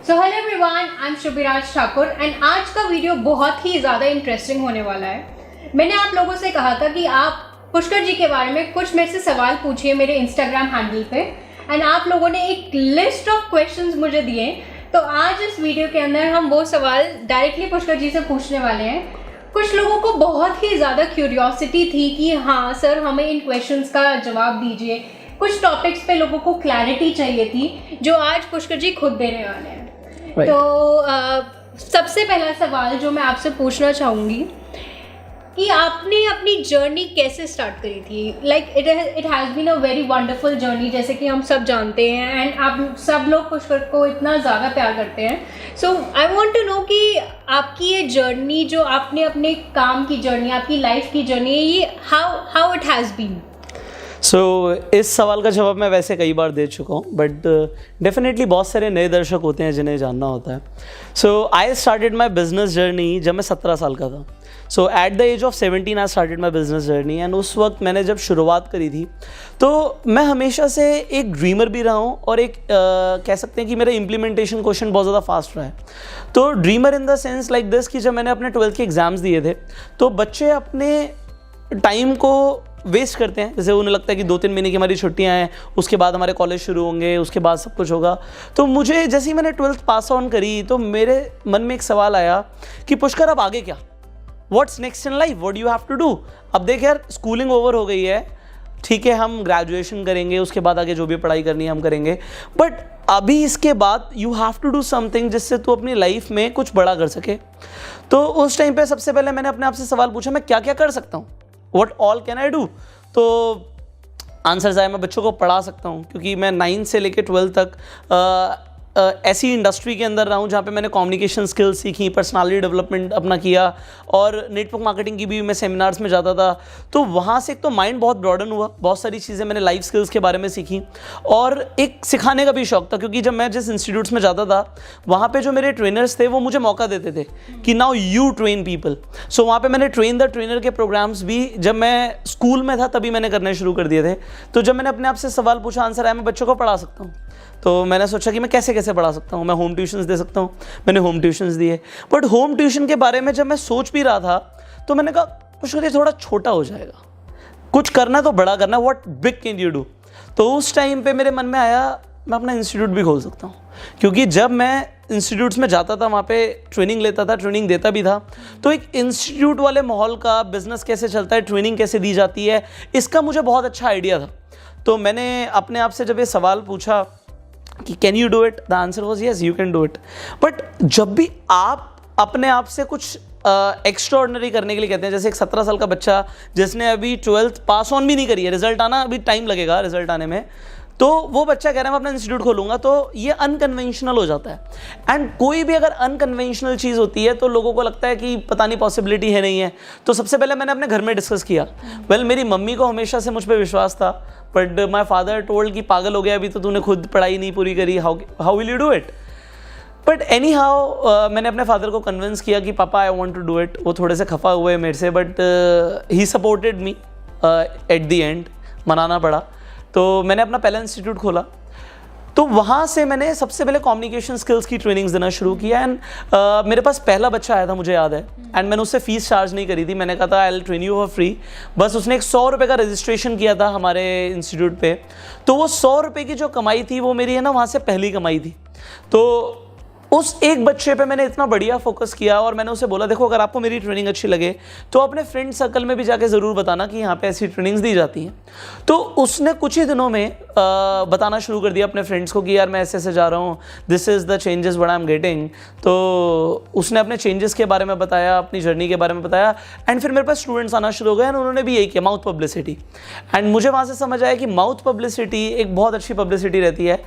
So hello everyone, I am Shubhiraj Thakur and आज का video बहुत ही ज़्यादा इंटरेस्टिंग होने वाला है। मैंने आप लोगों से कहा था कि आप पुष्कर जी के बारे में कुछ मेरे से सवाल पूछिए मेरे इंस्टाग्राम हैंडल पे, एंड आप लोगों ने एक लिस्ट ऑफ क्वेश्चंस मुझे दिए। तो आज इस वीडियो के अंदर हम वो सवाल डायरेक्टली पुष्कर जी से पूछने वाले हैं। कुछ लोगों को बहुत ही ज़्यादा क्यूरियोसिटी थी कि हाँ सर, हमें इन क्वेश्चंस का जवाब दीजिए। कुछ टॉपिक्स पे लोगों को क्लैरिटी चाहिए थी, जो आज पुष्कर जी खुद देने वाले हैं। तो सबसे पहला सवाल जो मैं आपसे पूछना चाहूँगी कि आपने अपनी जर्नी कैसे स्टार्ट करी थी। Like it has been a very wonderful journey, जैसे कि हम सब जानते हैं, एंड आप सब लोग पुष्कर को इतना ज़्यादा प्यार करते हैं। So I want to know कि आपकी ये जर्नी, जो आपने अपने काम की जर्नी, आपकी लाइफ की जर्नी, ये हाउ इट हैज़ बीन। इस सवाल का जवाब मैं वैसे कई बार दे चुका हूँ, बट डेफिनेटली बहुत सारे नए दर्शक होते हैं जिन्हें जानना होता है। I started my business journey जब मैं 17 साल का था। At the age of 17 I started my business journey, and उस वक्त मैंने जब शुरुआत करी थी तो मैं हमेशा से एक ड्रीमर भी रहा हूँ और एक कह सकते हैं कि मेरा इम्प्लीमेंटेशन क्वेश्चन बहुत ज़्यादा फास्ट रहा है। तो dreamer in the sense like this कि जब मैंने अपने 12th के एग्ज़ाम्स दिए थे तो बच्चे अपने टाइम को वेस्ट करते हैं। जैसे उन्हें लगता है कि 2-3 महीने की हमारी छुट्टियां हैं, उसके बाद हमारे कॉलेज शुरू होंगे, उसके बाद सब कुछ होगा। तो मुझे जैसे ही मैंने 12th पास ऑन करी तो मेरे मन में एक सवाल आया कि पुष्कर अब आगे क्या, what's next in life, what do you have to do. अब देख यार, स्कूलिंग ओवर हो गई है, ठीक है, हम ग्रेजुएशन करेंगे, उसके बाद आगे जो भी पढ़ाई करनी है हम करेंगे, बट अभी इसके बाद you have to do something जिससे तू अपनी लाइफ में कुछ बड़ा कर सके। तो उस टाइम पे सबसे पहले मैंने अपने आप से सवाल पूछा, मैं क्या क्या कर सकता हूँ, What all can I do? तो आंसर्स आए, मैं बच्चों को पढ़ा सकता हूँ, क्योंकि मैं 9 से लेकर 12 तक ऐसी इंडस्ट्री के अंदर रहा हूँ जहाँ पे मैंने कम्युनिकेशन स्किल्स सीखी, पर्सनालिटी डेवलपमेंट अपना किया, और नेटवर्क मार्केटिंग की भी मैं सेमिनार्स में जाता था। तो वहाँ से एक तो माइंड बहुत ब्रॉडन हुआ, बहुत सारी चीज़ें मैंने लाइफ स्किल्स के बारे में सीखी, और एक सिखाने का भी शौक था, क्योंकि जब मैं जिस इंस्टीट्यूट्स में जाता था वहाँ पे जो मेरे ट्रेनर्स थे वो मुझे मौका देते थे कि नाउ यू ट्रेन पीपल। सो वहाँ पे मैंने ट्रेन द ट्रेनर के प्रोग्राम्स भी जब मैं स्कूल में था तभी मैंने करने शुरू कर दिए थे। तो जब मैंने अपने आप से सवाल पूछा, आंसर आया मैं बच्चों को पढ़ा सकता हूँ। तो मैंने सोचा कि मैं कैसे कैसे पढ़ा सकता हूँ, मैं होम ट्यूशन्स दे सकता हूँ। मैंने होम ट्यूशन्स दिए, बट होम ट्यूशन के बारे में जब मैं सोच भी रहा था तो मैंने कहा पुष्कर ये थोड़ा छोटा हो जाएगा, कुछ करना तो बड़ा करना, what big can you do. तो उस टाइम पे मेरे मन में आया मैं अपना इंस्टीट्यूट भी खोल सकता हूँ, क्योंकि जब मैं इंस्टीट्यूट्स में जाता था वहाँ पे ट्रेनिंग लेता था, ट्रेनिंग देता भी था, तो एक इंस्टीट्यूट वाले माहौल का, बिजनेस कैसे चलता है, ट्रेनिंग कैसे दी जाती है, इसका मुझे बहुत अच्छा आइडिया था। तो मैंने अपने आप से जब ये सवाल पूछा कि can you do it, the answer was yes, you can do it. But जब भी आप अपने आप से कुछ एक्स्ट्राऑर्डिनरी करने के लिए कहते हैं, जैसे एक 17 साल का बच्चा जिसने अभी 12th पास ऑन भी नहीं करी है, रिजल्ट आना अभी टाइम लगेगा रिजल्ट आने में, तो वो बच्चा कह रहा है मैं अपना इंस्टीट्यूट खोलूंगा, तो ये अनकन्वेंशनल हो जाता है। एंड कोई भी अगर अनकन्वेंशनल चीज़ होती है तो लोगों को लगता है कि पता नहीं पॉसिबिलिटी है नहीं है। तो सबसे पहले मैंने अपने घर में डिस्कस किया। मेरी मम्मी को हमेशा से मुझ पर विश्वास था, बट माई फादर टोल्ड कि पागल हो गया, अभी तो तूने खुद पढ़ाई नहीं पूरी करी, how will you do it. But anyhow मैंने अपने फादर को कन्विंस किया कि पापा I want to do it. वो थोड़े से खफा हुए मेरे से, but he supported me at the end, मनाना पड़ा। तो मैंने अपना पहला इंस्टीट्यूट खोला, तो वहाँ से मैंने सबसे पहले कम्युनिकेशन स्किल्स की ट्रेनिंग्स देना शुरू किया। एंड मेरे पास पहला बच्चा आया था, मुझे याद है, एंड मैंने उससे फीस चार्ज नहीं करी थी। मैंने कहा था आई will train you for free. बस उसने एक 100 रुपये का रजिस्ट्रेशन किया था हमारे इंस्टीट्यूट पे, तो वो 100 रुपये की जो कमाई थी वो मेरी है ना वहाँ से पहली कमाई थी। तो उस एक बच्चे पे मैंने इतना बढ़िया फोकस किया, और मैंने उसे बोला देखो अगर आपको मेरी ट्रेनिंग अच्छी लगे तो अपने फ्रेंड सर्कल में भी जाके ज़रूर बताना कि यहाँ पे ऐसी ट्रेनिंग्स दी जाती हैं। तो उसने कुछ ही दिनों में बताना शुरू कर दिया अपने फ्रेंड्स को कि यार मैं ऐसे ऐसे जा रहा हूँ, this is the changes what I am getting. तो उसने अपने चेंजेस के बारे में बताया, अपनी जर्नी के बारे में बताया, एंड फिर मेरे पास स्टूडेंट्स आना शुरू हो गए, एंड उन्होंने भी यही किया, माउथ पब्लिसिटी। एंड मुझे वहाँ से समझ आया कि माउथ पब्लिसिटी एक बहुत अच्छी पब्लिसिटी रहती है,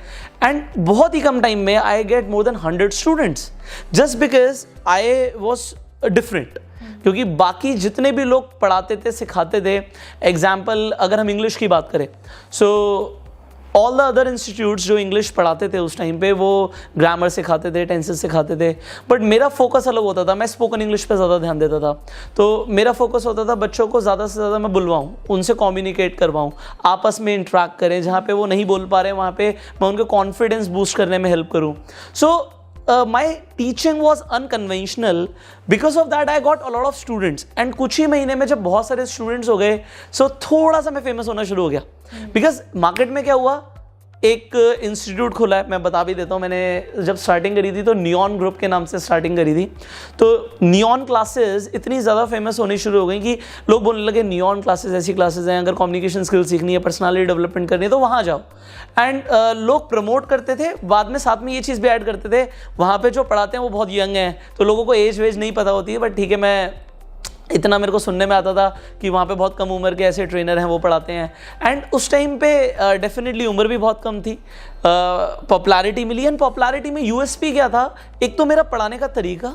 एंड बहुत ही कम टाइम में I get more than 100 students just because I was different. क्योंकि बाकी जितने भी लोग पढ़ाते थे, सिखाते थे, एग्जाम्पल अगर हम इंग्लिश की बात करें, so all the other institutes जो इंग्लिश पढ़ाते थे उस टाइम पे वो ग्रामर सिखाते थे, टेंसेस सिखाते थे, बट मेरा फोकस अलग होता था। मैं स्पोकन इंग्लिश पे ज़्यादा ध्यान देता था। तो मेरा फोकस होता था बच्चों को ज़्यादा से ज़्यादा मैं बुलवाऊँ, उनसे कम्युनिकेट करवाऊँ, आपस में इंटरेक्ट करें, जहाँ पे वो नहीं बोल पा रहे वहाँ पे मैं उनको कॉन्फिडेंस बूस्ट करने में हेल्प करूँ। सो my teaching was unconventional. Because of that I got a lot of students, and कुछ ही महीने में जब बहुत सारे students हो गए, so थोड़ा सा मैं famous होना शुरू हो गया. Because market में क्या हुआ, एक इंस्टीट्यूट खुला है, मैं बता भी देता हूँ. मैंने जब स्टार्टिंग करी थी तो नियॉन ग्रुप के नाम से स्टार्टिंग करी थी. तो नियॉन क्लासेस इतनी ज़्यादा फेमस होनी शुरू हो गई कि लोग बोलने लगे नियॉन क्लासेस ऐसी क्लासेस हैं, अगर कम्युनिकेशन स्किल सीखनी है, पर्सनालिटी डेवलपमेंट करनी है तो वहाँ जाओ. एंड लोग प्रमोट करते थे, बाद में साथ में ये चीज़ भी ऐड करते थे, वहाँ पे जो पढ़ाते हैं वो बहुत यंग हैं, तो लोगों को एज वेज नहीं पता होती है. बट ठीक है, मैं इतना मेरे को सुनने में आता था कि वहाँ पे बहुत कम उम्र के ऐसे ट्रेनर हैं वो पढ़ाते हैं. एंड उस टाइम पे डेफिनेटली उम्र भी बहुत कम थी, पॉपुलैरिटी मिली. एंड पॉपुलैरिटी में यूएसपी क्या था, एक तो मेरा पढ़ाने का तरीका,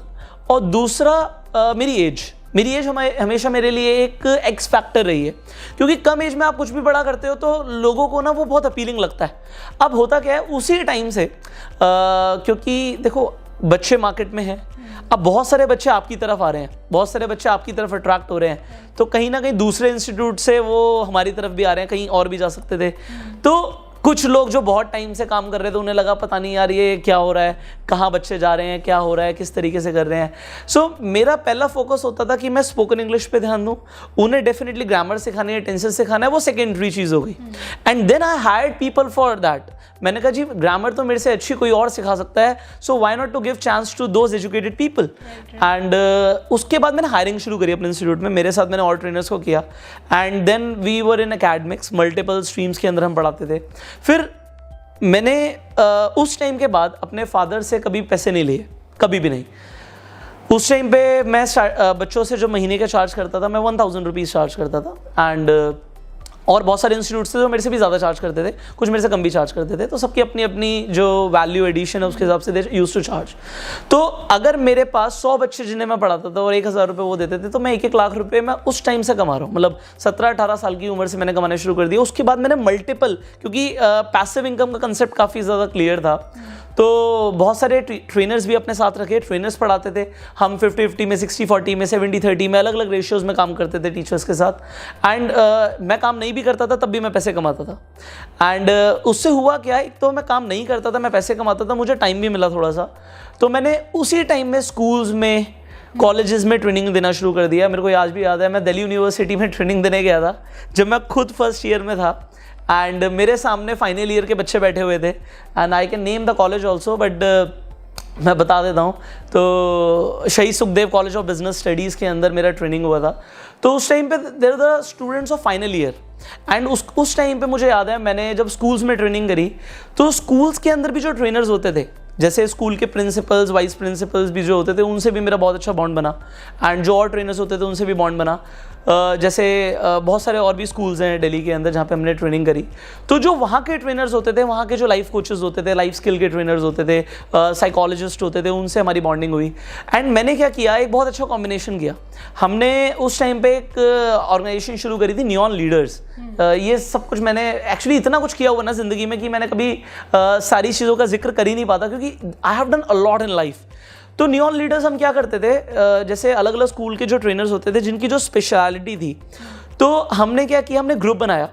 और दूसरा मेरी एज हमेशा मेरे लिए एक एक्स फैक्टर रही है. क्योंकि कम एज में आप कुछ भी बड़ा करते हो तो लोगों को ना वो बहुत अपीलिंग लगता है. अब होता क्या है, उसी टाइम से क्योंकि देखो बच्चे मार्केट में हैं, अब बहुत सारे बच्चे आपकी तरफ आ रहे हैं, बहुत सारे बच्चे आपकी तरफ अट्रैक्ट हो रहे हैं, तो कहीं ना कहीं दूसरे इंस्टीट्यूट से वो हमारी तरफ भी आ रहे हैं, कहीं और भी जा सकते थे. तो कुछ लोग जो बहुत टाइम से काम कर रहे थे उन्हें लगा पता नहीं यार ये क्या हो रहा है, कहाँ बच्चे जा रहे हैं, क्या हो रहा है, किस तरीके से कर रहे हैं. सो मेरा पहला फोकस होता था कि मैं स्पोकन इंग्लिश पे ध्यान दूं. उन्हें डेफिनेटली ग्रामर सिखानी है, टेंसेस सिखाना है, वो सेकेंडरी चीज़ हो गई. And then I hired people for that. मैंने कहा जी ग्रामर तो मेरे से अच्छी कोई और सिखा सकता है, so why not to give chance to those educated people. And उसके बाद मैंने हायरिंग शुरू करी अपने इंस्टीट्यूट में, मेरे साथ मैंने और ट्रेनर्स को किया. And then we were in academics, multiple streams के अंदर हम पढ़ाते थे. फिर मैंने उस टाइम के बाद अपने फादर से कभी पैसे नहीं लिए, कभी भी नहीं. उस टाइम पे मैं बच्चों से जो महीने का चार्ज करता था, मैं 1000 रुपीज़ चार्ज करता था. एंड और बहुत सारे इंस्टीट्यूट्स थे जो मेरे से भी ज़्यादा चार्ज करते थे, कुछ मेरे से कम भी चार्ज करते थे. तो सबकी अपनी अपनी जो वैल्यू एडिशन है उसके हिसाब से दे यूज टू चार्ज. तो अगर मेरे पास 100 बच्चे जिन्हें मैं पढ़ाता था और 1000 रुपये वो देते थे, तो मैं 1-1 लाख रुपये मैं उस टाइम से कमा रहा हूँ. मतलब 17-18 साल की उम्र से मैंने कमाना शुरू कर दिया. उसके बाद मैंने मल्टीपल, क्योंकि पैसिव इनकम का कंसेप्ट काफ़ी ज़्यादा क्लियर था, तो बहुत सारे ट्रेनर्स भी अपने साथ रखे, ट्रेनर्स पढ़ाते थे. हम 50-50 में, 60-40 में, 70-30 में, अलग अलग रेशियोज़ में काम करते थे टीचर्स के साथ. एंड मैं काम नहीं भी करता था तब भी मैं पैसे कमाता था. एंड उससे हुआ क्या, एक तो मैं काम नहीं करता था, मैं पैसे कमाता था, मुझे टाइम भी मिला थोड़ा सा. तो मैंने उसी टाइम में स्कूल्स में, कॉलेजेस में ट्रेनिंग देना शुरू कर दिया. मेरे को आज भी याद है, मैं दिल्ली यूनिवर्सिटी में ट्रेनिंग देने गया था जब मैं खुद फर्स्ट ईयर में था. एंड मेरे सामने फाइनल ईयर के बच्चे बैठे हुए थे. And I can name the college also, but मैं बता देता हूँ. तो शहीद Sukhdev college of business studies के अंदर मेरा ट्रेनिंग हुआ था. तो उस टाइम पे there the students of final year. And उस टाइम पे मुझे याद है, मैंने जब स्कूल्स में ट्रेनिंग करी तो स्कूल्स के अंदर भी जो ट्रेनर्स होते थे, जैसे स्कूल के प्रिंसिपल्स, वाइस प्रिंसिपल्स भी जो होते थे, उनसे भी मेरा बहुत अच्छा बॉन्ड बना. एंड जो और ट्रेनर्स होते थे उनसे भी बॉन्ड बना. जैसे बहुत सारे और भी स्कूल्स हैं दिल्ली के अंदर जहाँ पे हमने ट्रेनिंग करी. तो जो वहाँ के ट्रेनर्स होते थे, वहाँ के जो लाइफ कोचेस होते थे, लाइफ स्किल के ट्रेनर्स होते थे, साइकोलॉजिस्ट होते थे, उनसे हमारी बॉन्डिंग हुई. एंड मैंने क्या किया, एक बहुत अच्छा कॉम्बिनेशन किया. हमने उस टाइम पे एक ऑर्गेनाइजेशन शुरू करी थी, नियॉन लीडर्स. ये सब कुछ मैंने एक्चुअली इतना कुछ किया हुआ ना ज़िंदगी में कि मैंने कभी सारी चीज़ों का जिक्र कर ही नहीं पाता, क्योंकि I have done a lot in life. तो नियॉन लीडर्स हम क्या करते थे, जैसे अलग अलग स्कूल के जो ट्रेनर्स होते थे जिनकी जो स्पेशलिटी थी, तो हमने क्या किया, हमने ग्रुप बनाया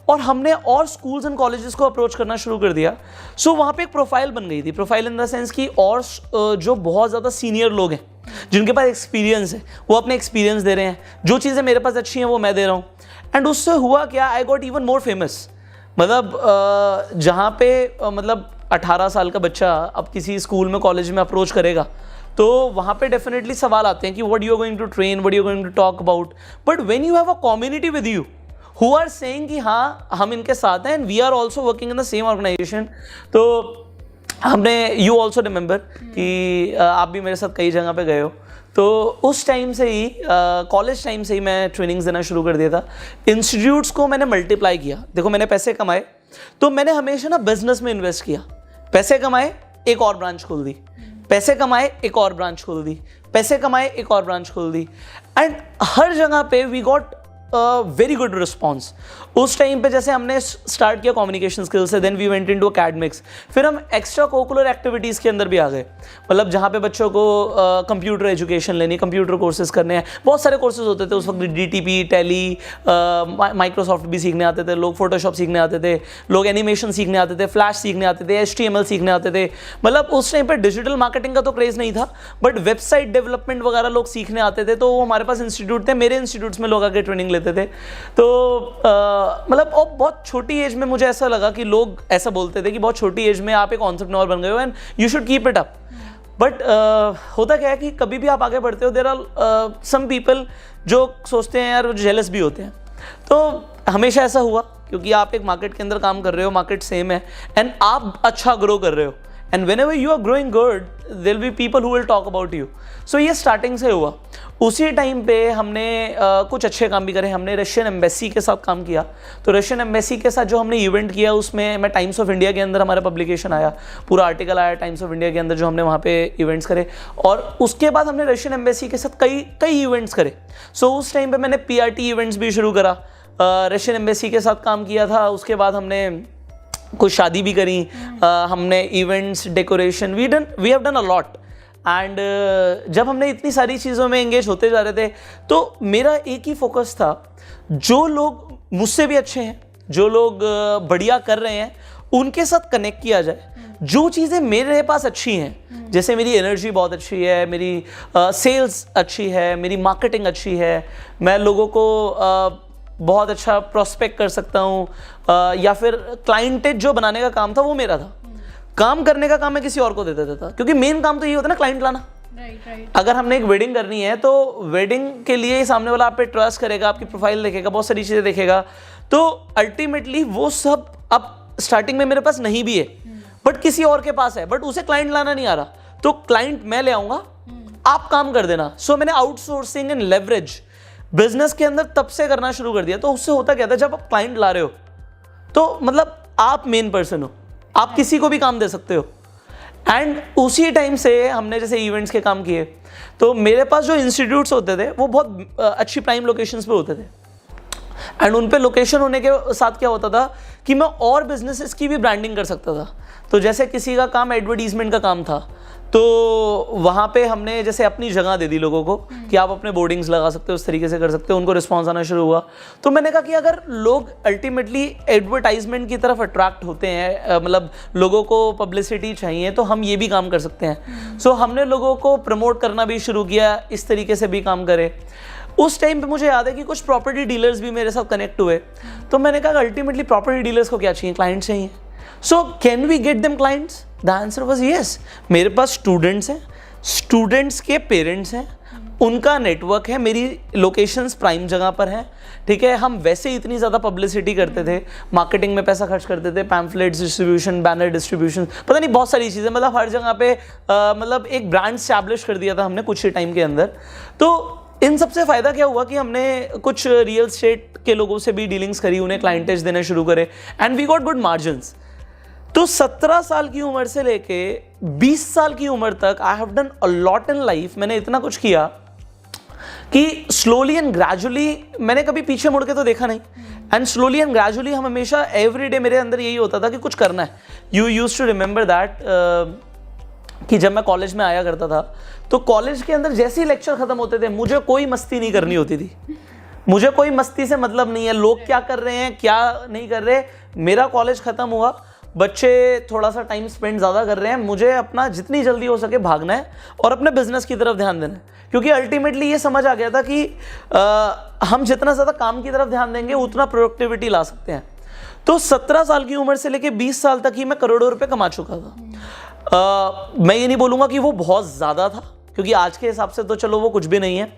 और हमने और स्कूल्स एंड कॉलेजेस को अप्रोच करना शुरू कर दिया. सो वहाँ पे एक प्रोफाइल बन गई थी. प्रोफाइल इन द सेंस कि और जो बहुत ज़्यादा सीनियर लोग हैं, जिनके पास एक्सपीरियंस है, वो अपने एक्सपीरियंस दे रहे हैं. जो चीज़ें मेरे पास अच्छी हैं वो मैं दे रहा हूँ. एंड उससे हुआ क्या, I got even more famous. मतलब जहाँ पे मतलब 18 साल का बच्चा अब किसी स्कूल में, कॉलेज में अप्रोच करेगा, तो वहाँ पे डेफिनेटली सवाल आते हैं कि what you are going to train, what you are going to talk about. But when you have a community with you who are saying कि हाँ हम इनके साथ हैं, and we are also working in the same organization. तो हमने, you also remember कि आप भी मेरे साथ कई जगह पे गए हो. तो उस टाइम से ही, कॉलेज टाइम से ही मैं ट्रेनिंग्स देना शुरू कर दिया था. इंस्टीट्यूट्स को मैंने मल्टीप्लाई किया. देखो मैंने पैसे कमाए तो मैंने हमेशा ना बिजनेस में इन्वेस्ट किया. पैसे कमाए, एक और ब्रांच खोल दी. पैसे कमाए, एक और ब्रांच खोल दी. पैसे कमाए, एक और ब्रांच खोल दी. एंड हर जगह पे we got very good response. उस टाइम पे जैसे हमने स्टार्ट किया कम्युनिकेशन स्किल से, then we went into academics, फिर हम एक्स्ट्रा कोकुलर एक्टिविटीज़ के अंदर भी आ गए, मतलब जहाँ पे बच्चों को कंप्यूटर एजुकेशन लेनी, कंप्यूटर कोर्सेज करने हैं, बहुत सारे कोर्सेज होते थे उस वक्त, DTP, टैली, माइक्रोसॉफ्ट भी सीखने आते थे लोग, फोटोशॉप सीखने आते थे लोग, एनिमेशन सीखने आते थे, फ्लैश सीखने आते थे, HTML सीखने आते थे। मतलब उस टाइम पे डिजिटल मार्केटिंग का तो क्रेज़ नहीं था, बट वेबसाइट डेवलपमेंट वगैरह लोग सीखने आते थे। तो वो हमारे पास इंस्टीट्यूट थे, मेरे इंस्टीट्यूट्स में लोग आके ट्रेनिंग लेते थे। तो मतलब और बहुत छोटी एज में मुझे ऐसा लगा कि लोग ऐसा बोलते थे कि बहुत छोटी एज में आप एक एंटरप्रेन्योर बन गए हो and you should keep it up. But होता क्या है कि कभी भी आप आगे बढ़ते हो, देयर आर सम पीपल जो सोचते हैं यार, वो जेलस भी होते हैं। तो हमेशा ऐसा हुआ, क्योंकि आप एक मार्केट के अंदर काम कर रहे हो, मार्केट सेम है एंड आप अच्छा ग्रो कर रहे हो, and whenever you are growing good there will be people who will talk about you। so ये स्टार्टिंग से हुआ। उसी टाइम पे हमने कुछ अच्छे काम भी करे। हमने रशियन एम्बेसी के साथ काम किया। तो रशियन एम्बेसी के साथ जो हमने इवेंट किया, उसमें मैं टाइम्स ऑफ इंडिया के अंदर हमारा पब्लिकेशन आया, पूरा आर्टिकल आया टाइम्स ऑफ इंडिया के अंदर, जो हमने वहाँ पे इवेंट्स करे। और उसके बाद हमने रशियन एम्बेसी के साथ कई इवेंट्स करे। सो उस टाइम पर मैंने PRT इवेंट्स भी शुरू करा, रशियन एम्बेसी के साथ काम किया था। उसके बाद हमने कुछ शादी भी करी, हमने events, decoration, we have done a lot. And जब हमने इतनी सारी चीज़ों में एंगेज होते जा रहे थे, तो मेरा एक ही फोकस था, जो लोग मुझसे भी अच्छे हैं, जो लोग बढ़िया कर रहे हैं, उनके साथ कनेक्ट किया जाए। जो चीज़ें मेरे पास अच्छी हैं, जैसे मेरी एनर्जी बहुत अच्छी है, मेरी सेल्स अच्छी है, मेरी मार्केटिंग अच्छी है, मैं लोगों को बहुत अच्छा प्रोस्पेक्ट कर सकता हूँ, या फिर क्लाइंटेज जो बनाने का काम था वो मेरा था। काम करने का काम मैं किसी और को दे देता था, क्योंकि मेन काम तो ये होता है ना, क्लाइंट लाना। राइट। अगर हमने एक वेडिंग करनी है, तो वेडिंग के लिए सामने वाला आप पे ट्रस्ट करेगा, आपकी प्रोफाइल देखेगा, बहुत सारी चीज़ें देखेगा। तो अल्टीमेटली वो सब अब स्टार्टिंग में मेरे पास नहीं भी है, बट किसी और के पास है, बट उसे क्लाइंट लाना नहीं आ रहा, तो क्लाइंट मैं ले आऊँगा, आप काम कर देना। सो मैंने आउटसोर्सिंग एंड लेवरेज बिजनेस के अंदर तब से करना शुरू कर दिया। तो उससे होता क्या था, जब आप क्लाइंट ला रहे हो, तो मतलब आप मेन पर्सन हो, आप किसी को भी काम दे सकते हो। एंड उसी टाइम से हमने जैसे इवेंट्स के काम किए, तो मेरे पास जो इंस्टीट्यूट्स होते थे वो बहुत अच्छी प्राइम लोकेशंस पे होते थे। एंड उन पे लोकेशन होने के साथ क्या होता था कि मैं और बिजनेसेस की भी ब्रांडिंग कर सकता था। तो जैसे किसी का काम एडवर्टीजमेंट का काम था, तो वहाँ पे हमने जैसे अपनी जगह दे दी लोगों को कि आप अपने बोर्डिंग्स लगा सकते हो, उस तरीके से कर सकते हो। उनको रिस्पॉन्स आना शुरू हुआ। तो मैंने कहा कि अगर लोग अल्टीमेटली एडवर्टाइजमेंट की तरफ अट्रैक्ट होते हैं, मतलब लोगों को पब्लिसिटी चाहिए, तो हम ये भी काम कर सकते हैं। सो हमने लोगों को प्रमोट करना भी शुरू किया, इस तरीके से भी काम करे। उस टाइम पे मुझे याद है कि कुछ प्रॉपर्टी डीलर्स भी मेरे साथ कनेक्ट हुए। तो मैंने कहा अल्टीमेटली प्रॉपर्टी डीलर्स को क्या चाहिए, क्लाइंट चाहिए। So can we get them clients? The answer was yes. मेरे पास स्टूडेंट्स हैं, स्टूडेंट्स के पेरेंट्स हैं, उनका नेटवर्क है, मेरी लोकेशंस प्राइम जगह पर हैं, ठीक है। हम वैसे इतनी ज़्यादा पब्लिसिटी करते थे, मार्केटिंग में पैसा खर्च करते थे, पैम्फलेट्स डिस्ट्रीब्यूशन, बैनर डिस्ट्रीब्यूशन, पता नहीं बहुत सारी चीज़ें, मतलब हर जगह पे मतलब एक ब्रांड स्टैब्लिश कर दिया था हमने कुछ ही टाइम के अंदर। तो इन सबसे फ़ायदा क्या हुआ कि हमने कुछ रियल एस्टेट के लोगों से भी डीलिंग्स करी, उन्हें क्लाइंटेज देने शुरू करे, and we got good margins. तो 17 साल की उम्र से लेके 20 साल की उम्र तक I have done a lot in life. मैंने इतना कुछ किया कि स्लोली एंड ग्रेजुअली, मैंने कभी पीछे मुड़ के तो देखा नहीं, एंड स्लोली एंड ग्रेजुअली हम हमेशा एवरी डे मेरे अंदर यही होता था कि कुछ करना है। You used to remember that कि जब मैं कॉलेज में आया करता था, तो कॉलेज के अंदर जैसे ही लेक्चर खत्म होते थे, मुझे कोई मस्ती नहीं करनी होती थी। मुझे कोई मस्ती से मतलब नहीं है, लोग क्या कर रहे हैं क्या नहीं कर रहे। मेरा कॉलेज खत्म हुआ, बच्चे थोड़ा सा टाइम स्पेंड ज़्यादा कर रहे हैं, मुझे अपना जितनी जल्दी हो सके भागना है और अपने बिजनेस की तरफ ध्यान देना है। क्योंकि अल्टीमेटली ये समझ आ गया था कि हम जितना ज़्यादा काम की तरफ ध्यान देंगे, उतना प्रोडक्टिविटी ला सकते हैं। तो 17 साल की उम्र से लेके 20 साल तक ही मैं करोड़ों रुपए कमा चुका था। मैं ये नहीं बोलूँगा कि वो बहुत ज़्यादा था, क्योंकि आज के हिसाब से तो चलो वो कुछ भी नहीं है,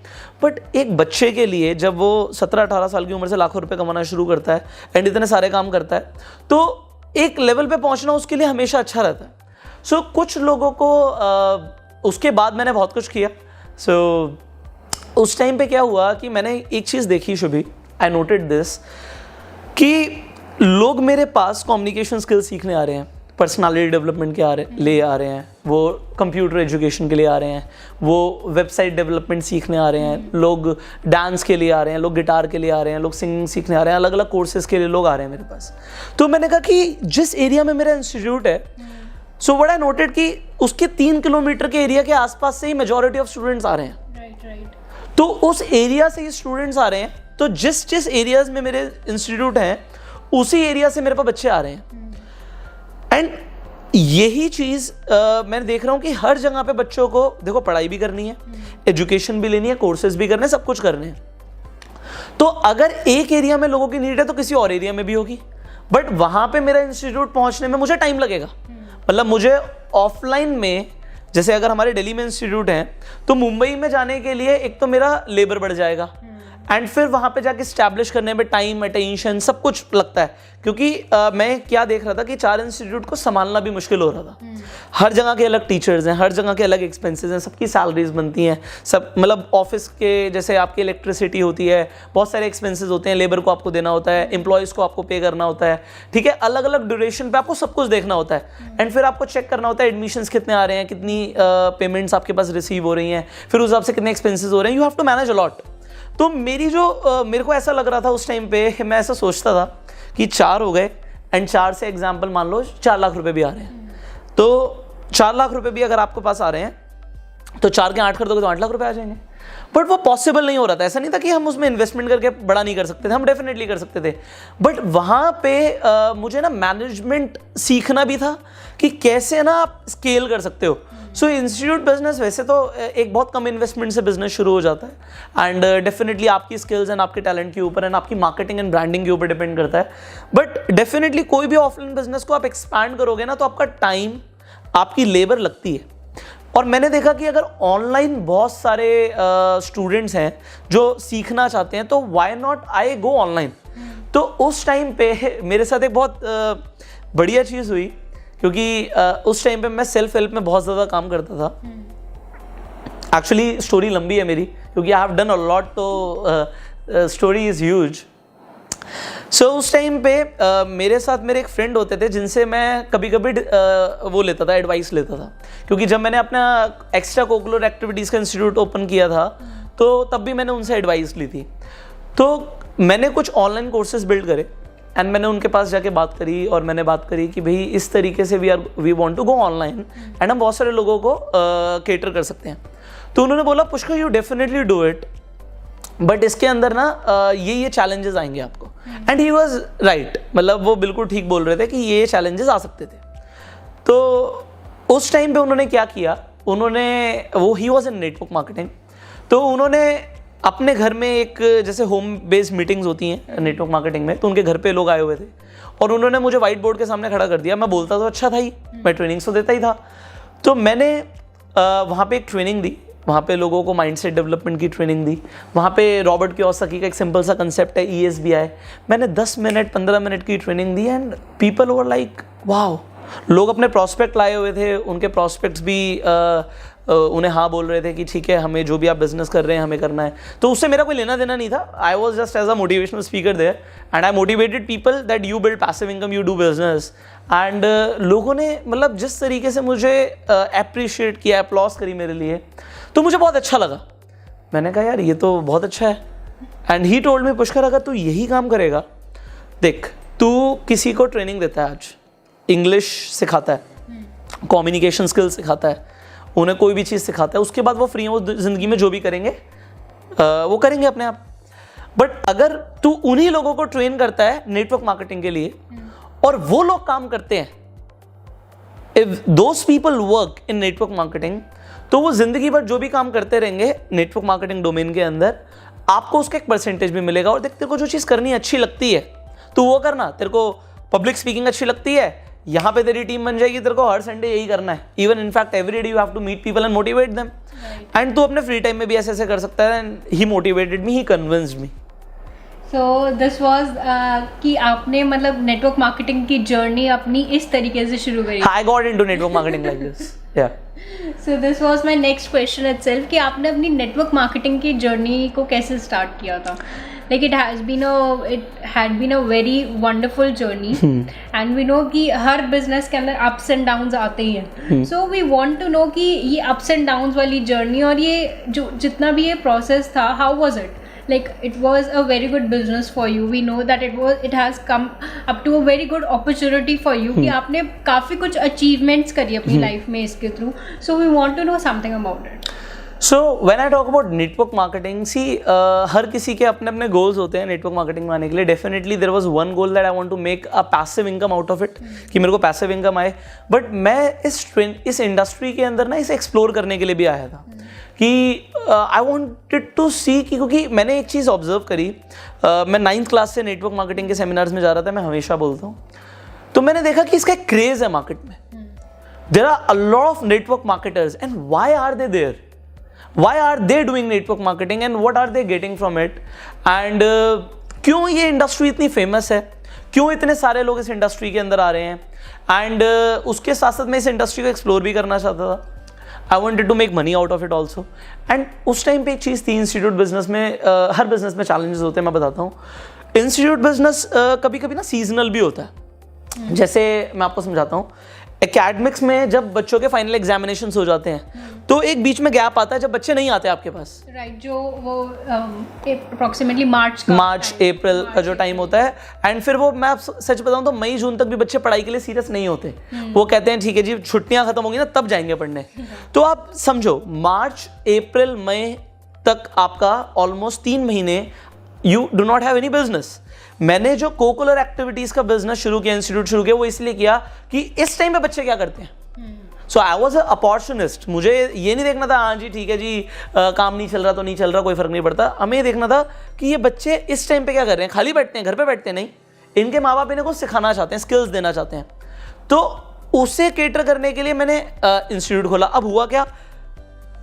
बट एक बच्चे के लिए जब वो 17-18 साल की उम्र से लाखों रुपए कमाना शुरू करता है एंड इतने सारे काम करता है, तो एक लेवल पे पहुंचना उसके लिए हमेशा अच्छा रहता है। सो कुछ लोगों को उसके बाद मैंने बहुत कुछ किया। सो उस टाइम पे क्या हुआ कि मैंने एक चीज़ देखी शुभी, आई नोटेड दिस, कि लोग मेरे पास कम्युनिकेशन स्किल्स सीखने आ रहे हैं, पर्सनालिटी डेवलपमेंट के ले आ रहे हैं, वो कंप्यूटर एजुकेशन के लिए आ रहे हैं, वो वेबसाइट डेवलपमेंट सीखने आ रहे हैं, लोग डांस के लिए आ रहे हैं, लोग गिटार के लिए आ रहे हैं, लोग सिंगिंग सीखने आ रहे हैं, अलग अलग कोर्सेज के लिए लोग आ रहे हैं मेरे पास। तो मैंने कहा कि जिस एरिया में मेरा इंस्टीट्यूट है, सो व्हाट आई नोटेड कि उसके 3 किलोमीटर के एरिया के आसपास से ही मेजॉरिटी ऑफ स्टूडेंट्स आ रहे हैं। राइट। तो उस एरिया से ही स्टूडेंट्स आ रहे हैं, तो जिस एरियाज में मेरे इंस्टीट्यूट हैं उसी एरिया से मेरे पास बच्चे आ रहे हैं। एंड यही चीज़ मैं देख रहा हूँ कि हर जगह पे बच्चों को देखो पढ़ाई भी करनी है, एजुकेशन भी लेनी है, कोर्सेज भी करने हैं, सब कुछ करने हैं। तो अगर एक एरिया में लोगों की नीड है तो किसी और एरिया में भी होगी, बट वहाँ पे मेरा इंस्टीट्यूट पहुँचने में मुझे टाइम लगेगा। मतलब मुझे ऑफलाइन में, जैसे अगर हमारे दिल्ली में इंस्टीट्यूट हैं तो मुंबई में जाने के लिए एक तो मेरा लेबर बढ़ जाएगा, एंड फिर वहाँ पे जाके स्टैब्लिश करने में टाइम, अटेंशन, सब कुछ लगता है। क्योंकि मैं क्या देख रहा था कि 4 इंस्टीट्यूट को संभालना भी मुश्किल हो रहा था। हर जगह के अलग टीचर्स हैं, हर जगह के अलग एक्सपेंसेस हैं, सबकी सैलरीज बनती हैं, सब मतलब ऑफिस के जैसे आपकी इलेक्ट्रिसिटी होती है, बहुत सारे एक्सपेंसेस होते हैं, लेबर को आपको देना होता है, एम्प्लॉयज़ को आपको पे करना होता है, ठीक है, अलग अलग ड्यूरेशन पे आपको सब कुछ देखना होता है। एंड फिर आपको चेक करना होता है एडमिशन्स कितने आ रहे हैं, कितनी पेमेंट्स आपके पास रिसीव हो रही हैं, फिर उस हिसाब से कितने एक्सपेंसेस हो रहे हैं, you have to manage a lot. तो मेरे को ऐसा लग रहा था उस टाइम पे, मैं ऐसा सोचता था कि 4 हो गए एंड 4 से एग्जाम्पल मान लो 4 लाख रुपए भी आ रहे हैं, तो 4 लाख रुपए भी अगर आपके पास आ रहे हैं तो 4 के 8 कर दोगे तो 8 लाख रुपए आ जाएंगे। बट वो पॉसिबल नहीं हो रहा था। ऐसा नहीं था कि हम उसमें इन्वेस्टमेंट करके बड़ा नहीं कर सकते थे, हम डेफिनेटली कर सकते थे, बट वहाँ पे मुझे ना मैनेजमेंट सीखना भी था कि कैसे ना आप स्केल कर सकते हो। सो इंस्टीट्यूट बिजनेस वैसे तो एक बहुत कम इन्वेस्टमेंट से बिजनेस शुरू हो जाता है, एंड डेफिनेटली आपकी स्किल्स एंड आपके टैलेंट के ऊपर एंड आपकी मार्केटिंग एंड ब्रांडिंग के ऊपर डिपेंड करता है। बट डेफिनेटली कोई भी ऑफलाइन बिजनेस को आप एक्सपैंड करोगे ना तो आपका टाइम, आपकी लेबर लगती है। और मैंने देखा कि अगर ऑनलाइन बहुत सारे स्टूडेंट्स हैं जो सीखना चाहते हैं, तो why not I go online. तो उस टाइम पे मेरे साथ एक बहुत बढ़िया चीज़ हुई, क्योंकि उस टाइम पे मैं सेल्फ हेल्प में बहुत ज़्यादा काम करता था। एक्चुअली स्टोरी लंबी है मेरी, क्योंकि I have done a lot, तो स्टोरी इज़ ह्यूज। सो उस टाइम पे मेरे साथ मेरे एक फ्रेंड होते थे जिनसे मैं कभी कभी वो लेता था, एडवाइस लेता था। क्योंकि जब मैंने अपना एक्स्ट्रा कोकुलर एक्टिविटीज़ का इंस्टीट्यूट ओपन किया था तो तब भी मैंने उनसे एडवाइस ली थी। तो मैंने कुछ ऑनलाइन कोर्सेज बिल्ड करे एंड मैंने उनके पास जाके बात करी, और मैंने बात करी कि भाई इस तरीके से we want to go online and हम बहुत सारे लोगों को केटर कर सकते हैं। तो उन्होंने बोला Pushkar you definitely do it, but इसके अंदर ना ये चैलेंजेस आएंगे आपको। एंड ही वॉज राइट, मतलब वो बिल्कुल ठीक बोल रहे थे कि ये चैलेंजेस आ सकते थे। तो उस टाइम पे उन्होंने क्या किया, he was in network marketing, तो उन्होंने अपने घर में एक जैसे होम बेस्ड मीटिंग्स होती हैं नेटवर्क मार्केटिंग में, तो उनके घर पे लोग आए हुए थे और उन्होंने मुझे व्हाइट बोर्ड के सामने खड़ा कर दिया। मैं बोलता तो अच्छा था ही, मैं ट्रेनिंग्स तो देता ही था। तो मैंने वहाँ पे एक ट्रेनिंग दी, वहाँ पे लोगों को माइंडसेट डेवलपमेंट की ट्रेनिंग दी। वहाँ पे रॉबर्ट कियोसाकी का एक सिंपल सा कंसेप्ट है ESBI, मैंने 10 मिनट 15 मिनट की training the and people were like wow. लोग अपने प्रॉस्पेक्ट लाए हुए थे, उनके प्रॉस्पेक्ट्स भी उन्हें हाँ बोल रहे थे कि ठीक है हमें जो भी आप बिजनेस कर रहे हैं हमें करना है। तो उससे मेरा कोई लेना देना नहीं था, I was just as a motivational speaker there and I motivated people that you build passive income, you do business. And लोगों ने मतलब जिस तरीके से मुझे अप्रिशिएट किया, अप्लॉज करी मेरे लिए, तो मुझे बहुत अच्छा लगा। मैंने कहा यार ये तो बहुत अच्छा है। And he told me Pushkar अगर तू यही काम करेगा, देख तू किसी को ट्रेनिंग देता है, आज इंग्लिश सिखाता है, कम्युनिकेशन स्किल्स सिखाता है, उन्हें कोई भी चीज़ सिखाता है, उसके बाद वो फ्री हैं, वो ज़िंदगी में जो भी करेंगे वो करेंगे अपने आप। बट अगर तू उन्हीं लोगों को ट्रेन करता है नेटवर्क मार्केटिंग के लिए और वो लोग काम करते हैं, if those people work in network marketing, तो वो जिंदगी भर जो भी काम करते रहेंगे नेटवर्क मार्केटिंग डोमेन के अंदर, आपको उसका एक परसेंटेज भी मिलेगा। और देख तेरे को जो चीज़ करनी अच्छी लगती है तो वो करना। तेरे को पब्लिक स्पीकिंग अच्छी लगती है, यहाँ पे तेरी टीम बन जाएगी, तेरे को हर संडे यही करना है। Even in fact every day you have to meet people and motivate them. And तू अपने फ्री टाइम में भी ऐसे ऐसे कर सकता है। And he motivated me, he convinced me. So this was कि आपने मतलब नेटवर्क मार्केटिंग की जर्नी अपनी इस तरीके से शुरू करी। I got into network marketing like this. या so this was my next question itself कि आपने अपनी नेटवर्क मार्केटिंग की जर्नी को कैसे स्टार्ट किया था। like it had been a very wonderful journey, and we know कि हर business के अंदर ups and downs आते ही हैं. So we want to know कि ये ups and downs वाली journey और ये जो जितना भी ये process था, how was it? Like it was a very good business for you. We know that it has come up to a very good opportunity for you कि आपने काफ़ी कुछ achievements करी अपनी life में इसके through. So we want to know something about it. So when I talk about network marketing, see हर किसी के अपने अपने goals होते हैं network marketing में आने के लिए. Definitely there was one goal that I want to make a passive income out of it, कि मेरे को passive income आए. But मैं इस industry के अंदर ना इसे explore करने के लिए भी आया था कि I wanted to see कि क्योंकि मैंने एक चीज़ ऑब्जर्व करी. मैं 9th क्लास से नेटवर्क मार्केटिंग के सेमिनार्स में जा रहा था, मैं हमेशा बोलता हूँ. तो मैंने देखा कि इसका एक क्रेज है मार्केट में. There are a lot of network marketers and why are they there, why are they doing network marketing and what are they getting from it, and क्यों ये इंडस्ट्री इतनी फेमस है, क्यों इतने सारे लोग इस इंडस्ट्री के अंदर आ रहे हैं. एंड उसके साथ साथ मैं इस इंडस्ट्री को एक्सप्लोर भी करना चाहता था. I wanted to make money out of it also. And उस टाइम पे एक चीज़ थी इंस्टीट्यूट बिजनेस में, हर बिजनेस में चैलेंजेस होते हैं, मैं बताता हूँ. इंस्टीट्यूट बिजनेस कभी कभी ना सीजनल भी होता है. जैसे मैं आपको समझाता हूँ, एकेडमिक्स में जब बच्चों के फाइनल एग्जामिनेशंस हो जाते हैं तो एक बीच में गैप आता है जब बच्चे नहीं आते आपके पास. राइट, जो वो अप्रोक्सीमेटली मार्च अप्रैल का जो टाइम होता है. एंड फिर वो, मैं आप सच बताऊं तो मई जून तक भी बच्चे पढ़ाई के लिए सीरियस नहीं होते. वो कहते हैं ठीक है जी छुट्टियां खत्म होंगी ना तब जाएंगे पढ़ने. तो आप समझो मार्च अप्रैल मई तक आपका ऑलमोस्ट 3 महीने you do not have any business. मैंने जो कोकुलर एक्टिविटीज का बिजनेस शुरू किया, इंस्टीट्यूट शुरू किया, वो इसलिए किया कि इस टाइम पे बच्चे क्या करते हैं. So I was a opportunist. मुझे ये नहीं देखना था हाँ जी ठीक है जी काम नहीं चल रहा तो नहीं चल रहा, कोई फर्क नहीं पड़ता. हमें ये देखना था कि ये बच्चे इस टाइम पे क्या कर रहे हैं. खाली बैठते हैं, घर पे बैठते हैं नहीं, इनके माँ बाप इन्हें कुछ सिखाना चाहते हैं, स्किल्स देना चाहते हैं. तो उसे केटर करने के लिए मैंने इंस्टीट्यूट खोला. अब हुआ क्या,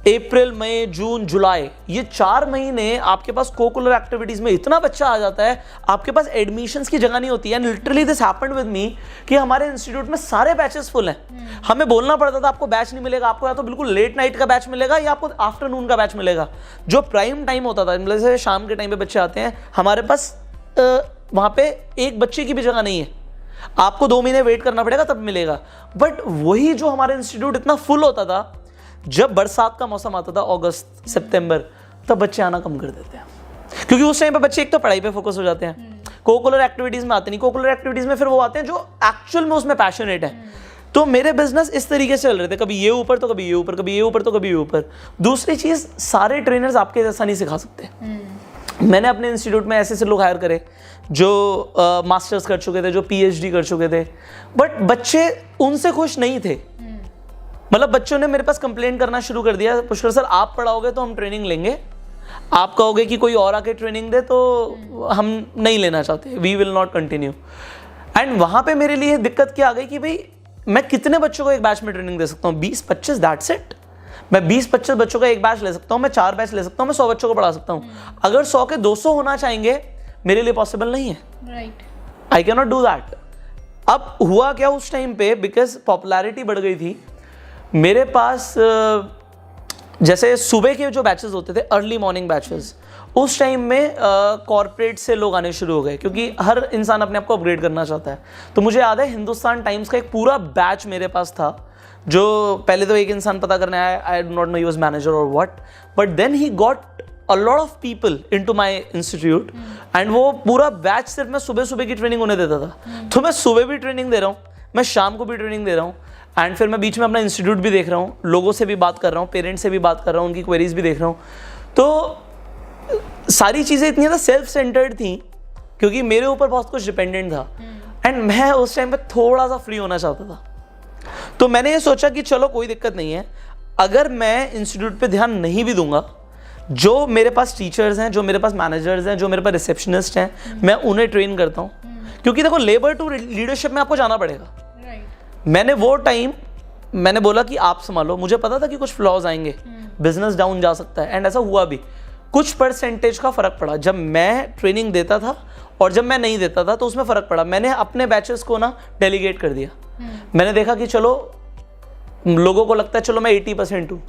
अप्रैल मई जून जुलाई ये 4 महीने आपके पास कोकुलर एक्टिविटीज में इतना बच्चा आ जाता है, आपके पास एडमिशंस की जगह नहीं होती है. लिटरली दिस हैपेंड विद मी कि हमारे इंस्टीट्यूट में सारे बैचेस फुल हैं. हमें बोलना पड़ता था आपको बैच नहीं मिलेगा, आपको या तो बिल्कुल लेट नाइट का बैच मिलेगा या आपको आफ्टरनून का बैच मिलेगा. जो प्राइम टाइम होता था, मतलब जैसे शाम के टाइम पे बच्चे आते हैं, हमारे पास वहाँ पे एक बच्चे की भी जगह नहीं है. आपको 2 महीने वेट करना पड़ेगा तब मिलेगा. बट वही जो हमारे इंस्टीट्यूट इतना फुल होता था, जब बरसात का मौसम आता था अगस्त सितंबर, तब बच्चे आना कम कर देते हैं. क्योंकि उस टाइम पे बच्चे एक तो पढ़ाई पे फोकस हो जाते हैं, कोकुलर एक्टिविटीज में आते नहीं. कोकुलर एक्टिविटीज में फिर वो आते हैं जो एक्चुअल में उसमें पैशनेट है. तो मेरे बिजनेस इस तरीके से चल रहे थे, कभी ये ऊपर तो कभी ये ऊपर, कभी ये ऊपर तो कभी ये ऊपर. दूसरी चीज, सारे ट्रेनर्स आपके जैसा नहीं सिखा सकते. मैंने अपने इंस्टीट्यूट में ऐसे लोग हायर करे जो मास्टर्स कर चुके थे, जो PhD कर चुके थे, बट बच्चे उनसे खुश नहीं थे. मतलब बच्चों ने मेरे पास कंप्लेन करना शुरू कर दिया, पुष्कर सर आप पढ़ाओगे तो हम ट्रेनिंग लेंगे, आप कहोगे कि कोई और आके ट्रेनिंग दे तो हम नहीं लेना चाहते, we will not continue. And वहाँ पे मेरे लिए दिक्कत क्या आ गई कि भाई मैं कितने बच्चों को एक बैच में ट्रेनिंग दे सकता हूँ, 20-25, दैट्स इट. मैं 20-25 बच्चों का एक बैच ले सकता हूँ, मैं 4 बैच ले सकता हूँ, मैं 100 बच्चों को पढ़ा सकता हूँ. अगर 100 के 200 होना चाहेंगे, मेरे लिए पॉसिबल नहीं है. Right, I can not do that. अब हुआ क्या उस टाइम पे, बिकॉज पॉपुलैरिटी बढ़ गई थी, मेरे पास जैसे सुबह के जो बैचेस होते थे, अर्ली मॉर्निंग बैचेस, उस टाइम में कॉर्पोरेट से लोग आने शुरू हो गए, क्योंकि हर इंसान अपने आप को अपग्रेड करना चाहता है. तो मुझे याद है हिंदुस्तान टाइम्स का एक पूरा बैच मेरे पास था, जो पहले तो एक इंसान पता करने आया, I do not know he was manager और what, but then he got a lot of people into my institute. And वो पूरा बैच सिर्फ मैं सुबह सुबह की ट्रेनिंग उन्हें देता था. तो मैं सुबह भी ट्रेनिंग दे रहा हूँ, मैं शाम को भी ट्रेनिंग दे रहा हूँ, एंड फिर मैं बीच में अपना इंस्टीट्यूट भी देख रहा हूँ, लोगों से भी बात कर रहा हूँ, पेरेंट्स से भी बात कर रहा हूँ, उनकी क्वेरीज भी देख रहा हूँ. तो सारी चीज़ें इतनी ज़्यादा सेल्फ सेंटर्ड थी क्योंकि मेरे ऊपर बहुत कुछ डिपेंडेंट था. एंड मैं उस टाइम पे थोड़ा सा फ्री होना चाहता था. तो मैंने ये सोचा कि चलो कोई दिक्कत नहीं है, अगर मैं इंस्टीट्यूट पे ध्यान नहीं भी दूंगा, जो मेरे पास टीचर्स हैं, जो मेरे पास मैनेजर्स हैं, जो मेरे पास रिसेप्शनिस्ट हैं, मैं उन्हें ट्रेन करता हूँ. क्योंकि देखो लेबर टू लीडरशिप में आपको जाना पड़ेगा. मैंने वो टाइम मैंने बोला कि आप संभालो. मुझे पता था कि कुछ फ्लॉज आएंगे, बिजनेस डाउन जा सकता है, एंड ऐसा हुआ भी. कुछ परसेंटेज का फर्क पड़ा जब मैं ट्रेनिंग देता था और जब मैं नहीं देता था, तो उसमें फर्क पड़ा. मैंने अपने बैचेस को ना डेलीगेट कर दिया. मैंने देखा कि चलो लोगों को लगता है चलो मैं 80% हूँ,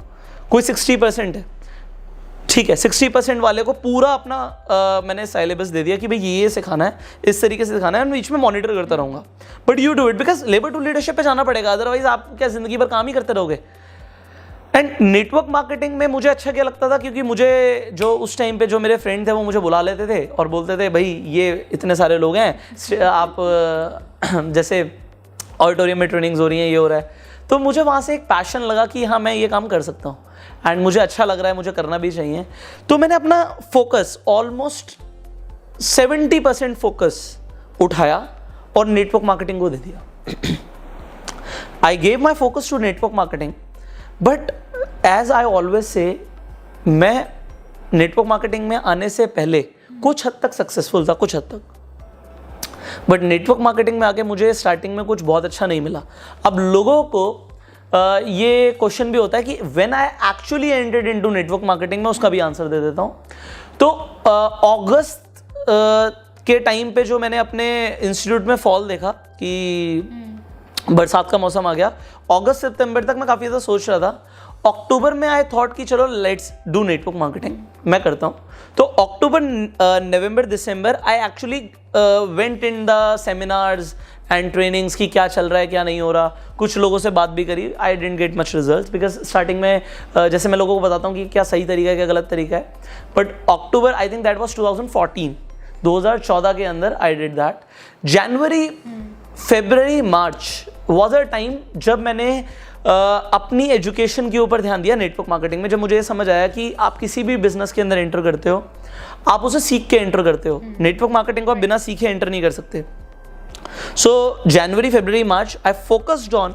कोई 60% है, ठीक है 60% वाले को पूरा अपना मैंने सिलेबस दे दिया कि भाई ये सिखाना है, इस तरीके से सिखाना है, मैं बीच में मॉनिटर करता रहूँगा। But you do it because labour to leadership पे जाना पड़ेगा, अदरवाइज आप क्या ज़िंदगी भर काम ही करते रहोगे। एंड नेटवर्क मार्केटिंग में मुझे अच्छा क्या लगता था, क्योंकि मुझे जो उस टाइम पे जो मेरे फ्रेंड थे वो मुझे बुला लेते थे और बोलते थे भाई ये इतने सारे लोग हैं, आप जैसे ऑडिटोरियम में ट्रेनिंग्स हो रही हैं, ये हो रहा है, तो मुझे वहाँ से एक पैशन लगा कि हाँ मैं ये काम कर सकता हूँ एंड मुझे अच्छा लग रहा है, मुझे करना भी चाहिए। तो मैंने अपना फोकस ऑलमोस्ट 70% फोकस उठाया और नेटवर्क मार्केटिंग को दे दिया। I gave my focus to network marketing, but as I always say मैं नेटवर्क मार्केटिंग में आने से पहले कुछ हद तक सक्सेसफुल था, कुछ हद तक, बट नेटवर्क मार्केटिंग में आके मुझे स्टार्टिंग में कुछ बहुत अच्छा नहीं मिला। अब लोगों को ये क्वेश्चन भी होता है कि when I actually entered into network marketing, में उसका भी आंसर दे देता हूँ। तो अगस्त के टाइम पे जो मैंने अपने इंस्टीट्यूट में फॉल देखा कि बरसात का मौसम आ गया, अगस्त सितंबर तक मैं काफ़ी ज़्यादा सोच रहा था। अक्टूबर में आई थॉट कि चलो लेट्स डू नेटवर्क मार्केटिंग, मैं करता हूँ। तो October November December I actually went in the seminars and trainings की क्या चल रहा है क्या नहीं हो रहा, कुछ लोगों से बात भी करी। I didn't get much results because starting में जैसे मैं लोगों को बताता हूँ कि क्या सही तरीका है क्या गलत तरीका है, but October I think that was 2014 के अंदर I did that. January February March was a time जब मैंने अपनी एजुकेशन के ऊपर ध्यान दिया नेटवर्क मार्केटिंग में, जब मुझे ये समझ आया कि आप किसी भी बिजनेस के अंदर एंटर करते हो, आप उसे सीख के एंटर करते हो। नेटवर्क मार्केटिंग को आप बिना सीखे एंटर नहीं कर सकते। So January February March I focused on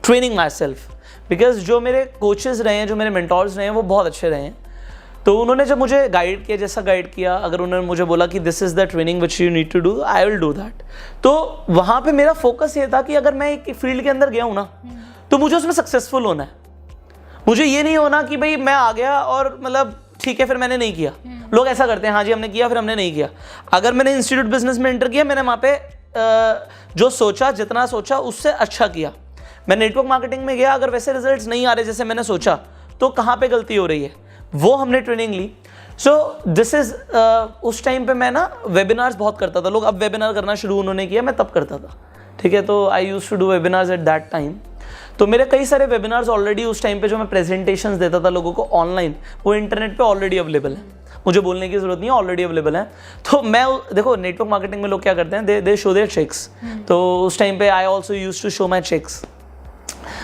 training myself, because जो मेरे कोचेस रहे हैं, जो मेरे मेंटोर्स रहे हैं, वो बहुत अच्छे रहे हैं। तो उन्होंने जब मुझे गाइड किया, जैसा गाइड किया, अगर उन्होंने मुझे बोला कि this is the training which you need to do, I will do that. तो वहाँ पे मेरा फोकस ये था कि अगर मैं एक फील्ड के अंदर गया हूँ ना, तो मुझे उसमें सक्सेसफुल होना है। मुझे ये नहीं होना कि भाई मैं आ गया और मतलब ठीक है फिर मैंने नहीं किया। लोग ऐसा करते हैं, हाँ जी हमने किया फिर हमने नहीं किया। अगर मैंने इंस्टीट्यूट बिजनेस में एंटर किया, मैंने वहाँ पे जो सोचा, जितना सोचा उससे अच्छा किया। मैं नेटवर्क मार्केटिंग में गया, अगर वैसे रिजल्ट्स नहीं आ रहे जैसे मैंने सोचा, तो कहाँ पे गलती हो रही है, वो हमने ट्रेनिंग ली। सो दिस इज उस टाइम पे मैं ना वेबिनार्स बहुत करता था। लोग अब वेबिनार करना शुरू उन्होंने किया, मैं तब करता था, ठीक है। तो I used to do webinars at that time. तो मेरे कई सारे वेबिनार्स ऑलरेडी उस टाइम पे जो मैं प्रेजेंटेशंस देता था लोगों को ऑनलाइन, वो इंटरनेट पे ऑलरेडी अवेलेबल है, मुझे बोलने की जरूरत नहीं है, ऑलरेडी अवेलेबल है। तो मैं देखो नेटवर्क मार्केटिंग में लोग क्या करते हैं, दे शो देयर चेक्स। तो उस टाइम पे I also used to show my cheques.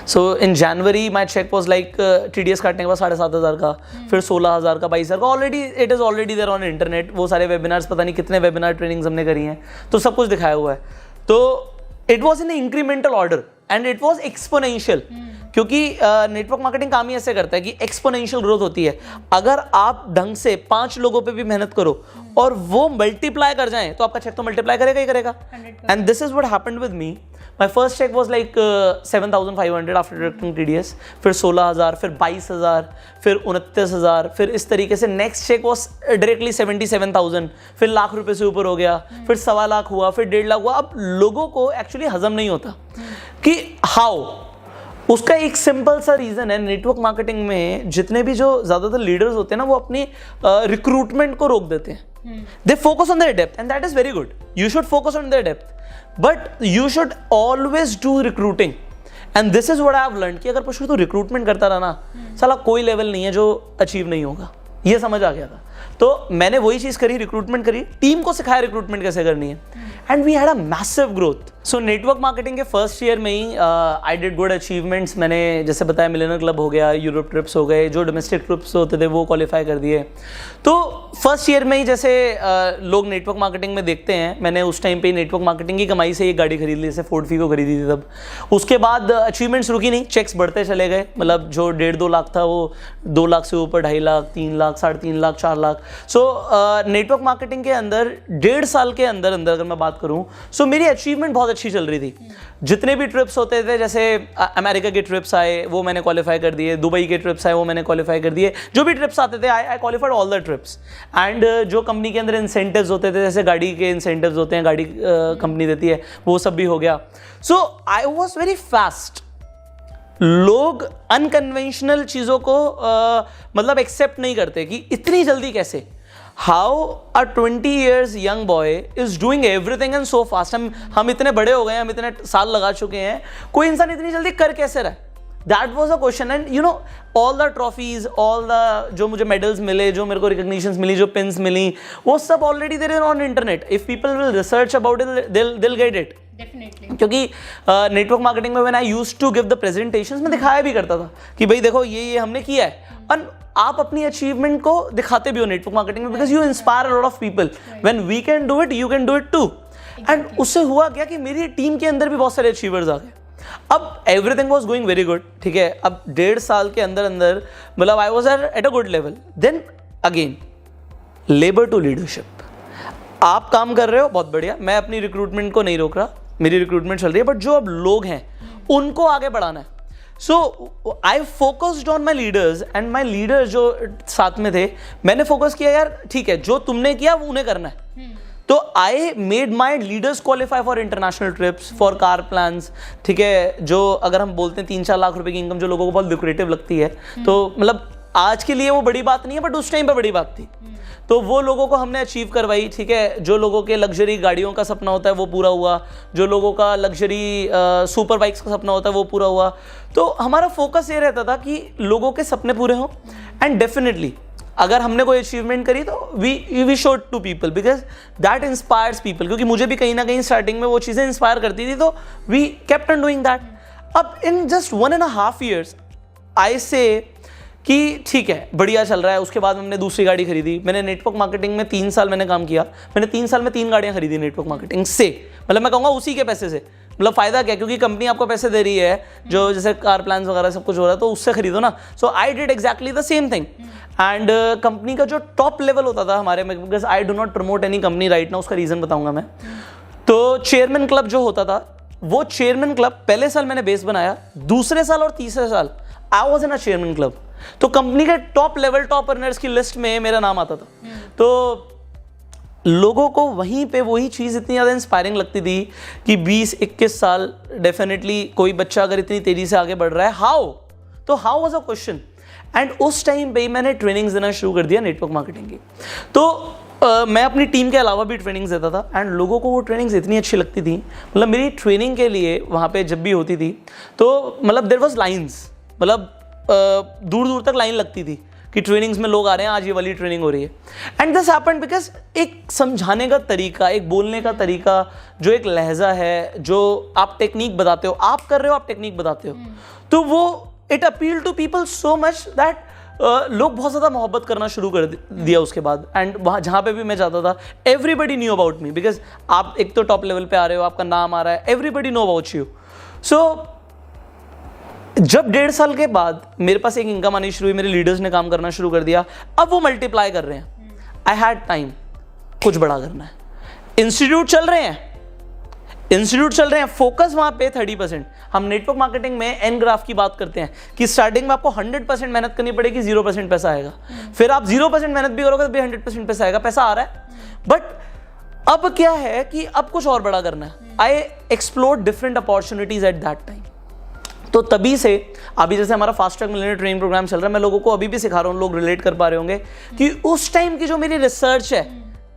So in January my cheque was like TDS काटने के बाद 7,500 का, फिर 16,000 का, 22,000 का। Already it is already there on internet. वो सारे वेबिनार्स, पता नहीं कितने वेबिनार ट्रेनिंग्स हमने करी हैं, तो सब कुछ दिखाया हुआ है। तो it was in incremental order and it was exponential, क्योंकि नेटवर्क मार्केटिंग काम ही ऐसे करता है कि एक्सपोनेंशियल ग्रोथ होती है। अगर आप ढंग से 5 लोगों पे भी मेहनत करो और वो मल्टीप्लाई कर जाएं, तो आपका चेक तो मल्टीप्लाई करेगा ही करेगा। And this is what happened with me. My first cheque was like 7,500 after deducting TDS, फिर 16,000, फिर 22,000, फिर 29,000, फिर इस तरीके से नेक्स्ट चेक वॉज डायरेक्टली 77,000, फिर लाख रुपए से ऊपर हो गया, फिर 1.25 लाख हुआ, फिर 1.5 लाख हुआ। अब लोगों को एक्चुअली हजम नहीं होता कि हाउ। उसका एक सिंपल सा रीजन है, नेटवर्क मार्केटिंग में जितने भी जो ज्यादातर लीडर्स होते हैं ना, वो अपनी रिक्रूटमेंट को रोक देते हैं। They focus on their depth and that is very good, you should focus on their depth, but you should always do recruiting. And this is what I have learn कि अगर पुष्कर तू रिक्रूटमेंट करता रहा ना, साला कोई लेवल नहीं है जो अचीव नहीं होगा। ये समझ आ गया था। तो मैंने वही चीज़ करी, रिक्रूटमेंट करी, टीम को सिखाया रिक्रूटमेंट कैसे करनी है, and we had a massive growth. So network marketing के फर्स्ट ईयर में ही आई डिड गुड अचीवमेंट्स। मैंने जैसे बताया, मिलियनर क्लब हो गया, यूरोप ट्रिप्स हो गए, जो डोमेस्टिक ट्रिप्स होते थे वो क्वालिफाई कर दिए। तो फर्स्ट ईयर में ही जैसे लोग नेटवर्क मार्केटिंग में देखते हैं, मैंने उस टाइम पे नेटवर्क मार्केटिंग की कमाई से एक गाड़ी खरीद ली, जैसे फोर्ड फीको खरीदी थी तब। उसके बाद अचीवमेंट्स रुकी नहीं, चेक्स बढ़ते चले गए। मतलब जो 1.5-2 लाख था वो 2 लाख से ऊपर, 2.5 लाख, 3 लाख, 3.5 लाख, 4 लाख। सो नेटवर्क मार्केटिंग के अंदर 1.5 साल के अंदर अंदर अगर मैं बात करूं, सो मेरी अचीवमेंट बहुत अच्छी चल रही थी। जितने भी ट्रिप्स होते थे, जैसे अमेरिका के ट्रिप्स आए वो मैंने क्वालिफाई कर दिए, दुबई के ट्रिप्स आए वो मैंने क्वालिफाई कर दिए, जो भी ट्रिप्स आते थे आई qualified all the trips. And जो कंपनी के अंदर इंसेंटिव्स होते थे, जैसे गाड़ी के इंसेंटिव्स होते हैं, गाड़ी कंपनी देती है, वो सब भी हो गया। सो आई वॉज वेरी फास्ट लोग अनकन्वेंशनल चीज़ों को मतलब एक्सेप्ट नहीं करते कि इतनी जल्दी कैसे. How a 20 years young boy is doing everything and so fast. हम इतने बड़े हो गए हैं, हम इतने साल लगा चुके हैं, कोई इंसान इतनी जल्दी कर कैसे रहा है. That was a question. And you know, all the trophies, all the जो मुझे medals मिले, जो मेरे को recognitions मिली, जो pins मिली, वो सब already there on internet. If people will research about it, they'll get it. Definitely. क्योंकि नेटवर्क मार्केटिंग में when I used to give the presentations, मैं दिखाया भी करता था कि भाई देखो ये हमने किया है. और आप अपनी अचीवमेंट को दिखाते भी हो नेटवर्क मार्केटिंग में, because you inspire a lot of people. When we can do it, you can do it too. And उससे हुआ क्या कि मेरी टीम के अंदर भी बहुत सारे अचीवर्स आ गए. अब everything was going very good. ठीक है, अब 1.5 साल के अंदर अंदर मतलब I was at a good level. Then again labour to leadership. आप काम कर रहे हो बहुत बढ़िया, मैं अपनी रिक्रूटमेंट को नहीं रोक रहा, मेरी रिक्रूटमेंट चल रही है, बट जो अब लोग हैं उनको आगे बढ़ाना है. So I focused on my leaders and my leaders जो साथ में थे, मैंने फोकस किया यार ठीक है जो तुमने किया वो उन्हें करना है. तो I made my leaders qualify for international trips, for car plans. ठीक है, जो अगर हम बोलते हैं 3-4 लाख रुपए की इनकम जो लोगों को बहुत लुक्रेटिव लगती है, तो मतलब आज के लिए वो बड़ी बात नहीं है, बट उस टाइम पे बड़ी बात थी. तो वो लोगों को हमने अचीव करवाई. ठीक है, जो लोगों के लग्जरी गाड़ियों का सपना होता है वो पूरा हुआ, जो लोगों का लग्जरी सुपर बाइक्स का सपना होता है वो पूरा हुआ. तो हमारा फोकस ये रहता था कि लोगों के सपने पूरे हों. एंड डेफिनेटली अगर हमने कोई अचीवमेंट करी तो we showed to people, because that inspires people. क्योंकि मुझे भी कहीं ना कहीं स्टार्टिंग में वो चीज़ें इंस्पायर करती थी, तो we kept on doing that. अब इन जस्ट 1.5 years आई से कि ठीक है बढ़िया चल रहा है. उसके बाद हमने दूसरी गाड़ी खरीदी. मैंने नेटवर्क मार्केटिंग में 3 साल मैंने काम किया. मैंने 3 साल में 3 गाड़ियां खरीदी नेटवर्क मार्केटिंग से. मतलब मैं कहूँगा उसी के पैसे से. मतलब फ़ायदा क्या, क्योंकि कंपनी आपको पैसे दे रही है, जो जैसे कार प्लान्स वगैरह सब कुछ हो रहा है, तो उससे खरीदो ना. So I did exactly the same thing. And company का जो टॉप लेवल होता था हमारे में, because I do not promote any company right now, उसका रीज़न बताऊंगा मैं. तो चेयरमैन क्लब जो होता था, वो चेयरमैन क्लब पहले साल मैंने बेस बनाया, दूसरे साल और तीसरे साल I was in a chairman club. तो कंपनी के टॉप लेवल टॉप अर्नर्स की लिस्ट में मेरा नाम आता था. तो लोगों को वहीं पे वही चीज़ इतनी ज़्यादा इंस्पायरिंग लगती थी कि 20-21 साल डेफिनेटली कोई बच्चा अगर इतनी तेज़ी से आगे बढ़ रहा है, how was a question. And उस टाइम पे ही मैंने ट्रेनिंग्स देना शुरू कर दिया नेटवर्क मार्केटिंग की. तो मैं अपनी टीम के अलावा भी ट्रेनिंग्स देता था. एंड लोगों को वो ट्रेनिंग्स इतनी अच्छी लगती थी. मतलब मेरी ट्रेनिंग के लिए वहाँ पे जब भी होती थी तो मतलब देयर वाज लाइन्स, मतलब दूर दूर तक लाइन लगती थी कि ट्रेनिंग्स में लोग आ रहे हैं, आज ये वाली ट्रेनिंग हो रही है. एंड दिस हैपेंड बिकॉज एक समझाने का तरीका, एक बोलने का तरीका, जो एक लहजा है, जो आप टेक्निक बताते हो, आप कर रहे हो, आप टेक्निक बताते हो, तो वो it appeal to people so much that लोग बहुत ज़्यादा मोहब्बत करना शुरू कर दिया उसके बाद. एंड वहाँ जहाँ पे भी मैं जाता था, everybody knew about me, because आप एक तो टॉप लेवल पे आ रहे हो, आपका नाम आ रहा है, एवरीबडी नो अबाउट यू. सो जब 1.5 साल के बाद मेरे पास एक इनकम आनी शुरू हुई, मेरे लीडर्स ने काम करना शुरू कर दिया, अब वो मल्टीप्लाई कर रहे हैं. आई हैड टाइम, कुछ बड़ा करना है. इंस्टीट्यूट चल रहे हैं, फोकस वहाँ पे 30%. हम नेटवर्क मार्केटिंग में एन ग्राफ की बात करते हैं कि स्टार्टिंग में आपको 100% मेहनत करनी पड़ेगी, 0% पैसा आएगा. फिर आप 0% मेहनत भी करोगे तो भी 100% पैसा आएगा. पैसा आ रहा है, बट अब क्या है कि अब कुछ और बड़ा करना है. I explore different opportunities at that time. तो तभी से अभी जैसे हमारा fast track millionaire training programme चल रहा है, मैं लोगों को अभी भी सिखा रहा हूँ, लोग रिलेट कर पा रहे होंगे कि उस टाइम की जो मेरी रिसर्च है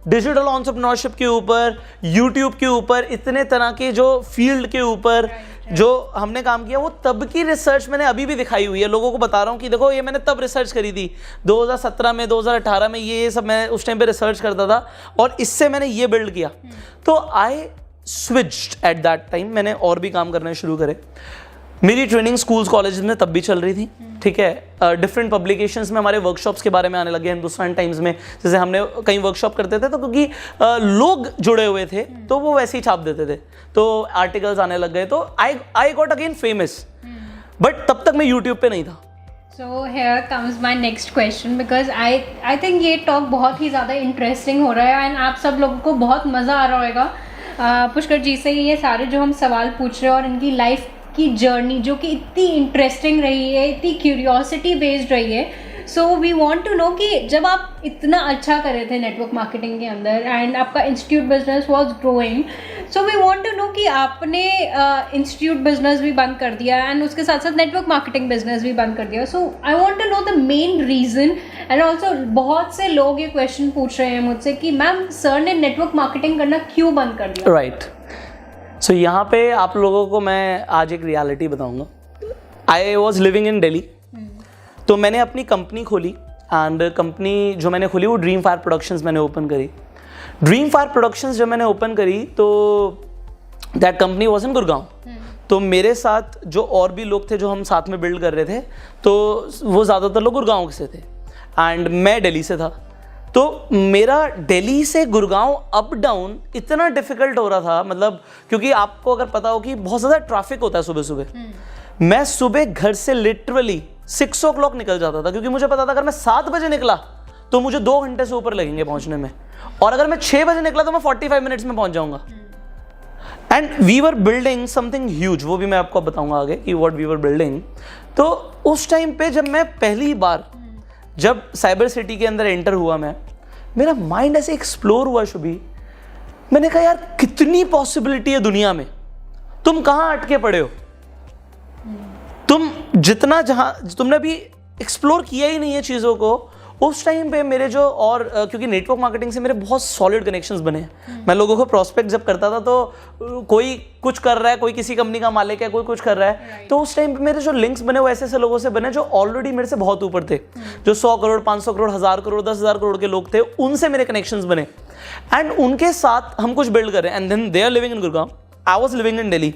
डिजिटल एंटरप्रेन्योरशिप के ऊपर, यूट्यूब के ऊपर, इतने तरह के जो फील्ड के ऊपर जो हमने काम किया, वो तब की रिसर्च मैंने अभी भी दिखाई हुई है. लोगों को बता रहा हूँ कि देखो ये मैंने तब रिसर्च करी थी 2017 में, 2018 में, ये सब मैं उस टाइम पे रिसर्च करता था और इससे मैंने ये बिल्ड किया. तो I switched eight that time. मैंने और भी काम करने शुरू करे. मेरी ट्रेनिंग स्कूल्स कॉलेजेस में तब भी चल रही थी. ठीक है, डिफरेंट पब्लिकेशंस में हमारे वर्कशॉप्स के बारे में आने लगे. हिंदुस्तान टाइम्स में जैसे हमने कहीं वर्कशॉप करते थे, तो क्योंकि लोग जुड़े हुए थे तो वो वैसे ही छाप देते थे, तो आर्टिकल्स आने लग गए. तो I got again famous, but तब तक मैं यूट्यूब पे नहीं था. So here comes my next question, because I think ये टॉक बहुत ही ज़्यादा इंटरेस्टिंग हो रहा है एंड आप सब लोगों को बहुत मज़ा आ रहा होगा पुष्कर जी से ये सारे जो हम सवाल पूछ रहे हैं और इनकी लाइफ की जर्नी जो कि इतनी इंटरेस्टिंग रही है, इतनी क्यूरियोसिटी बेस्ड रही है. So we want to know कि जब आप इतना अच्छा कर रहे थे नेटवर्क मार्केटिंग के अंदर एंड आपका institute business was growing, so we want to know कि आपने इंस्टीट्यूट बिजनेस भी बंद कर दिया एंड उसके साथ साथ नेटवर्क मार्केटिंग बिजनेस भी बंद कर दिया. So I want to know the main reason and also बहुत से लोग ये क्वेश्चन पूछ रहे हैं मुझसे कि मैम सर ने नेटवर्क मार्केटिंग करना क्यों बंद कर दिया. राइट. सो यहाँ पे आप लोगों को मैं आज एक रियलिटी बताऊँगा. आई वॉज लिविंग इन दिल्ली. तो मैंने अपनी कंपनी खोली एंड कंपनी जो मैंने खोली वो ड्रीम फायर प्रोडक्शंस मैंने ओपन करी. ड्रीम फायर प्रोडक्शंस जब मैंने ओपन करी तो that company was in Gurgaon. तो मेरे साथ जो और भी लोग थे जो हम साथ में बिल्ड कर रहे थे तो वो ज़्यादातर लोग गुड़गांव से थे एंड मैं दिल्ली से था. तो मेरा दिल्ली से गुड़गांव अप डाउन इतना डिफिकल्ट हो रहा था, मतलब क्योंकि आपको अगर पता हो कि बहुत ज़्यादा ट्रैफिक होता है सुबह सुबह. मैं सुबह घर से लिटरली 6 o'clock निकल जाता था क्योंकि मुझे पता था अगर मैं 7 बजे निकला तो मुझे 2 घंटे से ऊपर लगेंगे पहुंचने में, और अगर मैं 6 बजे निकला तो मैं 45 मिनट्स में पहुंच जाऊंगा. And we were building something huge, वो भी मैं आपको बताऊंगा आगे कि व्हाट वी वर बिल्डिंग. तो उस टाइम पे जब मैं पहली बार जब साइबर सिटी के अंदर एंटर हुआ मेरा माइंड ऐसे एक्सप्लोर हुआ शुभी. मैंने कहा यार कितनी पॉसिबिलिटी है दुनिया में, तुम कहाँ अटके पड़े हो. तुम जितना जहाँ तुमने अभी एक्सप्लोर किया ही नहीं है चीज़ों को. उस टाइम पे मेरे जो और क्योंकि नेटवर्क मार्केटिंग से मेरे बहुत सॉलिड कनेक्शंस बने हैं. मैं लोगों को प्रोस्पेक्ट जब करता था तो कोई कुछ कर रहा है, कोई किसी कंपनी का मालिक है, कोई कुछ कर रहा है. तो उस टाइम पे मेरे जो लिंक्स बने वो ऐसे ऐसे लोगों से बने जो ऑलरेडी मेरे से बहुत ऊपर थे, जो 100 करोड़ 500 करोड़ 1000 करोड़ 10,000 करोड़ के लोग थे. उनसे मेरे कनेक्शंस बने एंड उनके साथ हम कुछ बिल्ड कर रहे हैं. And then they are living in Gurgaon, I was living in Delhi.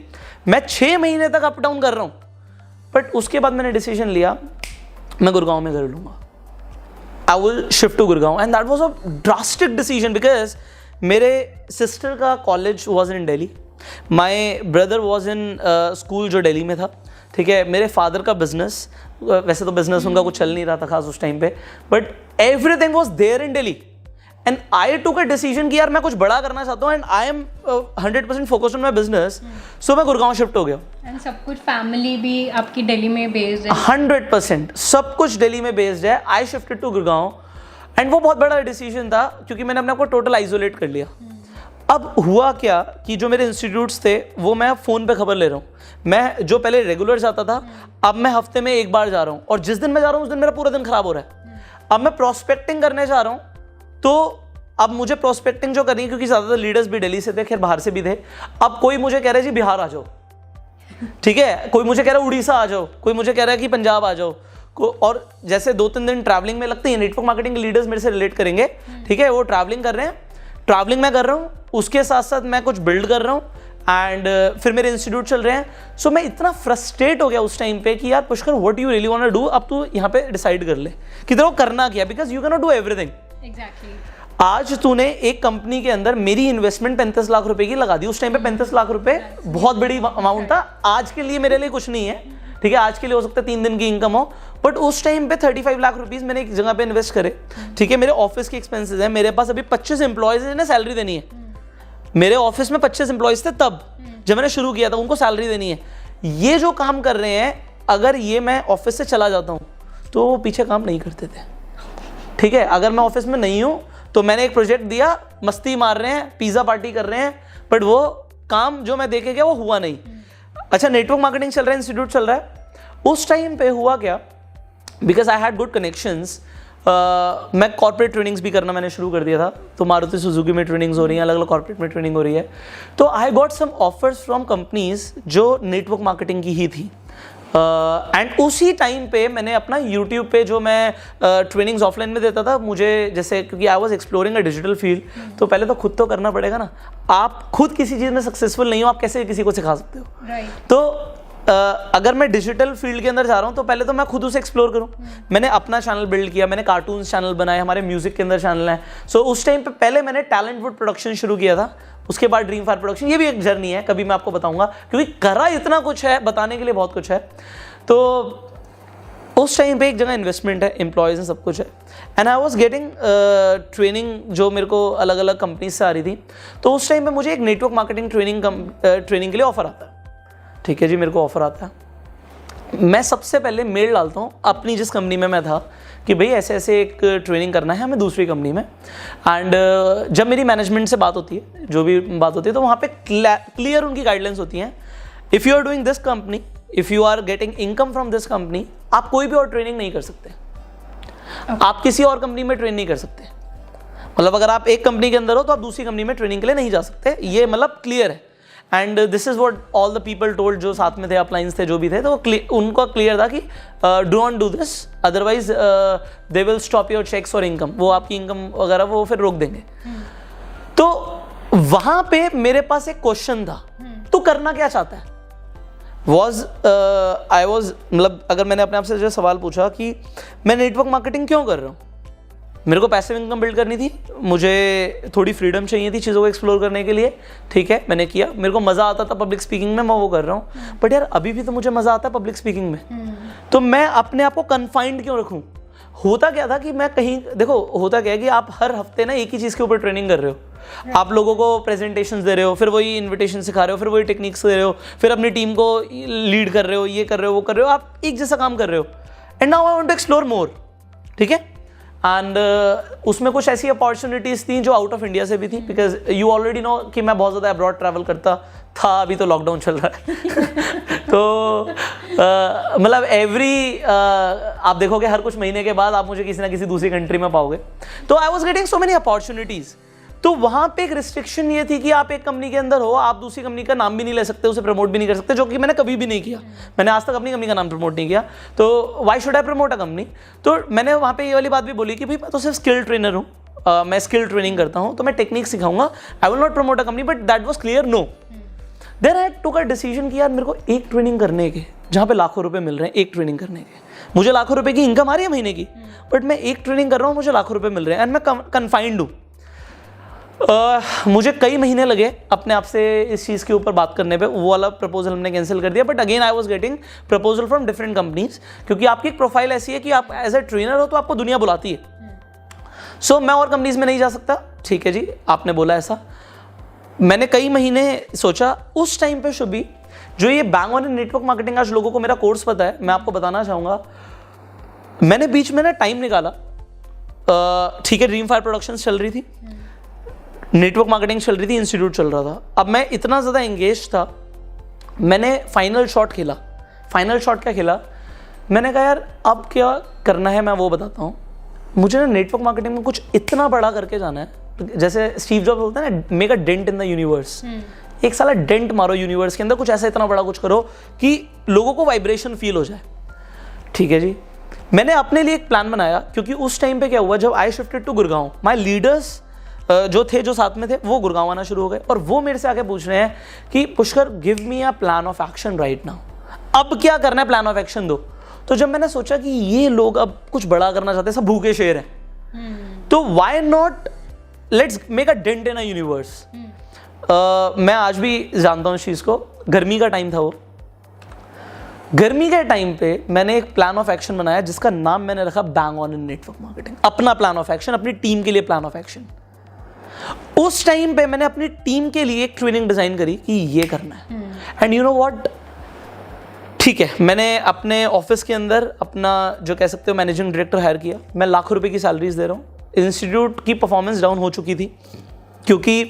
मैं 6 महीने तक अप डाउन कर रहा हूँ, बट उसके बाद मैंने डिसीजन लिया मैं गुड़गांव में घर लूँगा. I will shift to Gurgaon and that was a drastic decision because मेरे सिस्टर का college was in Delhi, my brother was in school जो दिल्ली में था. ठीक है, मेरे फादर का बिजनेस, वैसे तो बिजनेस उनका कुछ चल नहीं रहा था खास उस टाइम पे, but everything was there in Delhi and I took a decision कि यार मैं कुछ बड़ा करना चाहता हूँ and I am 100% focused on my business. So मैं गुड़गांव शिफ्ट हो गया. एंड सब कुछ फैमिली भी आपकी दिल्ली में बेस्ड है. 100% सब कुछ दिल्ली में बेस्ड है. I shifted to Gurgaon and वो बहुत बड़ा डिसीजन था क्योंकि मैंने अपने आप को टोटल आइसोलेट कर लिया. अब हुआ क्या कि जो मेरे इंस्टीट्यूट्स थे वो मैं फ़ोन पे खबर ले रहा हूँ. मैं जो पहले रेगुलर जाता था अब मैं हफ्ते में 1 बार जा रहा हूँ, और जिस दिन मैं जा रहा हूँ उस दिन मेरा पूरा दिन खराब हो रहा है. अब मैं प्रोस्पेक्टिंग करने जा रहा हूँ तो अब मुझे प्रोस्पेक्टिंग जो करनी है क्योंकि ज़्यादातर लीडर्स भी दिल्ली से थे, खैर बाहर से भी थे. अब कोई मुझे कह रहा है जी बिहार आ जाओ, ठीक है, कोई मुझे कह रहा है उड़ीसा आ जाओ, कोई मुझे कह रहा है कि पंजाब आ जाओ. और जैसे 2-3 दिन ट्रैवलिंग में लगते हैं, नेटवर्क मार्केटिंग के लीडर्स मेरे से रिलेट करेंगे. ठीक है, वो ट्रैवलिंग कर रहे हैं, ट्रैवलिंग मैं कर रहा हूँ, उसके साथ साथ मैं कुछ बिल्ड कर रहा हूँ एंड फिर मेरे इंस्टीट्यूट चल रहे हैं. सो मैं इतना फ्रस्ट्रेट हो गया उस टाइम पे कि यार Pushkar what you really want to do. अब तू यहाँ पे डिसाइड कर ले कि तेरे को करना क्या, because you can not do everything. Exactly. आज तूने एक कंपनी के अंदर मेरी इन्वेस्टमेंट 35 लाख रुपए की लगा दी. उस टाइम पे 35 लाख रुपए बहुत बड़ी अमाउंट था. आज के लिए मेरे लिए कुछ नहीं है, ठीक है, आज के लिए हो सकता है 3 दिन की इनकम हो, बट उस टाइम पे 35 लाख रुपीस मैंने एक जगह पे इन्वेस्ट करे. ठीक है, मेरे ऑफिस के एक्सपेंसेस हैं, मेरे पास अभी 25 एम्प्लॉयज हैं, सैलरी देनी है. मेरे ऑफिस में 25 एम्प्लॉयज थे तब जब मैंने शुरू किया था, उनको सैलरी देनी है. ये जो काम कर रहे हैं अगर ये मैं ऑफिस से चला जाता हूँ तो वो पीछे काम नहीं करते थे. ठीक है, अगर मैं ऑफिस में नहीं हूँ तो मैंने एक प्रोजेक्ट दिया, मस्ती मार रहे हैं, पिज़्ज़ा पार्टी कर रहे हैं, बट वो काम जो मैं देखे गया वो हुआ नहीं. अच्छा, नेटवर्क मार्केटिंग चल रहा है, इंस्टीट्यूट चल रहा है. उस टाइम पे हुआ क्या, because I had good connections, मैं कॉर्पोरेट ट्रेनिंग्स भी करना मैंने शुरू कर दिया था. तो मारुति सुजुकी में ट्रेनिंग्स हो रही हैं, अलग अलग कॉर्पोरेट में ट्रेनिंग हो रही है. तो I got some offers from companies जो नेटवर्क मार्केटिंग की ही थी. एंड उसी टाइम पे मैंने अपना यूट्यूब पे जो मैं ट्रेनिंग्स ऑफलाइन में देता था, मुझे जैसे क्योंकि I was exploring a digital field, तो पहले तो खुद तो करना पड़ेगा ना. आप खुद किसी चीज़ में सक्सेसफुल नहीं हो, आप कैसे किसी को सिखा सकते हो. तो अगर मैं डिजिटल फील्ड के अंदर जा रहा हूँ तो पहले तो मैं खुद उसे एक्सप्लोर करूँ. मैंने अपना चैनल बिल्ड किया, मैंने कार्टून्स चैनल बनाए, हमारे म्यूजिक के अंदर चैनल है. सो उस टाइम पे पहले मैंने टैलेंट वुड प्रोडक्शन शुरू किया था, उसके बाद ड्रीम फायर प्रोडक्शन. ये भी एक जर्नी है, कभी मैं आपको बताऊंगा क्योंकि करा इतना कुछ है, बताने के लिए बहुत कुछ है. तो उस टाइम पे एक जगह इन्वेस्टमेंट है, एम्प्लॉयज़ हैं, सब कुछ है. And I was getting training जो मेरे को अलग अलग कंपनीज से आ रही थी. तो उस टाइम पे मुझे एक नेटवर्क मार्केटिंग ट्रेनिंग के लिए ऑफर आता है. ठीक है जी, मेरे को ऑफर आता है. मैं सबसे पहले मेल डालता हूँ अपनी जिस कंपनी में मैं था कि भाई ऐसे ऐसे एक ट्रेनिंग करना है हमें दूसरी कंपनी में। एंड जब मेरी मैनेजमेंट से बात होती है, जो भी बात होती है, तो वहाँ पे क्लियर उनकी गाइडलाइंस होती हैं, if you are doing this company, if you are getting income from this company, आप कोई भी और ट्रेनिंग नहीं कर सकते, आप किसी और कंपनी में ट्रेन नहीं कर सकते। मतलब अगर आप एक कंपनी के अंदर हो तो आप दूसरी कंपनी में ट्रेनिंग के लिए नहीं जा सकते, ये मतलब क्लियर है। And this is what all the people told, जो साथ में थे, अपलाइंस थे, जो भी थे, तो उनको क्लियर था कि do not do this, otherwise they will stop your cheques और इनकम, वो आपकी इनकम वगैरह वो फिर रोक देंगे। तो वहां पे मेरे पास एक क्वेश्चन था, तू करना क्या चाहता है? आई वॉज मतलब अगर मैंने अपने आप से जो सवाल पूछा कि मैं नेटवर्क मार्केटिंग क्यों कर रहा हूँ, मेरे को पैसिव इनकम बिल्ड करनी थी, मुझे थोड़ी फ्रीडम चाहिए थी चीज़ों को एक्सप्लोर करने के लिए, ठीक है, मैंने किया, मेरे को मज़ा आता था पब्लिक स्पीकिंग में, मैं वो कर रहा हूँ। बट यार अभी भी तो मुझे मज़ा आता है पब्लिक स्पीकिंग में, तो मैं अपने आप को कन्फाइंड क्यों रखूँ? होता क्या था कि मैं कहीं, देखो होता क्या है कि आप हर हफ्ते ना एक ही चीज़ के ऊपर ट्रेनिंग कर रहे हो, आप लोगों को प्रेजेंटेशंस दे रहे हो, फिर वही इन्विटेशन सिखा रहे हो, फिर वही टेक्निक्स दे रहे हो, फिर अपनी टीम को लीड कर रहे हो, ये कर रहे हो, वो कर रहे हो, आप एक जैसा काम कर रहे हो। And now I want to explore more, ठीक है। एंड उसमें कुछ ऐसी अपॉर्चुनिटीज़ थी जो आउट ऑफ इंडिया से भी थी, बिकॉज यू ऑलरेडी नो कि मैं बहुत ज़्यादा अब्रॉड ट्रैवल करता था, अभी तो लॉकडाउन चल रहा है तो मतलब आप देखोगे हर कुछ महीने के बाद आप मुझे किसी ना किसी दूसरी कंट्री में पाओगे। तो I was getting so many opportunities. तो वहाँ पे एक रिस्ट्रिक्शन ये थी कि आप एक कंपनी के अंदर हो, आप दूसरी कंपनी का नाम भी नहीं ले सकते, उसे प्रमोट भी नहीं कर सकते, जो कि मैंने कभी भी नहीं किया। मैंने आज तक अपनी कंपनी का नाम प्रमोट नहीं किया, तो why should I promote a company? तो मैंने वहाँ पे ये वाली बात भी बोली कि भाई मैं तो सिर्फ स्किल ट्रेनर हूँ, मैं स्किल ट्रेनिंग करता हूँ, तो मैं टेक्निक सिखाऊंगा, I will not promote a company. But that was clear no. Then I took a decision कि यार मेरे को एक ट्रेनिंग करने के, जहाँ पे लाखों रुपए मिल रहे हैं एक ट्रेनिंग करने के, मुझे लाखों रुपए की इनकम आ रही है महीने की, बट मैं एक ट्रेनिंग कर रहा हूँ, मुझे लाखों रुपए मिल रहे हैं, एंड मैं कन्फाइंड हूँ। मुझे कई महीने लगे अपने आप से इस चीज़ के ऊपर बात करने पे, वो वाला प्रपोजल हमने कैंसिल कर दिया। But again I was getting proposal from different companies, क्योंकि आपकी एक प्रोफाइल ऐसी है कि आप एज ए ट्रेनर हो तो आपको दुनिया बुलाती है। सो मैं और कंपनीज में नहीं जा सकता, ठीक है जी, आपने बोला ऐसा। मैंने कई महीने सोचा। उस टाइम पे शुभी, जो ये बैंग ऑन नेटवर्क मार्केटिंग, आज लोगों को मेरा कोर्स पता है, मैं आपको बताना चाहूँगा, मैंने बीच में ना टाइम निकाला, ठीक है, ड्रीम फायर प्रोडक्शंस चल रही थी, नेटवर्क मार्केटिंग चल रही थी, इंस्टीट्यूट चल रहा था। अब मैं इतना ज़्यादा एंगेज था, मैंने फाइनल शॉट खेला। फाइनल शॉट क्या खेला, मैंने कहा यार अब क्या करना है मैं वो बताता हूँ। मुझे ना नेटवर्क मार्केटिंग में कुछ इतना बड़ा करके जाना है, जैसे स्टीव जॉब्स बोलते हैं ना, make a dent in the universe. एक साला डेंट मारो यूनिवर्स के अंदर, कुछ ऐसा इतना बड़ा कुछ करो कि लोगों को वाइब्रेशन फील हो जाए, ठीक है जी। मैंने अपने लिए एक प्लान बनाया, क्योंकि उस टाइम पे क्या हुआ, जब I shifted to Gurgaon, my leaders जो थे, जो साथ में थे, वो गुड़गांव आना शुरू हो गए, और वो मेरे से आके पूछ रहे हैं कि Pushkar give me a plan of action right now, अब क्या करना है, प्लान ऑफ एक्शन दो। तो जब मैंने सोचा कि ये लोग अब कुछ बड़ा करना चाहते हैं, सब भूखे शेर हैं, तो why not let's make a dent in a universe. मैं आज भी जानता हूँ इस चीज़ को। गर्मी का टाइम था, वो गर्मी के टाइम पे मैंने एक प्लान ऑफ एक्शन बनाया, जिसका नाम मैंने रखा bang on in network marketing. अपना प्लान ऑफ एक्शन, अपनी टीम के लिए प्लान ऑफ एक्शन। उस टाइम पे मैंने अपनी टीम के लिए एक ट्रेनिंग डिजाइन करी कि ये करना है। एंड यू नो व्हाट, ठीक है, मैंने अपने ऑफिस के अंदर अपना, जो कह सकते हो, मैनेजिंग डायरेक्टर हायर किया। मैं लाखों रुपए की सैलरीज दे रहा हूँ। इंस्टीट्यूट की परफॉर्मेंस डाउन हो चुकी थी, क्योंकि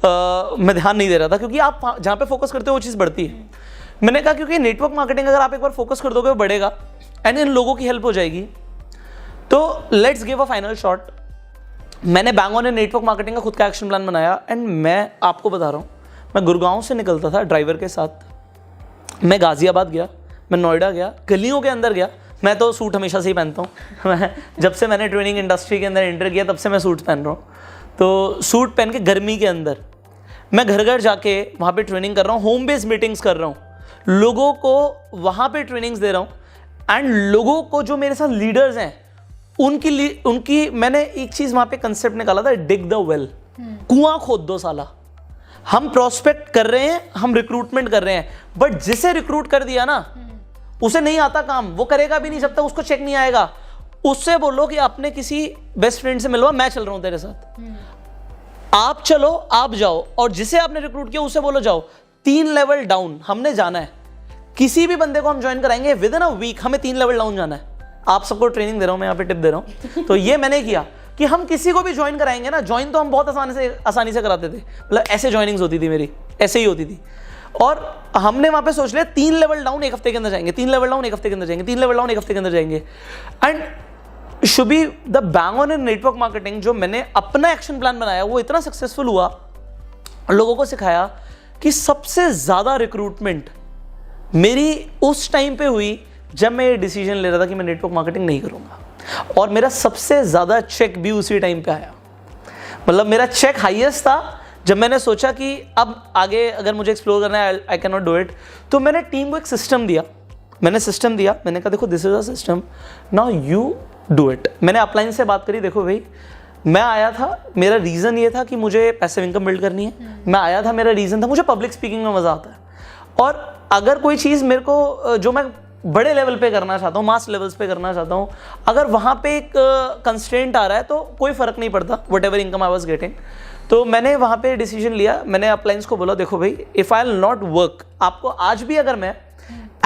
मैं ध्यान नहीं दे रहा था, क्योंकि आप जहाँ पे फोकस करते हो वो चीज़ बढ़ती है। मैंने कहा क्योंकि नेटवर्क मार्केटिंग अगर आप एक बार फोकस कर दोगे वो बढ़ेगा, एंड इन लोगों की हेल्प हो जाएगी, तो let's give a final shot. मैंने बैंग ऑन नेटवर्क मार्केटिंग का खुद का एक्शन प्लान बनाया। एंड मैं आपको बता रहा हूँ, मैं गुड़गांव से निकलता था ड्राइवर के साथ, मैं गाजियाबाद गया, मैं नोएडा गया, गलियों के अंदर गया। मैं तो सूट हमेशा से ही पहनता हूँ मैं जब से मैंने ट्रेनिंग इंडस्ट्री के अंदर एंटर किया तब से मैं सूट पहन रहा हूँ। तो सूट पहन के गर्मी के अंदर मैं घर घर जाके वहाँ पे ट्रेनिंग कर रहा हूँ, होम बेस्ड मीटिंग्स कर रहा हूँ, लोगों को वहाँ पे ट्रेनिंग्स दे रहा हूँ। एंड लोगों को, जो मेरे साथ लीडर्स हैं, उनकी मैंने एक चीज़ वहाँ पे कंसेप्ट निकाला था, डिग द वेल, कुआं खोद दो साला। हम प्रोस्पेक्ट कर रहे हैं, हम रिक्रूटमेंट कर रहे हैं, बट जिसे रिक्रूट कर दिया ना, उसे नहीं आता काम, वो करेगा भी नहीं जब तक उसको चेक नहीं आएगा। उससे बोलो कि अपने किसी बेस्ट फ्रेंड से मिलवा, मैं चल रहा हूं तेरे साथ, आप चलो, आप जाओ। और जिसे आपने रिक्रूट किया उसे बोलो जाओ। 3 लेवल डाउन हमने जाना है। किसी भी बंदे को हम ज्वाइन कराएंगे विद इन अ वीक, हमें 3 लेवल डाउन जाना है। आप सबको ट्रेनिंग दे रहा हूँ मैं, यहाँ पे टिप दे रहा हूँ। तो ये मैंने किया कि हम किसी को भी ज्वाइन कराएंगे ना, ज्वाइन तो हम बहुत आसानी से कराते थे, मतलब ऐसे ज्वाइनिंग्स होती थी मेरी, ऐसे ही होती थी। और हमने वहाँ पे सोच लिया 3 लेवल डाउन 1 हफ्ते के अंदर जाएंगे, 3 लेवल डाउन 1 हफ्ते के अंदर जाएंगे, 3 लेवल डाउन 1 हफ्ते के अंदर जाएंगे। And should be the bang on in network marketing, जो मैंने अपना एक्शन प्लान बनाया वो इतना सक्सेसफुल हुआ, लोगों को सिखाया कि सबसे ज़्यादा रिक्रूटमेंट मेरी उस टाइम पे हुई जब मैं ये डिसीजन ले रहा था कि मैं नेटवर्क मार्केटिंग नहीं करूँगा। और मेरा सबसे ज़्यादा चेक भी उसी टाइम पे आया, मतलब मेरा चेक हाईएस्ट था जब मैंने सोचा कि अब आगे अगर मुझे एक्सप्लोर करना है, I can not do it. तो मैंने टीम को एक सिस्टम दिया, मैंने कहा देखो this is a system, now you do it. मैंने अपलाइन से बात करी, देखो भाई मैं आया था, मेरा रीज़न ये था कि मुझे पैसिव इनकम बिल्ड करनी है। मैं आया था, मेरा रीज़न था मुझे पब्लिक स्पीकिंग में मज़ा आता है, और अगर कोई चीज़ मेरे को जो मैं बड़े लेवल पे करना चाहता हूँ, मास लेवल्स पे करना चाहता हूँ, अगर वहाँ पे एक कंस्ट्रेंट आ रहा है तो कोई फ़र्क नहीं पड़ता, what ever income I was getting. तो मैंने वहाँ पे डिसीजन लिया, मैंने अपलाइंस को बोला देखो भाई if I will not work, आपको आज भी अगर मैं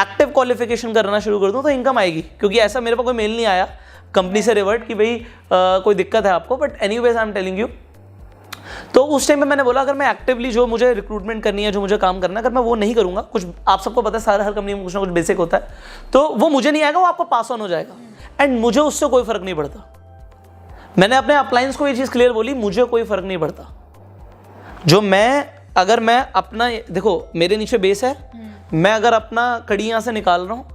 एक्टिव क्वालिफिकेशन करना शुरू कर दूँ तो इनकम आएगी, क्योंकि ऐसा मेरे पास कोई मेल नहीं आया कंपनी से रिवर्ट कि भाई कोई दिक्कत है आपको, but anyways I am telling you. तो उस टाइम में मैंने बोला अगर मैं एक्टिवली जो मुझे रिक्रूटमेंट करनी है, जो मुझे काम करना है, अगर मैं वो नहीं करूँगा, कुछ आप सबको पता है हर कंपनी में कुछ ना कुछ बेसिक होता है, तो वो मुझे नहीं आएगा, वो आपको पास ऑन हो जाएगा, एंड मुझे उससे कोई फ़र्क नहीं पड़ता। मैंने अपने अपलाइंस को ये चीज़ क्लियर बोली, मुझे कोई फ़र्क नहीं पड़ता। जो अगर मैं अपना, देखो मेरे नीचे बेस है, मैं अगर अपना कड़ी यहाँ से निकाल रहा हूँ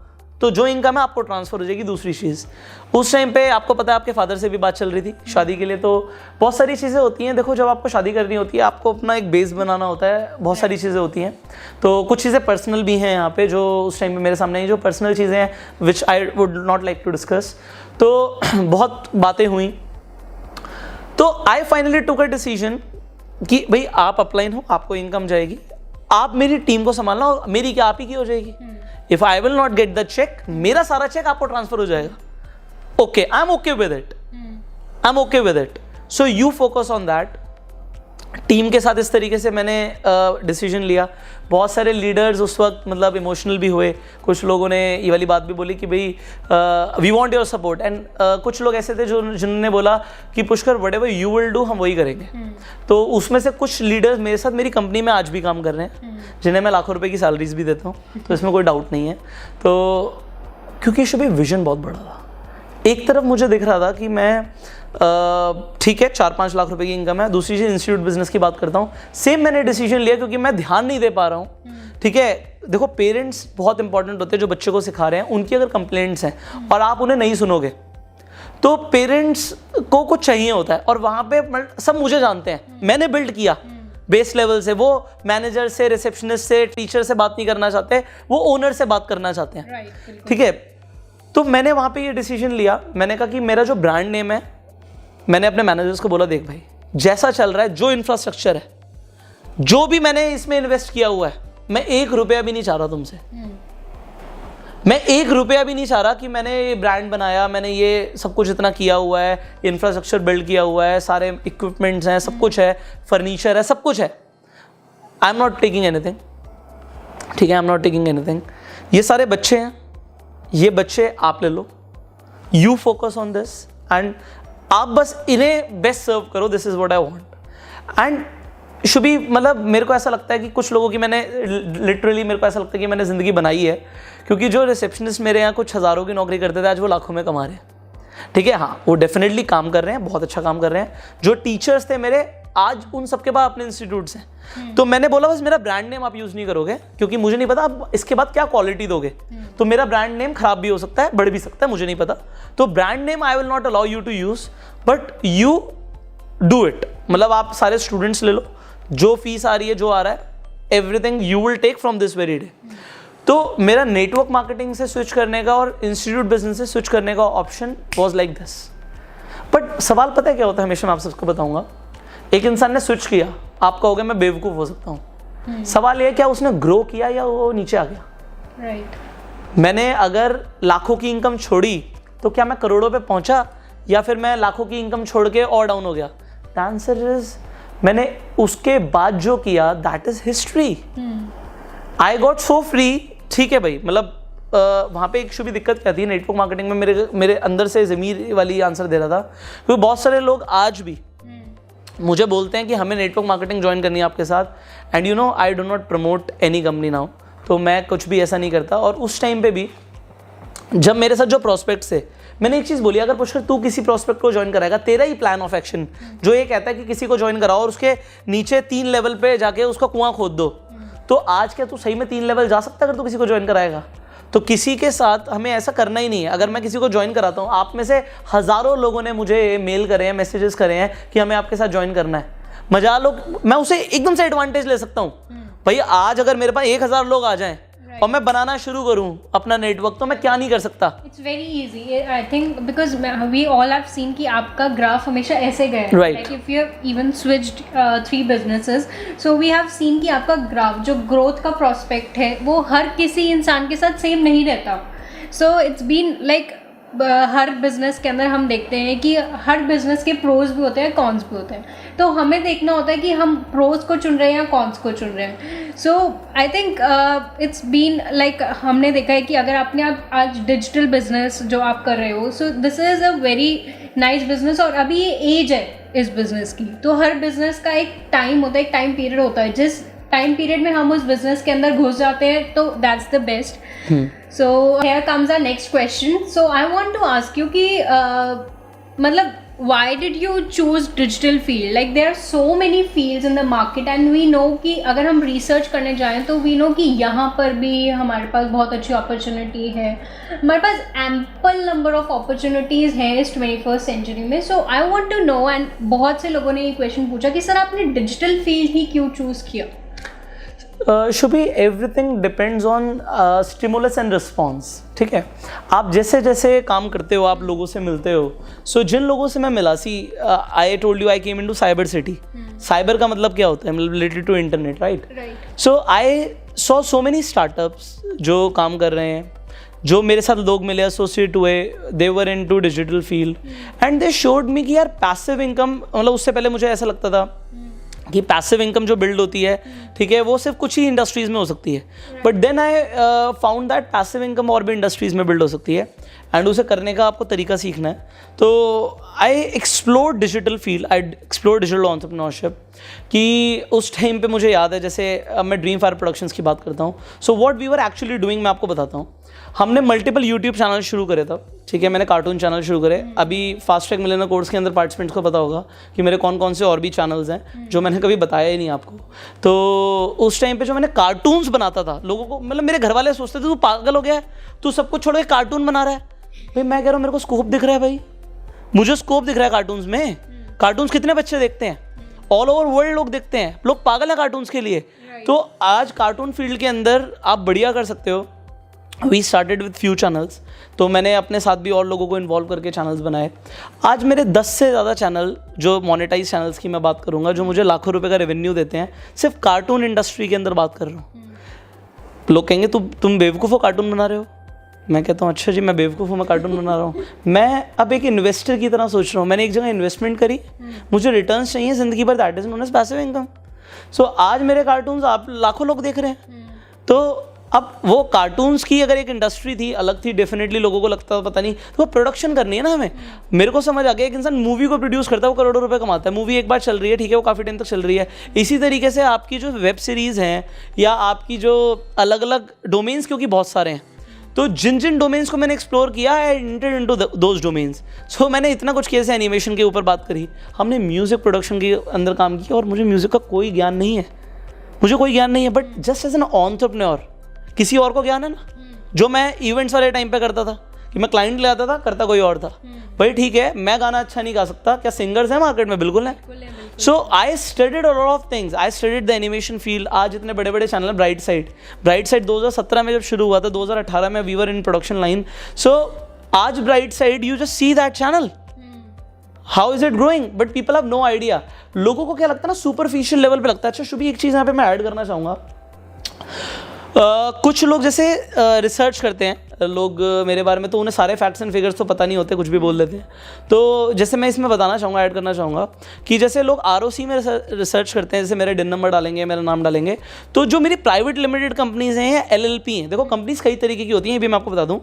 तो जो इनकम है आपको ट्रांसफ़र हो जाएगी। दूसरी चीज़, उस टाइम पे आपको पता है आपके फादर से भी बात चल रही थी शादी के लिए, तो बहुत सारी चीज़ें होती हैं। देखो जब आपको शादी करनी होती है आपको अपना एक बेस बनाना होता है, बहुत सारी चीज़ें होती हैं। तो कुछ चीज़ें पर्सनल भी हैं यहाँ पे जो उस टाइम पे मेरे सामने हैं, जो पर्सनल चीज़ें हैं which I would not like to discuss. तो बहुत बातें हुई, तो I finally took a decision कि भाई आप अपलाइन हो, आपको इनकम जाएगी, आप मेरी टीम को संभालना, और मेरी क्या आप ही की हो जाएगी। If I will not get the cheque, मेरा सारा चेक आपको ट्रांसफर हो जाएगा। Okay, I am okay with it, I am okay with it, so you focus on that. Team के साथ इस तरीके से मैंने डिसीजन लिया। बहुत सारे लीडर्स उस वक्त मतलब इमोशनल भी हुए, कुछ लोगों ने ये वाली बात भी बोली कि भाई we want your support, and कुछ लोग ऐसे थे जिन्होंने बोला कि Pushkar whatever you will do हम वही करेंगे। तो उसमें से कुछ लीडर्स मेरे साथ मेरी कंपनी में आज भी काम कर रहे हैं, जिन्हें मैं लाखों रुपए की सैलरीज भी देता हूँ, तो इसमें कोई डाउट नहीं है। तो क्योंकि शुभी विजन बहुत बड़ा था, एक तरफ मुझे दिख रहा था कि मैं ठीक है 4-5 लाख रुपए की इनकम है, दूसरी चीज़ इंस्टीट्यूट बिजनेस की बात करता हूँ, सेम मैंने डिसीजन लिया क्योंकि मैं ध्यान नहीं दे पा रहा हूँ। ठीक है, देखो पेरेंट्स बहुत इंपॉर्टेंट होते हैं, जो बच्चे को सिखा रहे हैं, उनकी अगर कंप्लेंट्स हैं और आप उन्हें नहीं सुनोगे तो पेरेंट्स को कुछ चाहिए होता है, और वहाँ पे सब मुझे जानते हैं, मैंने बिल्ड किया बेस लेवल से, वो मैनेजर से, रिसेप्शनिस्ट से, टीचर से बात नहीं करना चाहते, वो ओनर से बात करना चाहते हैं। ठीक है, तो मैंने वहाँ पे ये डिसीजन लिया, मैंने कहा कि मेरा जो ब्रांड नेम है, मैंने अपने मैनेजर्स को बोला देख भाई जैसा चल रहा है, जो इंफ्रास्ट्रक्चर है, जो भी मैंने इसमें इन्वेस्ट किया हुआ है, मैं 1 रुपया भी नहीं चाह रहा तुमसे, मैं 1 रुपया भी नहीं चाह रहा कि मैंने ये ब्रांड बनाया, मैंने ये सब कुछ इतना किया हुआ है, इंफ्रास्ट्रक्चर बिल्ड किया हुआ है, सारे इक्विपमेंट्स हैं, सब कुछ है, फर्नीचर है, सब कुछ है, I am not taking anything. ठीक है, I am not taking anything. ये सारे बच्चे हैं, ये बच्चे आप ले लो, you focus on this, and आप बस इन्हें बेस्ट सर्व करो, this is what I want. And Shubhi मतलब मेरे को ऐसा लगता है कि कुछ लोगों की मैंने लिटरली, मेरे को ऐसा लगता है कि मैंने ज़िंदगी बनाई है, क्योंकि जो रिसेप्शनिस्ट मेरे यहाँ कुछ हज़ारों की नौकरी करते थे, आज वो लाखों में कमा रहे हैं। ठीक है, हाँ वो डेफिनेटली काम कर रहे हैं, बहुत अच्छा काम कर रहे हैं। जो टीचर्स थे मेरे, आज उन सबके पास अपने इंस्टीट्यूट्स हैं। तो मैंने बोला बस मेरा ब्रांड नेम आप यूज़ नहीं करोगे, क्योंकि मुझे नहीं पता आप इसके बाद क्या क्वालिटी दोगे, तो मेरा ब्रांड नेम खराब भी हो सकता है, बढ़ भी सकता है, मुझे नहीं पता। तो brand name I will not allow you to use, but you do it. मतलब आप सारे स्टूडेंट्स ले लो, जो फीस आ रही है, जो आ रहा है, everything you will take from this very day. तो मेरा नेटवर्क मार्केटिंग से स्विच करने का और इंस्टीट्यूट बिजनेस से स्विच करने का option was like this. But सवाल पता है क्या होता है, हमेशा मैं आप सबको बताऊंगा, एक इंसान ने स्विच किया, आप कहोगे मैं बेवकूफ़ हो सकता हूँ, सवाल ये है क्या उसने ग्रो किया या वो नीचे आ गया। राइट। मैंने अगर लाखों की इनकम छोड़ी तो क्या मैं करोड़ों पे पहुंचा, या फिर मैं लाखों की इनकम छोड़ के और डाउन हो गया? द आंसर इज मैंने उसके बाद जो किया that is history. I got so free. ठीक है भाई, मतलब वहाँ पे एक शुभी दिक्कत क्या थी नेटवर्क मार्केटिंग में, मेरे अंदर से ज़मीर वाली आंसर दे रहा था, क्योंकि बहुत सारे लोग आज भी मुझे बोलते हैं कि हमें नेटवर्क मार्केटिंग ज्वाइन करनी है आपके साथ, and you know I do not promote any company now, तो मैं कुछ भी ऐसा नहीं करता। और उस टाइम पे भी जब मेरे साथ जो प्रॉस्पेक्ट्स थे, मैंने एक चीज़ बोली, अगर पुष्कर तू किसी प्रॉस्पेक्ट को ज्वाइन कराएगा, तेरा ही प्लान ऑफ एक्शन जो ये कहता है कि किसी को ज्वाइन कराओ और उसके नीचे 3 लेवल पे जाके उसका कुआं खोद दो, तो आज क्या तू सही में 3 लेवल जा सकता है अगर तू किसी को ज्वाइन कराएगा? तो किसी के साथ हमें ऐसा करना ही नहीं है। अगर मैं किसी को ज्वाइन कराता हूँ, आप में से हज़ारों लोगों ने मुझे मेल करे हैं, मैसेजेस करे हैं कि हमें आपके साथ ज्वाइन करना है, मजा लो, मैं उसे एकदम से एडवांटेज ले सकता हूँ। भाई आज अगर मेरे पास 1000 लोग आ जाएं और मैं बनाना शुरू करूं अपना नेटवर्क, तो मैं क्या नहीं कर सकता? It's very easy, I think, because we all have seen कि आपका ग्राफ हमेशा ऐसे गया है, like if you have even switched 3 businesses, so we have seen कि आपका ग्राफ जो ग्रोथ का प्रोस्पेक्ट है वो हर किसी इंसान के साथ सेम नहीं रहता। सो इट्स बीन लाइक हर बिजनेस के अंदर हम देखते हैं कि हर बिजनेस के प्रोज भी होते हैं, कॉन्स भी होते हैं, तो हमें देखना होता है कि हम प्रोज को चुन रहे हैं या कॉन्स को चुन रहे हैं। So I think it's been like, हमने देखा है कि अगर आपने आज डिजिटल बिजनेस जो आप कर रहे हो, सो this is a very nice business, और अभी ये एज है इस बिजनेस की। तो हर बिजनेस का एक टाइम होता है, एक टाइम पीरियड होता है, जिस टाइम पीरियड में हम उस बिजनेस के अंदर घुस जाते हैं, तो that's the best. So here comes our next question. So I want to ask you कि मतलब why did you choose digital field? Like there are so many fields in the market and we know कि अगर हम research करने जाएं तो we know कि यहाँ पर भी हमारे पास बहुत अच्छी opportunity है, हमारे पास ample number of opportunities हैं इस 21st century में। So I want to know, and बहुत से लोगों ने ये question पूछा कि सर आपने digital field ही क्यों choose किया? Shubhi, everything depends on stimulus and response, ठीक है? आप जैसे जैसे काम करते हो, आप लोगों से मिलते हो, सो जिन लोगों से मैं मिला, see I told you I came into cyber city. Cyber का मतलब क्या होता है? मतलब related to internet, right? So I saw so many startups जो काम कर रहे हैं, जो मेरे साथ लोग मिले, एसोसिएट हुए, they were into digital field and they showed me कि यार पैसिव इनकम, मतलब उससे पहले मुझे ऐसा लगता था कि पैसिव इनकम जो बिल्ड होती है, ठीक है, वो सिर्फ कुछ ही इंडस्ट्रीज़ में हो सकती है, but then I found that passive income और भी इंडस्ट्रीज़ में बिल्ड हो सकती है, एंड उसे करने का आपको तरीका सीखना है। तो I explore digital field, I explore digital entrepreneurship. कि उस टाइम पे मुझे याद है, जैसे अब मैं ड्रीम फायर प्रोडक्शंस की बात करता हूँ, so what we were actually doing मैं आपको बताता हूँ। हमने मल्टीपल यूट्यूब चैनल शुरू करे था, ठीक है, मैंने कार्टून चैनल शुरू करे। अभी फास्ट ट्रैक मिलियनेयर कोर्स के अंदर पार्टिसिपेंट्स को पता होगा कि मेरे कौन कौन से और भी चैनल्स हैं जो मैंने कभी बताया ही नहीं आपको। तो उस टाइम पे जो मैंने कार्टून्स बनाता था, लोगों को, मतलब मेरे घर वाले सोचते थे तू पागल हो गया है, तू सब कुछ छोड़ के कार्टून बना रहा है। भाई मैं कह रहा हूँ मेरे को स्कोप दिख रहा है, भाई मुझे स्कोप दिख रहा है कार्टून्स में। कार्टून्स कितने बच्चे देखते हैं, ऑल ओवर वर्ल्ड लोग देखते हैं, लोग पागल हैं कार्टून्स के लिए। तो आज कार्टून फील्ड के अंदर आप बढ़िया कर सकते हो। We started with few channels, तो मैंने अपने साथ भी और लोगों को इन्वॉल्व करके चैनल्स बनाए। आज मेरे 10 से ज़्यादा चैनल, जो मोनेटाइज चैनल्स की मैं बात करूँगा, जो मुझे लाखों रुपए का रेवेन्यू देते हैं, सिर्फ कार्टून इंडस्ट्री के अंदर बात कर रहा हूँ। लोग कहेंगे तुम बेवकूफ़ हो, कार्टून बना रहे हो। मैं कहता हूँ अच्छा जी, मैं बेवकूफ़ हूँ, मैं कार्टून बना रहा हूँ। मैं अब एक इन्वेस्टर की तरह सोच रहा हूँ। मैंने एक जगह इन्वेस्टमेंट करी, मुझे रिटर्न्स चाहिए ज़िंदगी भर, that is known as passive income. So आज मेरे कार्टून्स आप लाखों लोग देख रहे हैं। तो अब वो कार्टून्स की अगर एक इंडस्ट्री थी, अलग थी, डेफिनेटली लोगों को लगता था पता नहीं, तो वो प्रोडक्शन करनी है ना हमें। मेरे को समझ आ गया, एक इंसान मूवी को प्रोड्यूस करता है, वो करोड़ों रुपए कमाता है। मूवी एक बार चल रही है, ठीक है, वो काफ़ी टाइम तक चल रही है। इसी तरीके से आपकी जो वेब सीरीज़ हैं या आपकी जो अलग अलग डोमेन्स, क्योंकि बहुत सारे हैं, तो जिन जिन डोमेन्स को मैंने एक्सप्लोर किया, I entered into those domains. So मैंने इतना कुछ किया, जैसे एनिमेशन के ऊपर बात करी, हमने म्यूज़िक प्रोडक्शन के अंदर काम किया, और मुझे म्यूज़िक का कोई ज्ञान नहीं है, मुझे कोई ज्ञान नहीं है, but just as an entrepreneur किसी और को ज्ञान है ना, जो मैं इवेंट्स वाले टाइम पे करता था कि मैं क्लाइंट ले आता था, करता कोई और था। भाई ठीक है, मैं गाना अच्छा नहीं गा सकता, क्या सिंगर्स हैं मार्केट में? बिल्कुल है। So I studied a lot of things, I studied the animation field. आज इतने बड़े बड़े चैनल, ब्राइट साइड 2017 में जब शुरू हुआ था, 2018 में we were in production line. So आज Bright Side, you just see that channel, how is it growing, but people have no idea. लोगों को क्या लगता है ना, सुपरफिशियल लेवल पे लगता है। अच्छा शुभी, एक चीज़ यहाँ पे मैं ऐड करना चाहूँगा। कुछ लोग जैसे रिसर्च करते हैं, लोग मेरे बारे में, तो उन्हें सारे फैक्ट्स एंड फिगर्स तो पता नहीं होते, कुछ भी बोल देते हैं। तो जैसे मैं इसमें बताना चाहूँगा, ऐड करना चाहूँगा कि जैसे लोग ROC में रिसर्च करते हैं, जैसे मेरे डिन नंबर डालेंगे, मेरा नाम डालेंगे, तो जो मेरी प्राइवेट लिमिटेड कंपनीज हैं या LLP हैं, देखो कंपनीज कई तरीके की होती हैं, ये भी मैं आपको बता दूँ।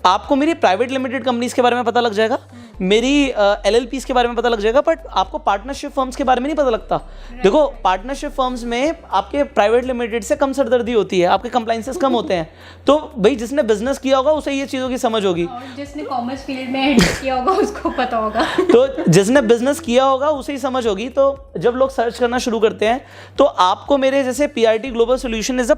आपको मेरी प्राइवेट लिमिटेड कंपनीज के बारे में पता लग जाएगा, मेरी LLPs के बारे में पता लग जाएगा, बट आपको पार्टनरशिप फर्म्स के बारे में नहीं पता लगता। देखो पार्टनरशिप फर्म्स में आपके प्राइवेट लिमिटेड से कम सरदर्दी होती है, आपके कंप्लाइंसेस कम होते हैं। तो भाई जिसने बिजनेस किया होगा उसे ये चीज़ों की समझ होगी, और जिसने कॉमर्स फील्ड में हैंडल किया होगा उसको पता होगा। तो जिसने बिजनेस किया होगा उसे ही समझ होगी। तो जब लोग सर्च करना शुरू करते हैं तो आपको मेरे जैसे PRT ग्लोबल सोल्यूशन इज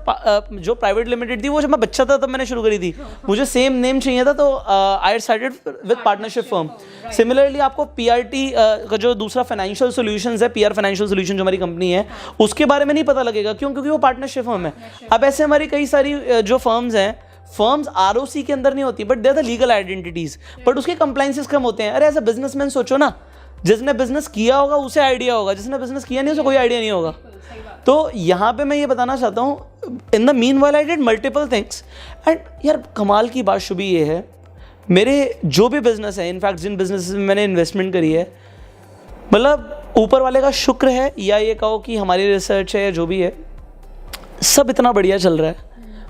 जो प्राइवेट लिमिटेड थी, वो जब मैं बच्चा था तब मैंने शुरू करी थी, मुझे सेम नेम चाहिए था, तो I started with partnership firm. Similarly आपको PRT का जो दूसरा फाइनेंशियल सॉल्यूशंस है, PR फाइनेंशियल सॉल्यूशन जो हमारी कंपनी है, उसके बारे में नहीं पता लगेगा, क्यों? क्योंकि वो पार्टनरशिप फर्म है। अब ऐसे हमारी कई सारी जो फर्म्स हैं, फर्म्स ROC के अंदर नहीं होती, but they are the legal identities, but उसके कंप्लाइंसेस कम होते हैं। अरे एज अ बिजनेसमैन सोचो ना, जिसने बिजनेस किया होगा उसे आइडिया होगा, जिसने बिजनेस किया नहीं उसे कोई आइडिया नहीं होगा। तो यहाँ पे मैं ये बताना चाहता हूँ, in the mean while I did multiple things. And यार कमाल की बात शुभी ये है, मेरे जो भी बिजनेस है, इनफैक्ट जिन बिजनेस में मैंने इन्वेस्टमेंट करी है, मतलब ऊपर वाले का शुक्र है, या ये कहो कि हमारी रिसर्च है, जो भी है, सब इतना बढ़िया चल रहा है।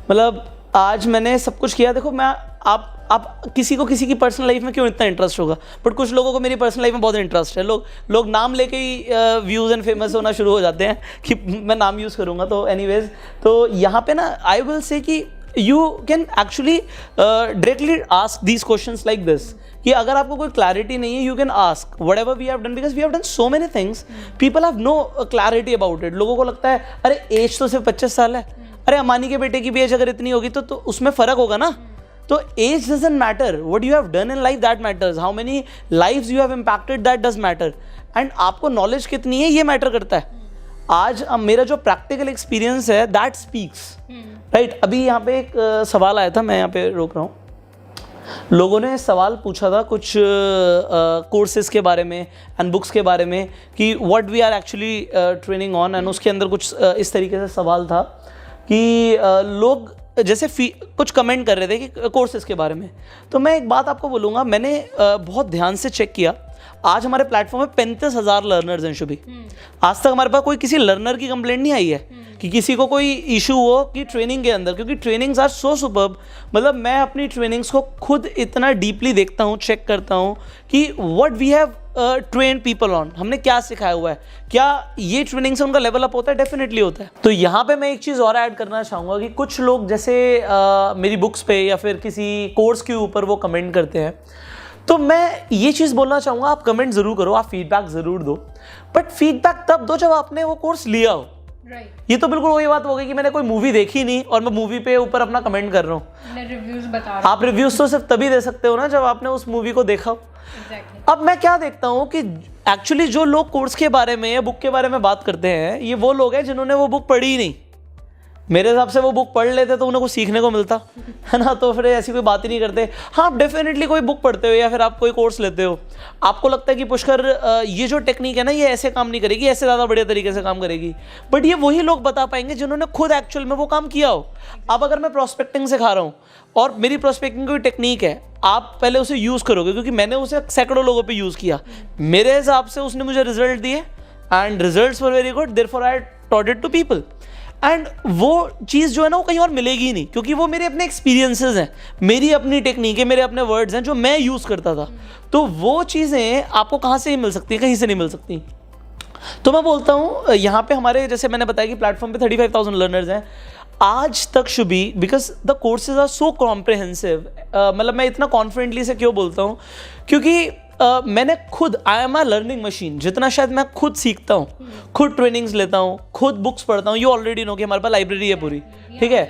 मतलब आज मैंने सब कुछ किया। देखो मैं आप किसी को किसी की पर्सनल लाइफ में क्यों इतना इंटरेस्ट होगा, बट कुछ लोगों को मेरी पर्सनल लाइफ में बहुत इंटरेस्ट है। लोग नाम लेके ही व्यूज़ एंड फेमस होना शुरू हो जाते हैं कि मैं नाम यूज़ करूँगा। तो एनीवेज, तो यहाँ पे ना आई विल से कि you can actually directly ask these questions like this, कि अगर आपको कोई क्लैरिटी नहीं है, you can ask whatever we have done, because we have done so many things, people have no clarity about it. लोगों को लगता है अरे एज तो सिर्फ 25 साल है, अरे अमानी के बेटे की भी एज अगर इतनी होगी तो उसमें फ़र्क होगा ना। तो age doesn't matter, what you have done in life that matters, how many lives you have impacted that does matter, and आपको नॉलेज कितनी है ये मैटर करता है। आज मेरा जो प्रैक्टिकल एक्सपीरियंस है दैट स्पीक्स, राइट। अभी यहाँ पे एक सवाल आया था, मैं यहाँ पे रोक रहा हूँ। लोगों ने सवाल पूछा था कुछ कोर्सेज के बारे में एंड बुक्स के बारे में कि what we are actually training on, and उसके अंदर कुछ इस तरीके से सवाल था कि लोग जैसे कुछ कमेंट कर रहे थे कि कोर्सेज के बारे में। तो मैं एक बात आपको बोलूँगा, मैंने बहुत ध्यान से चेक किया। आज हमारे प्लेटफॉर्म में 35,000 लर्नर्स हैं शुभी। आज तक हमारे पास कोई किसी लर्नर की कंप्लेंट नहीं आई है कि किसी को कोई इशू हो कि ट्रेनिंग के अंदर, क्योंकि ट्रेनिंग्स आर सो सुपर्ब। मतलब मैं अपनी ट्रेनिंग्स को खुद इतना डीपली देखता हूँ, चेक करता हूँ कि what we have train people on, हमने क्या सिखाया हुआ है, क्या ये ट्रेनिंग से उनका लेवल अप होता है? डेफिनेटली होता है। तो यहाँ पे मैं एक चीज़ और ऐड करना चाहूँगा कि कुछ लोग जैसे मेरी बुक्स पे या फिर किसी कोर्स के ऊपर वो कमेंट करते हैं, तो मैं ये चीज़ बोलना चाहूँगा, आप कमेंट ज़रूर करो, आप फीडबैक ज़रूर दो, बट फीडबैक तब दो जब आपने वो कोर्स लिया हो। ये तो बिल्कुल वही बात हो गई कि मैंने कोई मूवी देखी नहीं और मैं मूवी पे ऊपर अपना कमेंट कर रहा हूँ। रिव्यूज बता रहा हूँ। आप रिव्यूज तो सिर्फ तभी दे सकते हो ना जब आपने उस मूवी को देखा हो। अब मैं क्या देखता हूँ कि एक्चुअली जो लोग कोर्स के बारे में या बुक के बारे में बात करते हैं, ये वो लोग हैं जिन्होंने वो बुक पढ़ी ही नहीं। मेरे हिसाब से वो बुक पढ़ लेते तो उन्हें कुछ सीखने को मिलता है ना, तो फिर ऐसी कोई बात ही नहीं करते। हाँ, आप डेफिनेटली कोई बुक पढ़ते हो या फिर आप कोई कोर्स लेते हो, आपको लगता है कि पुष्कर ये जो टेक्निक है ना ये ऐसे काम नहीं करेगी, ऐसे ज़्यादा बढ़िया तरीके से काम करेगी, बट ये वही लोग बता पाएंगे जिन्होंने खुद एक्चुअल में वो काम किया हो। अब अगर मैं प्रोस्पेक्टिंग सिखा रहा हूँ और मेरी प्रोस्पेक्टिंग की टेक्निक है, आप पहले उसे यूज़ करोगे, क्योंकि मैंने उसे सैकड़ों लोगों पर यूज़ किया, मेरे हिसाब से उसने मुझे रिजल्ट दिए and results were very good, therefore I taught it to people. And वो चीज़ जो है ना वो कहीं और मिलेगी ही नहीं, क्योंकि वो मेरे अपने एक्सपीरियंसेस हैं, मेरी अपनी टेक्निक है, मेरे अपने वर्ड्स हैं जो मैं यूज़ करता था। तो वो चीज़ें आपको कहाँ से ही मिल सकती हैं, कहीं से नहीं मिल सकती। तो मैं बोलता हूँ यहाँ पे हमारे, जैसे मैंने बताया कि प्लेटफॉर्म पे 35,000 लर्नर्स हैं आज तक Shubhi, because the courses are so comprehensive. मतलब मैं इतना कॉन्फिडेंटली से क्यों बोलता हूँ, क्योंकि मैंने खुद, I am a learning machine, जितना शायद मैं खुद सीखता हूँ, खुद ट्रेनिंग्स लेता हूँ, खुद बुक्स पढ़ता हूँ। यू ऑलरेडी नो कि हमारे पास लाइब्रेरी है पूरी, ठीक है।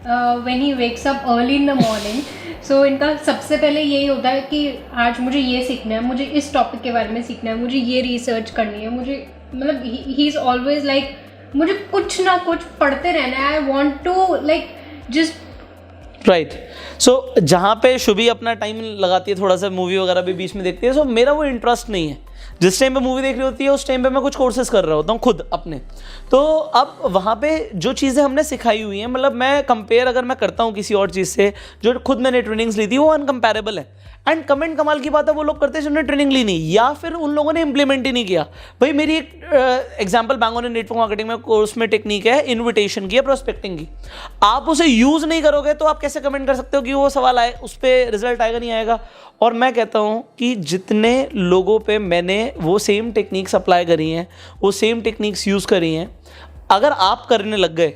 When he wakes up early in the morning, so इनका सबसे पहले यही होता है कि आज मुझे ये सीखना है, मुझे इस टॉपिक के बारे में सीखना है, मुझे ये रिसर्च करनी है, मुझे मतलब ही इज़ ऑलवेज लाइक मुझे कुछ ना कुछ पढ़ते रहना है, I want to like just write. So जहाँ पे शुभी अपना टाइम लगाती है, थोड़ा सा मूवी वगैरह भी बीच में देखती है, सो मेरा वो इंटरेस्ट नहीं है। जिस टाइम पे मूवी देख रही होती है उस टाइम पे मैं कुछ कोर्सेज कर रहा होता हूँ खुद अपने। तो अब वहाँ पे जो चीज़ें हमने सिखाई हुई हैं, मतलब मैं कंपेयर अगर मैं करता हूँ किसी और चीज़ से जो खुद मैंने ट्रेनिंग्स ली थी, वो अनकम्पेरेबल है। एंड कमेंट कमाल की बात है, वो लोग करते हैं जिन्होंने ट्रेनिंग ली नहीं या फिर उन लोगों ने इंप्लीमेंट ही नहीं किया। भाई मेरी एक एग्जांपल बैंगलोर नेटवर्क मार्केटिंग में कोर्स में टेक्निक है इन्विटेशन की, प्रोस्पेक्टिंग की। आप उसे यूज़ नहीं करोगे तो आप कैसे कमेंट कर सकते हो कि वो सवाल आए, उस पर रिजल्ट आएगा नहीं आएगा। और मैं कहता हूँ कि जितने लोगों पे मैंने वो सेम टेक्निक्स अप्लाई करी हैं, वो सेम टेक्निक्स यूज़ करी हैं, अगर आप करने लग गए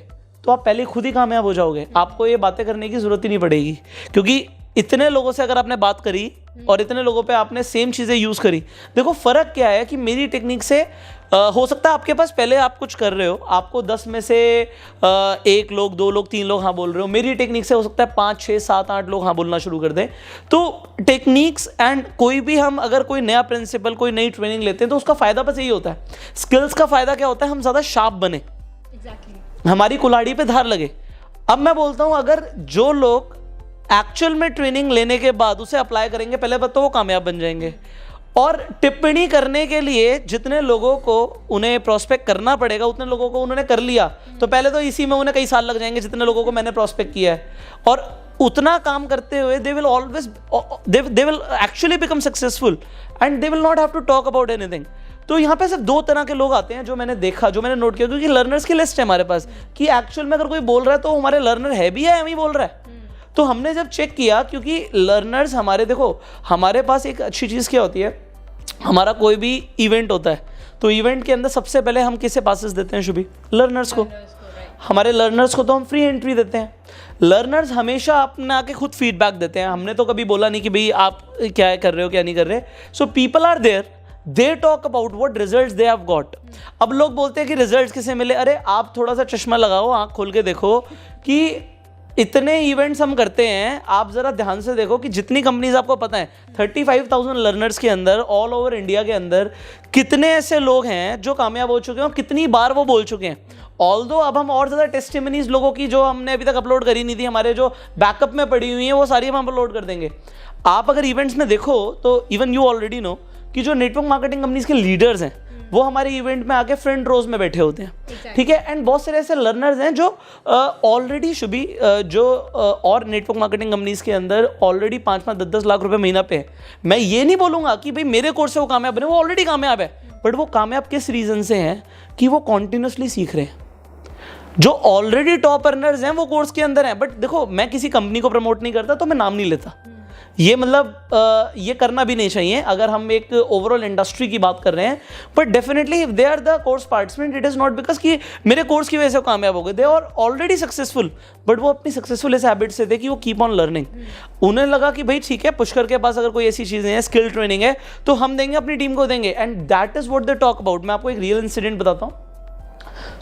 तो आप पहले खुद ही कामयाब हो जाओगे। आपको ये बातें करने की ज़रूरत ही नहीं पड़ेगी, क्योंकि इतने लोगों से अगर आपने बात करी और इतने लोगों पे आपने सेम चीज़ें यूज़ करी। देखो फ़र्क क्या है कि मेरी टेक्निक से हो सकता है आपके पास पहले आप कुछ कर रहे हो, आपको 10 में से 1 लोग 2 लोग 3 लोग हाँ बोल रहे हो, मेरी टेक्निक से हो सकता है 5 6 7 8 लोग हाँ बोलना शुरू कर दें। तो टेक्निक्स एंड कोई भी हम अगर कोई नया प्रिंसिपल कोई नई ट्रेनिंग लेते हैं तो उसका फ़ायदा बस यही होता है। स्किल्स का फ़ायदा क्या होता है, हम ज़्यादा शार्प बने, हमारी कुल्हाड़ी पे धार लगे। अब मैं बोलता हूँ अगर जो लोग एक्चुअल में ट्रेनिंग लेने के बाद उसे अप्लाई करेंगे पहले बात तो वो कामयाब बन जाएंगे। और टिप्पणी करने के लिए जितने लोगों को उन्हें प्रोस्पेक्ट करना पड़ेगा उतने लोगों को उन्होंने कर लिया, तो पहले तो इसी में उन्हें कई साल लग जाएंगे जितने लोगों को मैंने प्रोस्पेक्ट किया है। और उतना काम करते हुए they will actually become successful and they will not have to talk about anything. तो यहाँ पे सिर्फ 2 तरह के लोग आते हैं जो मैंने देखा, जो मैंने नोट किया, क्योंकि लर्नर्स की लिस्ट है हमारे पास कि एक्चुअल में अगर कोई बोल रहा है तो हमारे लर्नर है भी है, हम ही बोल रहा है। तो हमने जब चेक किया, क्योंकि लर्नर्स हमारे, देखो हमारे पास एक अच्छी चीज़ क्या होती है, हमारा कोई भी इवेंट होता है तो इवेंट के अंदर सबसे पहले हम किसे पासेस देते हैं शुभी? लर्नर्स को। हमारे लर्नर्स को तो हम फ्री एंट्री देते हैं। लर्नर्स हमेशा अपने आके खुद फीडबैक देते हैं, हमने तो कभी बोला नहीं कि भाई आप क्या कर रहे हो क्या नहीं कर रहे। So people are there, they talk about what results they have got. अब लोग बोलते हैं कि रिजल्ट्स किसे मिले, अरे आप थोड़ा सा चश्मा लगाओ, आंख खोल के देखो कि इतने इवेंट्स हम करते हैं, आप ज़रा ध्यान से देखो कि जितनी कंपनीज आपको पता है 35,000 लर्नर्स के अंदर ऑल ओवर इंडिया के अंदर कितने ऐसे लोग हैं जो कामयाब हो चुके हैं और कितनी बार वो बोल चुके हैं। ऑल्दो अब हम और ज़्यादा टेस्टिमनीज लोगों की जो हमने अभी तक अपलोड करी नहीं थी, हमारे जो बैकअप में पड़ी हुई हैं, वो सारी हम अपलोड कर देंगे। आप अगर इवेंट्स में देखो तो इवन यू ऑलरेडी नो कि जो नेटवर्क मार्केटिंग कंपनीज के लीडर्स हैं वो हमारे इवेंट में आके फ्रंट रोज में बैठे होते हैं, ठीक है। एंड बहुत सारे ऐसे लर्नर्स हैं जो ऑलरेडी शुभी जो और नेटवर्क मार्केटिंग कंपनीज के अंदर ऑलरेडी 5-5, 10-10 लाख रुपए महीना पे है। मैं ये नहीं बोलूँगा कि भाई मेरे कोर्स से वो कामयाब बने, वो ऑलरेडी कामयाब है, बट वो कामयाब किस रीज़न से हैं कि वो कॉन्टिन्यूसली सीख रहे हैं। जो ऑलरेडी टॉप अर्नर्स हैं वो कोर्स के अंदर हैं, बट देखो मैं किसी कंपनी को प्रमोट नहीं करता तो मैं नाम नहीं लेता, ये मतलब ये करना भी नहीं चाहिए अगर हम एक ओवरऑल इंडस्ट्री की बात कर रहे हैं। But definitely if they are the course participant, it is not because कि मेरे कोर्स की वजह से कामयाब हो गए, they are already successful, but वो अपनी सक्सेसफुल इस हैबिट से थे कि वो कीप ऑन लर्निंग। उन्हें लगा कि भाई ठीक है, पुष्कर के पास अगर कोई ऐसी चीज़ें हैं, स्किल ट्रेनिंग है, तो हम देंगे, अपनी टीम को देंगे, and that is what they talk about. मैं आपको एक रियल इंसिडेंट बताता हूँ।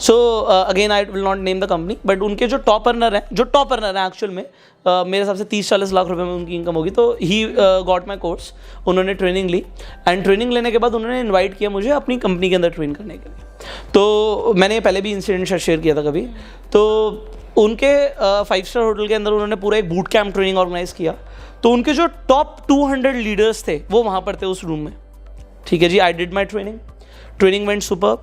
So again I will not name the company, but उनके जो टॉप अर्नर हैं एक्चुअल में मेरे हिसाब से 30-40 लाख रुपए में उनकी इनकम होगी। तो ही गॉट माई कोर्स, उन्होंने ट्रेनिंग ली, एंड ट्रेनिंग लेने के बाद उन्होंने इनवाइट किया मुझे अपनी कंपनी के अंदर ट्रेन करने के लिए। तो मैंने पहले भी इंसिडेंट शेयर किया था कभी, तो उनके 5 स्टार होटल के अंदर उन्होंने पूरा एक बूट कैंप ट्रेनिंग ऑर्गेनाइज किया। तो उनके जो टॉप 200 लीडर्स थे वो वहाँ पर थे उस रूम में, ठीक है जी। I did my training went superb.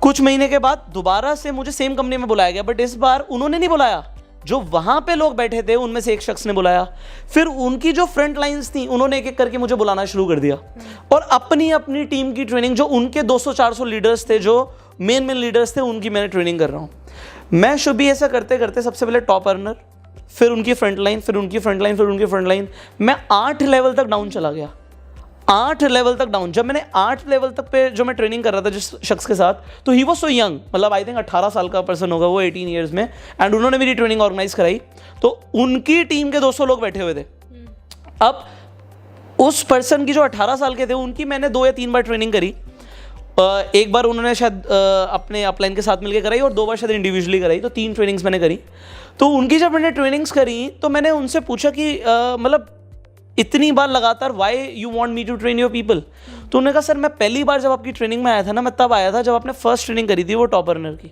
कुछ महीने के बाद दोबारा से मुझे सेम कंपनी में बुलाया गया, बट इस बार उन्होंने नहीं बुलाया, जो वहां पे लोग बैठे थे उनमें से एक शख्स ने बुलाया। फिर उनकी जो फ्रंट लाइंस थी उन्होंने एक एक करके मुझे बुलाना शुरू कर दिया, और अपनी अपनी टीम की ट्रेनिंग, जो उनके 200-400 लीडर्स थे, जो मेन लीडर्स थे, उनकी मैंने ट्रेनिंग कर रहा हूँ मैं। शुभ भी ऐसा करते करते सबसे पहले टॉप अर्नर, फिर उनकी फ्रंट लाइन, फिर उनकी फ्रंट लाइन, फिर उनकी फ्रंट लाइन, मैं 8 लेवल तक डाउन चला गया। 8 लेवल तक डाउन। जब मैंने 8 लेवल तक पे जो मैं ट्रेनिंग कर रहा था जिस शख्स के साथ, तो ही वॉज सो यंग, मतलब आई थिंक 18 साल का पर्सन होगा वो 18 ईयर्स में, एंड उन्होंने मेरी ट्रेनिंग ऑर्गेनाइज कराई। तो उनकी टीम के 200 लोग बैठे हुए थे। अब उस पर्सन की जो 18 साल के थे उनकी मैंने 2 या 3 बार ट्रेनिंग करी। एक बार उन्होंने शायद अपने अपलाइन के साथ मिलकर कराई, और 2 बार शायद इंडिविजुअली कराई, तो 3 ट्रेनिंग्स मैंने करी। तो उनकी जब मैंने ट्रेनिंग्स करी तो मैंने उनसे पूछा कि मतलब इतनी बार लगातार why you want me to train your people. तो उन्होंने कहा सर मैं पहली बार जब आपकी ट्रेनिंग में आया था ना, मैं तब आया था जब आपने फर्स्ट ट्रेनिंग करी थी वो टॉप अर्नर की,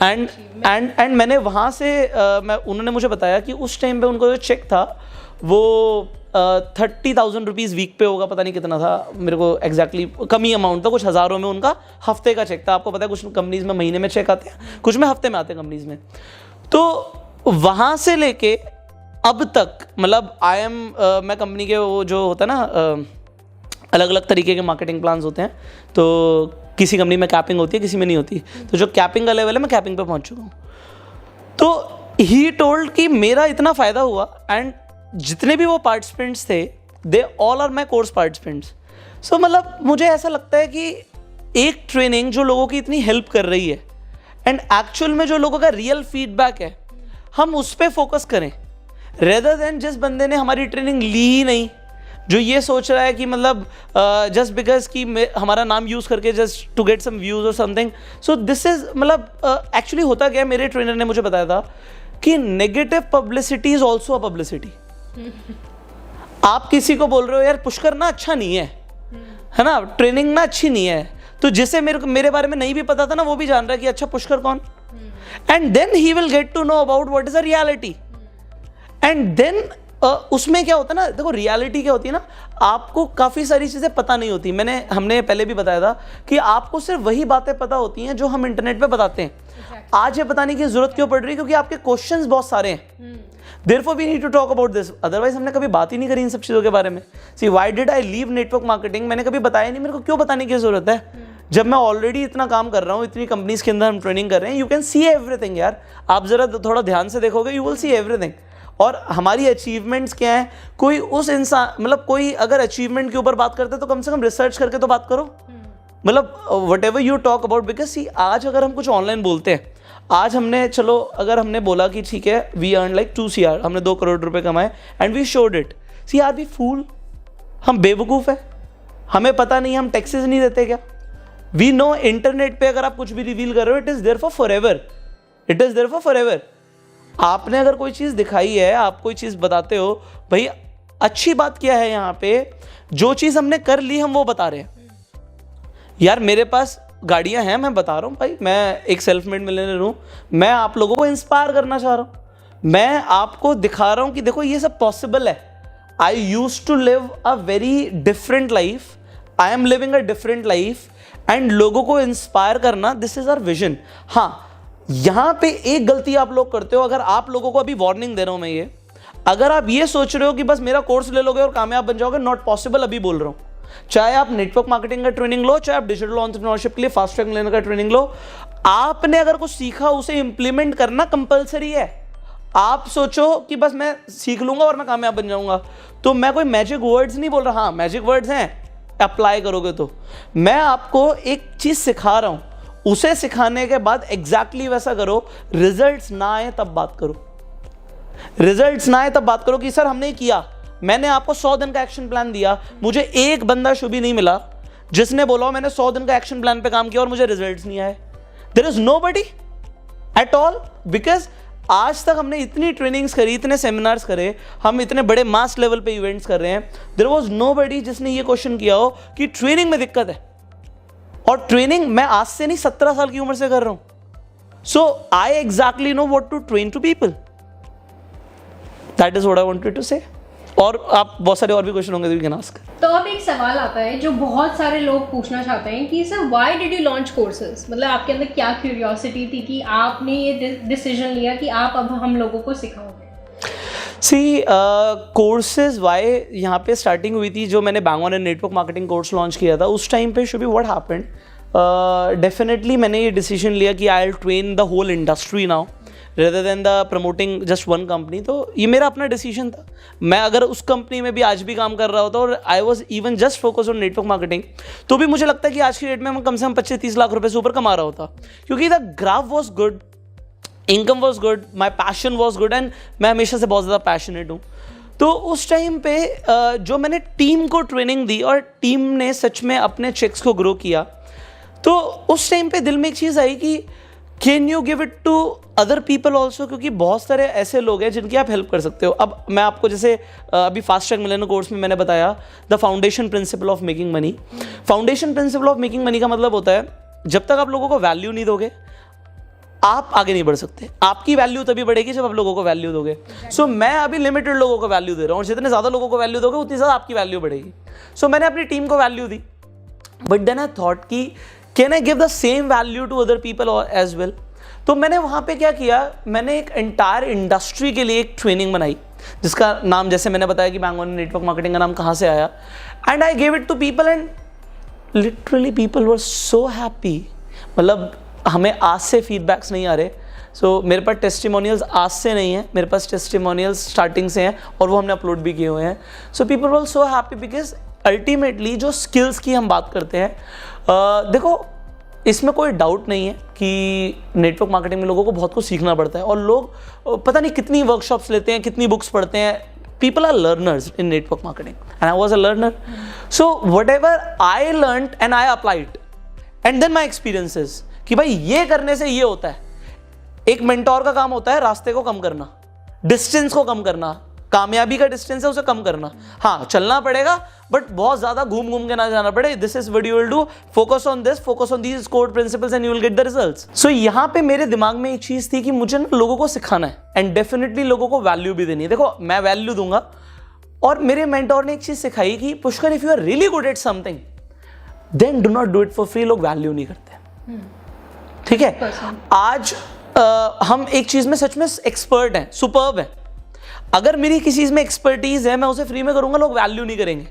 एंड मैंने वहाँ से उन्होंने मुझे बताया कि उस टाइम पे उनको जो चेक था वो 30,000 रुपीज़ वीक पे होगा, पता नहीं कितना था मेरे को एग्जैक्टली, कम ही अमाउंट था, कुछ हज़ारों में उनका हफ्ते का चेक था। आपको पता है कुछ कंपनीज में महीने में चेक आते हैं, कुछ में हफ्ते में आते हैं कंपनीज में। तो वहाँ से लेके अब तक मतलब मैं कंपनी के वो जो होता है ना अलग अलग तरीके के मार्केटिंग प्लान्स होते हैं, तो किसी कंपनी में कैपिंग होती है, किसी में नहीं होती। तो जो कैपिंग का लेवल है मैं कैपिंग पे पहुँच चुका हूँ। तो ही टोल्ड कि मेरा इतना फ़ायदा हुआ, एंड जितने भी वो पार्टिसिपेंट्स थे they all are my course participants. So मतलब मुझे ऐसा लगता है कि एक ट्रेनिंग जो लोगों की इतनी हेल्प कर रही है एंड एक्चुअल में जो लोगों का रियल फीडबैक है, हम उस पर फोकस करें रेदर देन जिस बंदे ने हमारी ट्रेनिंग ली ही नहीं, जो ये सोच रहा है कि मतलब जस्ट बिकॉज कि हमारा नाम यूज़ करके just to get some views और समथिंग। सो दिस इज़ मतलब एक्चुअली होता क्या है, मेरे ट्रेनर ने मुझे बताया था कि negative publicity is also a publicity. आप किसी को बोल रहे हो यार पुष्कर ना अच्छा नहीं है ना, ट्रेनिंग ना अच्छी नहीं है, तो जिसे मेरे बारे में नहीं भी पता था ना, वो भी जान रहा है कि अच्छा पुष्कर कौन, and then he will get to know about what is a reality. And then उसमें क्या होता है ना, देखो रियलिटी क्या होती है ना, आपको काफ़ी सारी चीज़ें पता नहीं होती। हमने पहले भी बताया था कि आपको सिर्फ वही बातें पता होती हैं जो हम इंटरनेट पे बताते हैं। आज ये बताने की जरूरत क्यों पड़ रही है, क्योंकि आपके क्वेश्चंस बहुत सारे हैं। Therefore we need to talk about this, otherwise हमने कभी बात ही नहीं करी इन सब चीज़ों के बारे में। See why did I leave network marketing, मैंने कभी बताया नहीं, मेरे को क्यों बताने की ज़रूरत है जब मैं ऑलरेडी इतना काम कर रहा हूँ, इतनी कंपनीज के अंदर हम ट्रेनिंग कर रहे हैं। यू कैन सी एवरीथिंग यार, आप ज़रा थोड़ा ध्यान से देखोगे, यू विल सी एवरीथिंग। और हमारी अचीवमेंट्स क्या हैं, कोई उस इंसान मतलब कोई अगर अचीवमेंट के ऊपर बात करते हैं तो कम से कम रिसर्च करके तो बात करो, मतलब whatever you talk about. Because see आज अगर हम कुछ ऑनलाइन बोलते हैं, आज हमने चलो अगर हमने बोला कि ठीक है वी अर्न लाइक 2 CR, हमने 2 करोड़ रुपए कमाए and we showed it, see are we fool, हम बेवकूफ़ है, हमें पता नहीं, हम टैक्सेस नहीं देते क्या? वी नो इंटरनेट पे अगर आप कुछ भी रिवील कर रहे हो, it is there for forever, it is there for forever. आपने अगर कोई चीज़ दिखाई है, आप कोई चीज़ बताते हो, भाई अच्छी बात क्या है यहाँ पे, जो चीज़ हमने कर ली हम वो बता रहे हैं। यार मेरे पास गाड़ियाँ हैं, मैं बता रहा हूँ भाई, मैं एक सेल्फ मेड मिलियनेयर हूँ, मैं आप लोगों को इंस्पायर करना चाह रहा हूँ, मैं आपको दिखा रहा हूँ कि देखो ये सब पॉसिबल है। I used to live a very different life, I am living a different life, and लोगों को इंस्पायर करना, दिस इज आवर विजन। हाँ, यहाँ पे एक गलती आप लोग करते हो, अगर आप लोगों को अभी वार्निंग दे रहा हूँ मैं ये, अगर आप ये सोच रहे हो कि बस मेरा कोर्स ले लोगे और कामयाब बन जाओगे, नॉट पॉसिबल। अभी बोल रहा हूँ, चाहे आप नेटवर्क मार्केटिंग का ट्रेनिंग लो, चाहे आप डिजिटल एंटरप्रेन्योरशिप के लिए फास्ट ट्रैक लेने का ट्रेनिंग लो, आपने अगर कुछ सीखा उसे इंप्लीमेंट करना कंपलसरी है। आप सोचो कि बस मैं सीख लूंगा और मैं कामयाब बन जाऊंगा, तो मैं कोई मैजिक वर्ड्स नहीं बोल रहा। हाँ मैजिक वर्ड्स हैं, अप्लाई करोगे तो। मैं आपको एक चीज सिखा रहा हूं, उसे सिखाने के बाद एग्जैक्टली वैसा करो। रिजल्ट्स ना आए तब बात करो, रिजल्ट्स ना आए तब बात करो कि सर हमने किया, मैंने आपको 100 दिन का एक्शन प्लान दिया, मुझे एक बंदा शुभी नहीं मिला जिसने बोला मैंने 100 दिन का एक्शन प्लान पे काम किया और मुझे रिजल्ट्स नहीं आए। There is nobody at all, because आज तक हमने इतनी ट्रेनिंग्स करी, इतने सेमिनार्स करे, हम इतने बड़े मास लेवल पे इवेंट्स कर रहे हैं, देयर वाज नोबडी जिसने ये क्वेश्चन किया हो कि ट्रेनिंग में दिक्कत है। और ट्रेनिंग मैं आज से नहीं 17 साल की उम्र से कर रहा हूं। So I exactly know what to train to people, that is what I wanted to say. और आप बहुत सारे और भी क्वेश्चन होंगे, यू कैन आस्क। तो अब एक सवाल आता है जो बहुत सारे लोग पूछना चाहते हैं कि sir why did you launch courses, मतलब आपके अंदर क्या क्यूरियोसिटी थी कि आपने ये डिसीजन लिया कि आप अब हम लोगों को सिखाओगे? सी कोर्सेज वाई यहाँ पे स्टार्टिंग हुई थी, जो मैंने बैंगॉन and network marketing course launch किया था उस टाइम पे शुभी व्हाट हैपेंड, डेफिनेटली मैंने ये डिसीजन लिया कि I will train the whole industry now rather than the promoting just one company. तो ये मेरा अपना डिसीजन था। मैं अगर उस कंपनी में भी आज भी काम कर रहा होता और I was even just focus on network marketing, तो भी मुझे लगता है कि आज की डेट में मैं कम से कम 25-30 लाख रुपए से ऊपर कमा रहा होता, क्योंकि the graph was good, income was good, my passion was good, and मैं हमेशा से बहुत ज़्यादा पैशनेट हूँ। तो उस टाइम पे जो मैंने टीम को ट्रेनिंग दी और टीम ने सच में अपने चेक्स को ग्रो किया, तो उस टाइम पे दिल में एक चीज़ आई कि can you give it to other people also, क्योंकि बहुत सारे ऐसे लोग हैं जिनकी आप हेल्प कर सकते हो। अब मैं आपको जैसे अभी फास्ट ट्रैक मिलियनेयर कोर्स में मैंने बताया the foundation principle of making money. Foundation principle of making money का मतलब होता है जब तक आप लोगों को वैल्यू नहीं दोगे, आप आगे नहीं बढ़ सकते। आपकी वैल्यू तभी बढ़ेगी जब आप लोगों को वैल्यू दोगे। सो मैं अभी लिमिटेड लोगों को वैल्यू दे रहा हूँ, और जितने ज़्यादा लोगों को वैल्यू दोगे उतनी ज़्यादा आपकी वैल्यू बढ़ेगी। सो मैंने अपनी टीम को वैल्यू दी, बट देन आई थॉट कि can I give the same value to other people as well. तो मैंने वहाँ पे क्या किया, मैंने एक एंटायर इंडस्ट्री के लिए एक ट्रेनिंग बनाई, जिसका नाम, जैसे मैंने बताया कि बैंग ऑन नेटवर्क मार्केटिंग का नाम कहाँ से आया, and I gave it to people and literally people were so happy. मतलब हमें आज से फीडबैक्स नहीं आ रहे। सो मेरे पास टेस्टिमोनियल्स आज से नहीं है, मेरे पास टेस्टिमोनियल्स स्टार्टिंग से हैं, और वो हमने अपलोड भी किए हुए हैं। So people were so happy because ultimately जो स्किल्स की हम बात करते हैं, देखो इसमें कोई डाउट नहीं है कि नेटवर्क मार्केटिंग में लोगों को बहुत कुछ सीखना पड़ता है, और लोग पता नहीं कितनी वर्कशॉप्स लेते हैं, कितनी बुक्स पढ़ते हैं। People are learners in network marketing, and I was a learner. So whatever I learned and I applied, and then my experiences कि भाई ये करने से ये होता है। एक मेंटोर का काम होता है रास्ते को कम करना, डिस्टेंस को कम करना, कामयाबी का डिस्टेंस है उसे कम करना। हाँ, चलना पड़ेगा, बट बहुत ज्यादा घूम घूम के ना जाना पड़े। This is what you will do, focus on this, focus on these core principles and you will get the results. So यहाँ पे मेरे दिमाग में एक चीज थी कि मुझे ना लोगों को सिखाना है, एंड डेफिनेटली लोगों को वैल्यू भी देनी है। देखो मैं वैल्यू दूंगा, और मेरे मेंटोर ने एक चीज सिखाई कि Pushkar, if you are really good at something then do not do it for free. लोग वैल्यू नहीं करते, ठीक है। आज हम एक चीज में सच में एक्सपर्ट हैं, सुपर्ब हैं। अगर मेरी किसी चीज में एक्सपर्टीज है, मैं उसे फ्री में करूंगा, लोग वैल्यू नहीं करेंगे।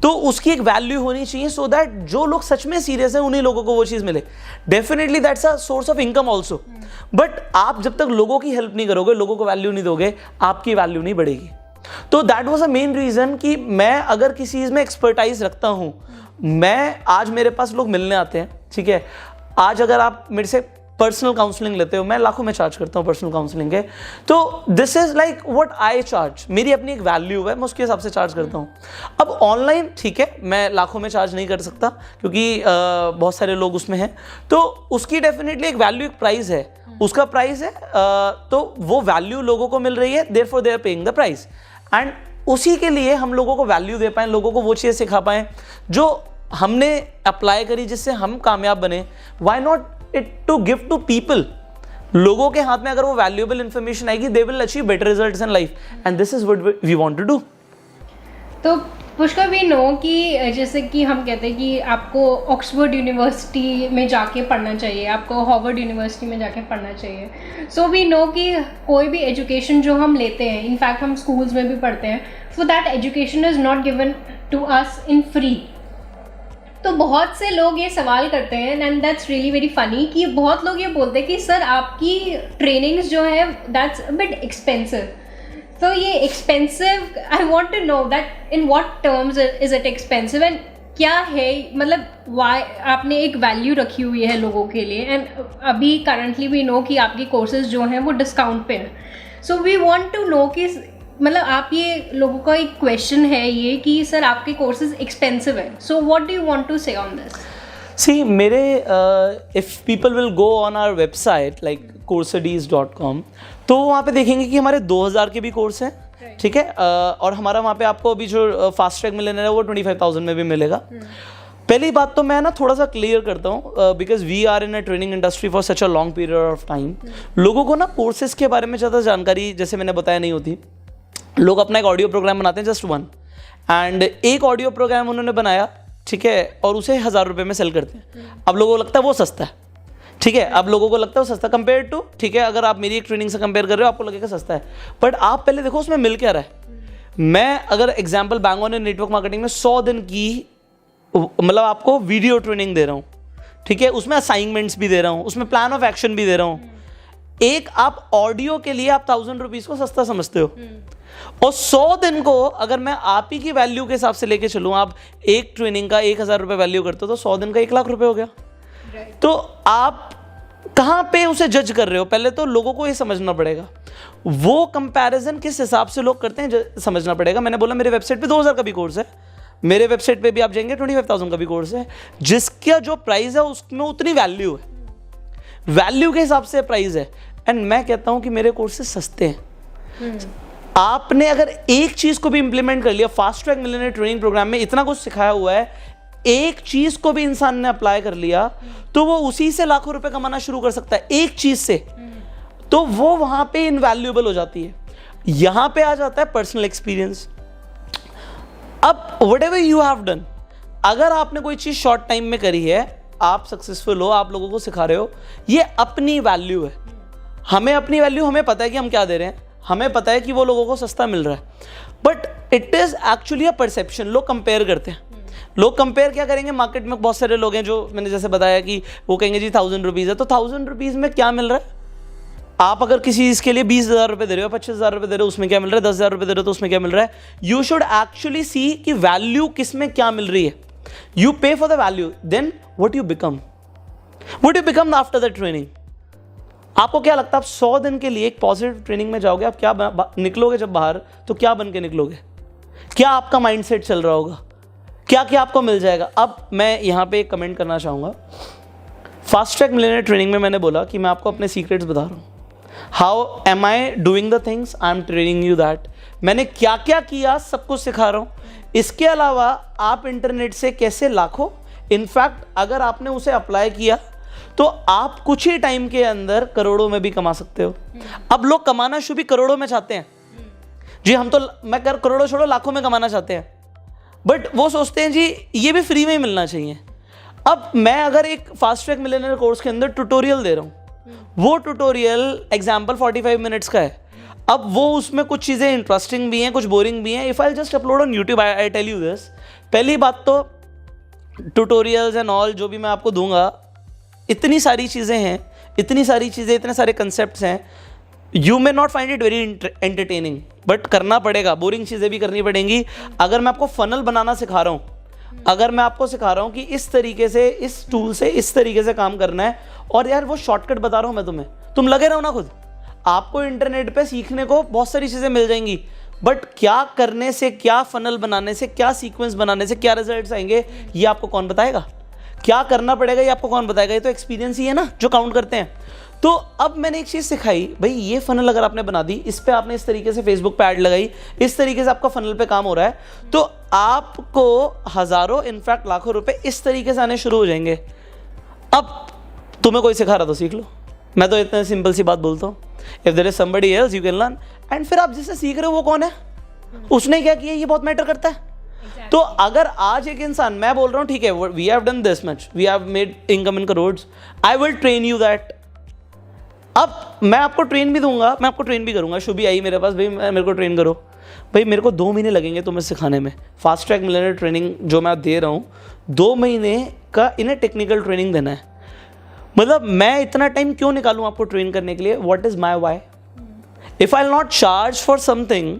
तो उसकी एक वैल्यू होनी चाहिए, सो दैट जो लोग सच में सीरियस हैं उन्हीं लोगों को वो चीज मिले। Definitely that's a source of income also, but आप जब तक लोगों की हेल्प नहीं करोगे, लोगों को वैल्यू नहीं दोगे, आपकी वैल्यू नहीं बढ़ेगी। तो that was a main reason कि मैं अगर किसी चीज में एक्सपर्टाइज रखता हूं, मैं आज मेरे पास लोग मिलने आते हैं, ठीक है। आज अगर आप मेरे से पर्सनल काउंसलिंग लेते हो, मैं लाखों में चार्ज करता हूँ पर्सनल काउंसलिंग के। तो this is like what I charge, मेरी अपनी एक वैल्यू है, मैं उसके हिसाब से चार्ज करता हूँ। अब ऑनलाइन ठीक है, मैं लाखों में चार्ज नहीं कर सकता क्योंकि बहुत सारे लोग उसमें हैं, तो उसकी डेफिनेटली एक वैल्यू, एक प्राइस है, उसका प्राइस है। तो वो वैल्यू लोगों को मिल रही है, therefore they are paying the price, and उसी के लिए हम लोगों को वैल्यू दे पाएं, लोगों को वो चीज़ सिखा पाएं जो हमने अप्लाई करी, जिससे हम कामयाब बने। Why not it to give to people. लोगों के हाथ में अगर वो वैल्यूएबल इंफॉर्मेशन आएगी, they will achieve better results in life, and this is what we want to do. तो पुष्कर, वी नो कि जैसे कि हम कहते हैं कि आपको ऑक्सफोर्ड यूनिवर्सिटी में जाके पढ़ना चाहिए, आपको हार्वर्ड यूनिवर्सिटी में जाके पढ़ना चाहिए। सो वी नो कि कोई भी एजुकेशन जो हम लेते हैं, इनफैक्ट हम स्कूल्स में भी पढ़ते हैं, so that education is not given to us in free. तो बहुत से लोग ये सवाल करते हैं, and that's really very funny, कि बहुत लोग ये बोलते हैं कि सर आपकी ट्रेनिंग्स जो है दैट्स अ बिट एक्सपेंसिव। तो ये expensive, I want to know that in what terms is it expensive, and क्या है, मतलब वाई आपने एक वैल्यू रखी हुई है लोगों के लिए, एंड अभी करंटली वी नो कि आपके कोर्सेज जो हैं वो डिस्काउंट पे हैं। So we want to know कि मतलब आप, ये लोगों का एक क्वेश्चन है ये कि सर आपके कोर्सेज एक्सपेंसिव है, so what do you want to say on this? See मेरे if people will go on our website like coursedis.com, तो वहाँ पे देखेंगे कि हमारे 2000 के भी कोर्स हैं, ठीक है। और हमारा वहाँ पे आपको अभी जो फास्ट ट्रैक मिलियनेयर है वो 25,000 में भी मिलेगा। पहली बात तो मैं ना थोड़ा सा क्लियर करता हूँ, because we are in a training industry for such a long period of time. लोगों को ना कोर्सेज के बारे में ज़्यादा जानकारी, जैसे मैंने बताया, नहीं होती। लोग अपना एक ऑडियो प्रोग्राम बनाते हैं, जस्ट वन, एंड एक ऑडियो प्रोग्राम उन्होंने बनाया, ठीक है, और उसे 1000 रुपये में सेल करते हैं। अब लोगों को लगता है वो सस्ता है, ठीक है। अब लोगों को लगता है वो सस्ता कंपेयर टू, ठीक है, अगर आप मेरी एक ट्रेनिंग से कंपेयर कर रहे हो आपको लगेगा सस्ता है, बट आप पहले देखो उसमें मिल क्या रहा है। मैं अगर example bang on network marketing में 100 दिन की मतलब आपको वीडियो ट्रेनिंग दे रहा हूँ, ठीक है, उसमें असाइनमेंट्स भी दे रहा हूँ, उसमें प्लान ऑफ एक्शन भी दे रहा हूँ। एक आप ऑडियो के लिए आप 1000 रुपीज़ को सस्ता समझते हो, और 100 दिन को अगर मैं आप ही की वैल्यू के हिसाब से लेके चलूँ, आप एक ट्रेनिंग का 1000 रुपये वैल्यू करते हो, तो 100 दिन का 1 लाख रुपये हो गया। तो आप कहाँ पे उसे जज कर रहे हो? पहले तो लोगों को ये समझना पड़ेगा, वो कंपैरिजन किस हिसाब से लोग करते हैं समझना पड़ेगा। मैंने बोला मेरे वेबसाइट पे 2000 का भी कोर्स है, मेरे वेबसाइट पे भी आप जाएंगे 25,000 का भी कोर्स है, जिसका जो प्राइस है उसमें उतनी वैल्यू है, वैल्यू के हिसाब से प्राइस है। एंड मैं कहता हूँ कि मेरे कोर्सेज सस्ते हैं। आपने अगर एक चीज को भी इंप्लीमेंट कर लिया, fast track millionaire training program में इतना कुछ सिखाया हुआ है, एक चीज को भी इंसान ने अप्लाई कर लिया तो वो उसी से लाखों रुपए कमाना शुरू कर सकता है, एक चीज से। तो वो वहाँ पे इनवैल्यूएबल हो जाती है। यहाँ पे आ जाता है पर्सनल एक्सपीरियंस। अब व्हाटएवर यू हैव डन, अगर आपने कोई चीज़ शॉर्ट टाइम में करी है, आप सक्सेसफुल हो, आप लोगों को सिखा रहे हो, ये अपनी वैल्यू है। हमें अपनी वैल्यू, हमें पता है कि हम क्या दे रहे हैं, हमें पता है कि वो लोगों को सस्ता मिल रहा है, but it is actually a perception. लोग कंपेयर करते हैं। लोग कंपेयर क्या करेंगे, मार्केट में बहुत सारे लोग हैं जो मैंने जैसे बताया कि वो कहेंगे जी 1000 रुपीज़ है, तो 1000 रुपीज़ में क्या मिल रहा है। आप अगर किसी चीज़ के लिए 20,000 रुपये दे रहे हो, 25,000 रुपये दे रहे हो, उसमें क्या मिल रहा है, 10,000 रुपये दे रहे हो तो उसमें क्या मिल रहा है। यू शुड एक्चुअली सी कि वैल्यू किस में क्या मिल रही है। You pay for the value, then what you become after the training. आपको क्या लगता है, आप 100 दिन के लिए एक पॉजिटिव ट्रेनिंग में जाओगे, आप क्या निकलोगे जब बाहर, तो क्या बन के निकलोगे, क्या आपका माइंडसेट चल रहा होगा, क्या क्या आपको मिल जाएगा। अब मैं यहाँ पे एक कमेंट करना चाहूँगा। फास्ट ट्रैक मिलियनेयर ट्रेनिंग में मैंने बोला कि मैं आपको अपने सीक्रेट्स बता रहा हूँ। How am I doing the things, I am training you that. मैंने क्या क्या किया सब कुछ सिखा रहा हूँ। इसके अलावा आप इंटरनेट से कैसे लाखों, इनफैक्ट अगर आपने उसे अप्लाई किया तो आप कुछ ही टाइम के अंदर करोड़ों में भी कमा सकते हो। अब लोग कमाना शुरू भी करोड़ों में चाहते हैं जी, हम तो मैं कर करोड़ों छोड़ो लाखों में कमाना चाहते हैं, बट वो सोचते हैं जी ये भी फ्री में ही मिलना चाहिए। अब मैं अगर एक फास्ट ट्रैक मिलियनेयर कोर्स के अंदर ट्यूटोरियल दे रहा हूँ, वो ट्यूटोरियल एग्जाम्पल 45 मिनट्स का है। अब वो उसमें कुछ चीज़ें इंटरेस्टिंग भी हैं, कुछ बोरिंग भी हैं। If I just upload on YouTube, I tell you this, पहली बात तो ट्यूटोरियल्स एंड ऑल जो भी मैं आपको दूंगा, इतनी सारी चीज़ें हैं, इतनी सारी चीज़ें, इतने सारे कंसेप्ट्स हैं, you may not find it very entertaining, but करना पड़ेगा। बोरिंग चीज़ें भी करनी पड़ेंगी। अगर मैं आपको फनल बनाना सिखा रहा हूँ, अगर मैं आपको सिखा रहा हूँ कि इस तरीके से, इस टूल से इस तरीके से काम करना है, और यार वो शॉर्टकट बता रहा हूँ मैं तुम्हें, तुम लगे रहो ना खुद। आपको इंटरनेट पे सीखने को बहुत सारी चीज़ें मिल जाएंगी, बट क्या करने से, क्या फनल बनाने से, क्या सीक्वेंस बनाने से क्या रिजल्ट्स आएंगे, ये आपको कौन बताएगा। क्या करना पड़ेगा ये आपको कौन बताएगा, ये तो एक्सपीरियंस ही है ना जो काउंट करते हैं। तो अब मैंने एक चीज़ सिखाई, भाई ये फनल अगर आपने बना दी, इस पे आपने इस तरीके से फेसबुक पे ऐड लगाई, इस तरीके से आपका फनल पे काम हो रहा है, तो आपको हज़ारों इनफैक्ट लाखों रुपए इस तरीके से आने शुरू हो जाएंगे। अब तुम्हें कोई सिखा रहा तो सीख लो। मैं तो इतनी सिंपल सी बात बोलता हूँ, if there is somebody else you can learn. And फिर आप जिससे सीख रहे हो वो कौन है, उसने क्या किया, ये बहुत मैटर करता है। तो अगर आज एक इंसान, मैं बोल रहा हूँ ठीक है, we have done this much, we have made income in crores, I will train you that. अब मैं आपको ट्रेन भी दूंगा, मैं आपको ट्रेन भी करूंगा। शुभी आई मेरे पास, भाई मेरे को ट्रेन करो, भाई मेरे को 2 महीने लगेंगे तुम्हें सिखाने में। फास्ट ट्रैक मिलियनेयर ट्रेनिंग जो मैं दे रहा हूँ, 2 महीने का इन्हें टेक्निकल ट्रेनिंग देना है। मतलब मैं इतना टाइम क्यों निकालूं आपको ट्रेन करने के लिए, what is my why. If I will not charge for something,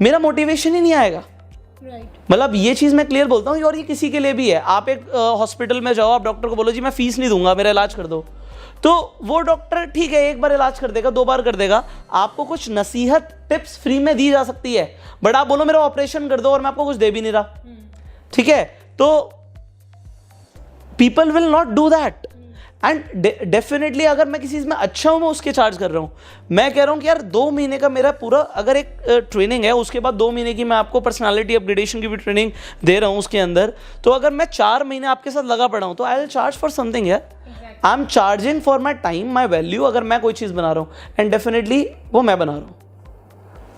मेरा मोटिवेशन ही नहीं आएगा। मतलब ये चीज़ मैं क्लियर बोलता हूँ, और ये किसी के लिए भी है। आप एक हॉस्पिटल में जाओ, आप डॉक्टर को बोलो जी मैं फीस नहीं दूंगा, मेरा इलाज कर दो, तो वो डॉक्टर ठीक है 1 बार इलाज कर देगा, 2 बार कर देगा। आपको कुछ नसीहत टिप्स फ्री में दी जा सकती है, बट आप बोलो मेरा ऑपरेशन कर दो और मैं आपको कुछ दे भी नहीं रहा, ठीक है, तो people will not do that. And definitely अगर मैं किसी चीज़ में अच्छा हूँ, मैं उसके चार्ज कर रहा हूँ। मैं कह रहा हूँ कि यार 2 महीने का मेरा पूरा अगर एक ट्रेनिंग है, उसके बाद 2 महीने की मैं आपको पर्सनालिटी अपग्रेडेशन की भी ट्रेनिंग दे रहा हूँ उसके अंदर, तो अगर मैं 4 महीने आपके साथ लगा पड़ा हूँ, तो I will charge for something यार। I am charging for my time, my value. अगर मैं कोई चीज़ बना रहा हूँ, एंड डेफिनेटली वो मैं बना रहा हूँ,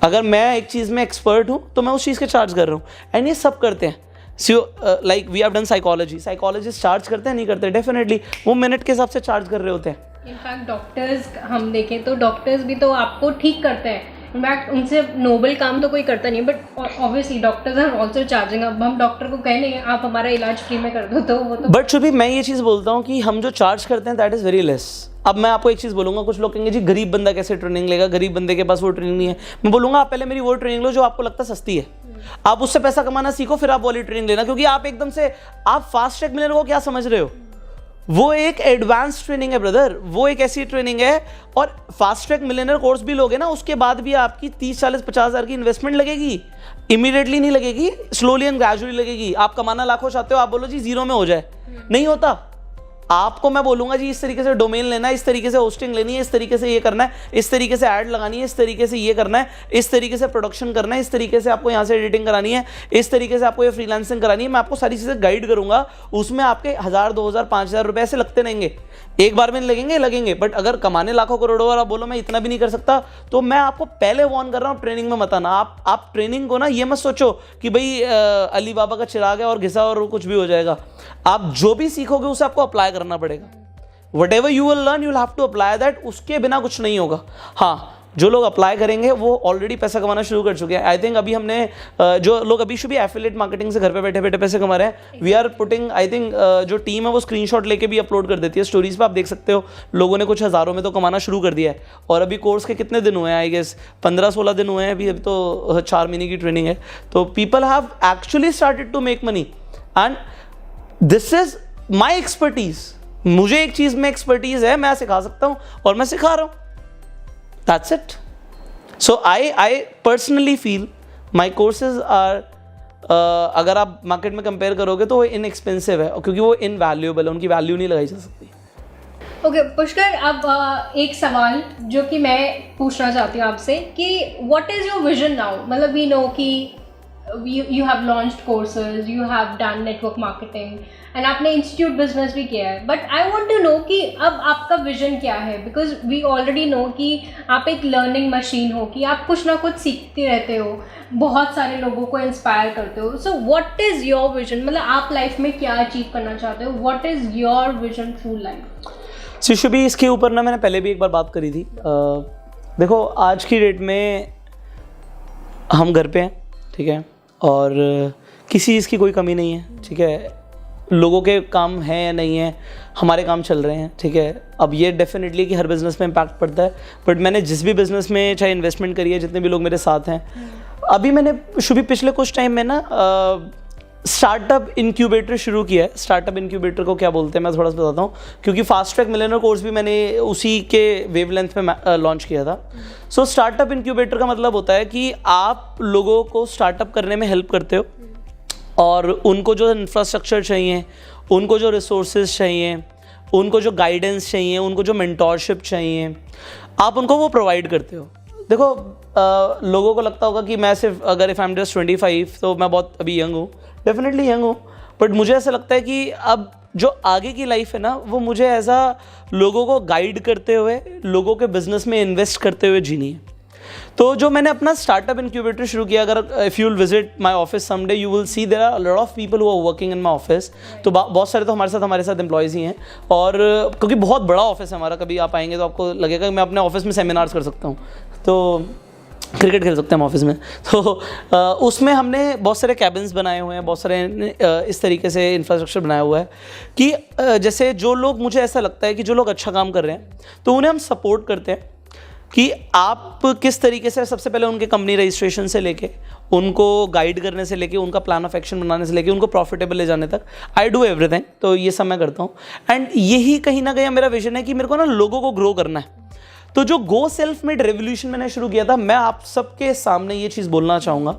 अगर मैं एक चीज़ में एक्सपर्ट हूँ तो मैं उस चीज़ के चार्ज कर रहा हूँ। एंड ये सब करते हैं। Like we have done psychology, psychologist charge करते हैं, नहीं करते, डेफिनेटली वो मिनट के हिसाब से चार्ज कर रहे होते हैं। इनफैक्ट डॉक्टर्स हम देखें तो डॉक्टर्स भी तो आपको ठीक करते हैं, इनफैक्ट उनसे नोबल काम तो कोई करता नहीं है, but obviously doctors are also charging. अब हम डॉक्टर को कह नहीं आप हमारा इलाज फ्री में कर दो, तो वो तो बट शुभी मैं ये चीज़ बोलता हूँ कि हम जो चार्ज करते हैं दैट इज़ वेरी लेस। अब मैं आपको एक चीज़ बोलूँगा, कुछ लोग कहेंगे जी गरीब बंदा कैसे ट्रेनिंग लेगा, गरीब बंदे के पास वो ट्रेनिंग नहीं है। मैं बोलूँगा आप पहले मेरी वो ट्रेनिंग लो जो आपको लगता सस्ती है, आप उससे पैसा कमाना सीखो, फिर आप वाली ट्रेनिंग लेना। क्योंकि आप एकदम से आप फास्ट ट्रैक मिलियनेयर को क्या समझ रहे हो, वो एक एडवांस ट्रेनिंग है ब्रदर, वो एक ऐसी ट्रेनिंग है। और फास्ट ट्रैक मिलियनेयर कोर्स भी लोगे ना, उसके बाद भी आपकी 30, 40, 50 हज़ार की इन्वेस्टमेंट लगेगी, इमीडिएटली नहीं लगेगी, स्लोली एंड ग्रेजुअली लगेगी। आप कमाना लाखों चाहते हो, आप बोलो जी 0 में हो जाए, नहीं होता। आपको मैं बोलूंगा जी इस तरीके से डोमेन लेना है, इस तरीके से होस्टिंग लेनी है, इस तरीके से ये करना है, इस तरीके से ऐड लगानी है, इस तरीके से ये करना है, इस तरीके से प्रोडक्शन करना है, इस तरीके से आपको यहाँ से एडिटिंग करानी है, इस तरीके से आपको ये फ्रीलांसिंग करानी है, मैं आपको सारी चीज़ें गाइड करूंगा। उसमें आपके 1000, 2000, 5000 रुपए ऐसे लगते रहेंगे, एक बार में लगेंगे। बट अगर कमाने लाखों करोड़ों और आप बोलो मैं इतना भी नहीं कर सकता, तो मैं आपको पहले वार्न कर रहा हूँ, ट्रेनिंग में मत आना। आप ट्रेनिंग को ना ये मत सोचो कि भाई अली बाबा का चिराग है और घिसा और कुछ भी हो जाएगा। आप जो भी सीखोगे उसे आपको अप्लाई करना पड़ेगा। Whatever you will learn, you'll have to apply that। उसके बिना कुछ नहीं होगा। हाँ, जो लोग अप्लाई करेंगे वो ऑलरेडी पैसा कमाना शुरू कर चुके हैं। आई थिंक अभी हमने जो लोग अभी भी एफिलिएट मार्केटिंग से घर पे बैठे बैठे पैसे कमा रहे हैं, we are putting, I think जो टीम है वो स्क्रीनशॉट लेके भी अपलोड कर देती है स्टोरीज पे, आप देख सकते हो। लोगों ने कुछ हज़ारों में तो कमाना शुरू कर दिया है। और अभी कोर्स के कितने दिन हुए हैं, आई गेस 15-16 दिन हुए हैं अभी तो 4 महीने की ट्रेनिंग है। तो people have actually started to make money and this is my expertise. मुझे एक चीज़ में एक्सपर्टीज है, मैं सिखा सकता हूँ और मैं सिखा रहा हूँ। That's it. So I personally feel my courses are अगर आप मार्केट में कंपेयर करोगे तो वो इनएक्सपेंसिव है, क्योंकि वो इनवैल्यूएबल है, उनकी वैल्यू नहीं लगाई जा सकती। ओके पुष्कर, अब एक सवाल जो कि मैं पूछना चाहती हूँ आपसे कि what is your vision now. मतलब वी नो कि you have launched courses, you have done network marketing and आपने इंस्टीट्यूट बिजनेस भी किया है, but I want to know कि अब आपका विजन क्या है। बिकॉज वी ऑलरेडी नो कि आप एक लर्निंग मशीन हो, कि आप कुछ ना कुछ सीखते रहते हो, बहुत सारे लोगों को इंस्पायर करते हो। So what is your vision, मतलब आप लाइफ में क्या अचीव करना चाहते हो, what is your vision through life. Shubhi, इसके ऊपर ना मैंने पहले भी एक बार बात करी थी। देखो आज की डेट में हम घर पे हैं, ठीक है, और किसी चीज़ की कोई कमी नहीं है, ठीक है। लोगों के काम हैं या नहीं है, हमारे काम चल रहे हैं, ठीक है। अब ये डेफिनेटली कि हर बिज़नेस में इम्पैक्ट पड़ता है, बट मैंने जिस भी बिज़नेस में चाहे इन्वेस्टमेंट करी है, जितने भी लोग मेरे साथ हैं, अभी मैंने शुभी पिछले कुछ टाइम में ना स्टार्टअप इंक्यूबेटर शुरू किया है। स्टार्टअप इंक्यूबेटर को क्या बोलते हैं मैं थोड़ा सा बताता हूँ, क्योंकि फास्ट ट्रैक मिलियनेयर कोर्स भी मैंने उसी के वेवलेंथ में लॉन्च किया था। सो स्टार्टअप इंक्यूबेटर का मतलब होता है कि आप लोगों को स्टार्टअप करने में हेल्प करते हो और उनको जो इंफ्रास्ट्रक्चर चाहिए, उनको जो रिसोर्सेज चाहिए, उनको जो गाइडेंस चाहिए, उनको जो मेंटोरशिप चाहिए, आप उनको वो प्रोवाइड करते हो। देखो लोगों को लगता होगा कि मैं सिर्फ अगर इफ़ आई एम जस्ट 25 तो मैं बहुत अभी यंग हूँ, डेफिनेटली यंग हूँ, बट मुझे ऐसा लगता है कि अब जो आगे की लाइफ है ना वो मुझे ऐसा लोगों को गाइड करते हुए, लोगों के बिजनेस में इन्वेस्ट करते हुए जीनी है। तो जो मैंने अपना स्टार्टअप इंक्यूबेटर शुरू किया, अगर if you will visit my office someday you will see there are a lot of people who are working in my office. तो बहुत सारे तो हमारे साथ एम्प्लॉयज़ ही हैं, और क्योंकि बहुत बड़ा ऑफिस है हमारा, कभी आप आएंगे तो आपको लगेगा कि मैं अपने ऑफिस में सेमिनार्स कर सकता हूँ, तो क्रिकेट खेल सकते हैं हम ऑफिस में। तो उसमें हमने बहुत सारे कैबिन्स बनाए हुए हैं, बहुत सारे इस तरीके से इंफ्रास्ट्रक्चर बनाया हुआ है कि जैसे जो लोग, मुझे ऐसा लगता है कि जो लोग अच्छा काम कर रहे हैं तो उन्हें हम सपोर्ट करते हैं कि आप किस तरीके से, सबसे पहले उनके कंपनी रजिस्ट्रेशन से लेके, उनको गाइड करने से लेके, उनका प्लान ऑफ एक्शन बनाने से लेके, उनको प्रॉफिटेबल ले जाने तक, आई डू एवरीथिंग। तो ये सब मैं करता हूँ एंड यही कहीं ना कहीं मेरा विजन है कि मेरे को ना लोगों को ग्रो करना है। तो जो गो सेल्फ मेड रेवोल्यूशन मैंने शुरू किया था, मैं आप सबके सामने ये चीज़ बोलना चाहूँगा।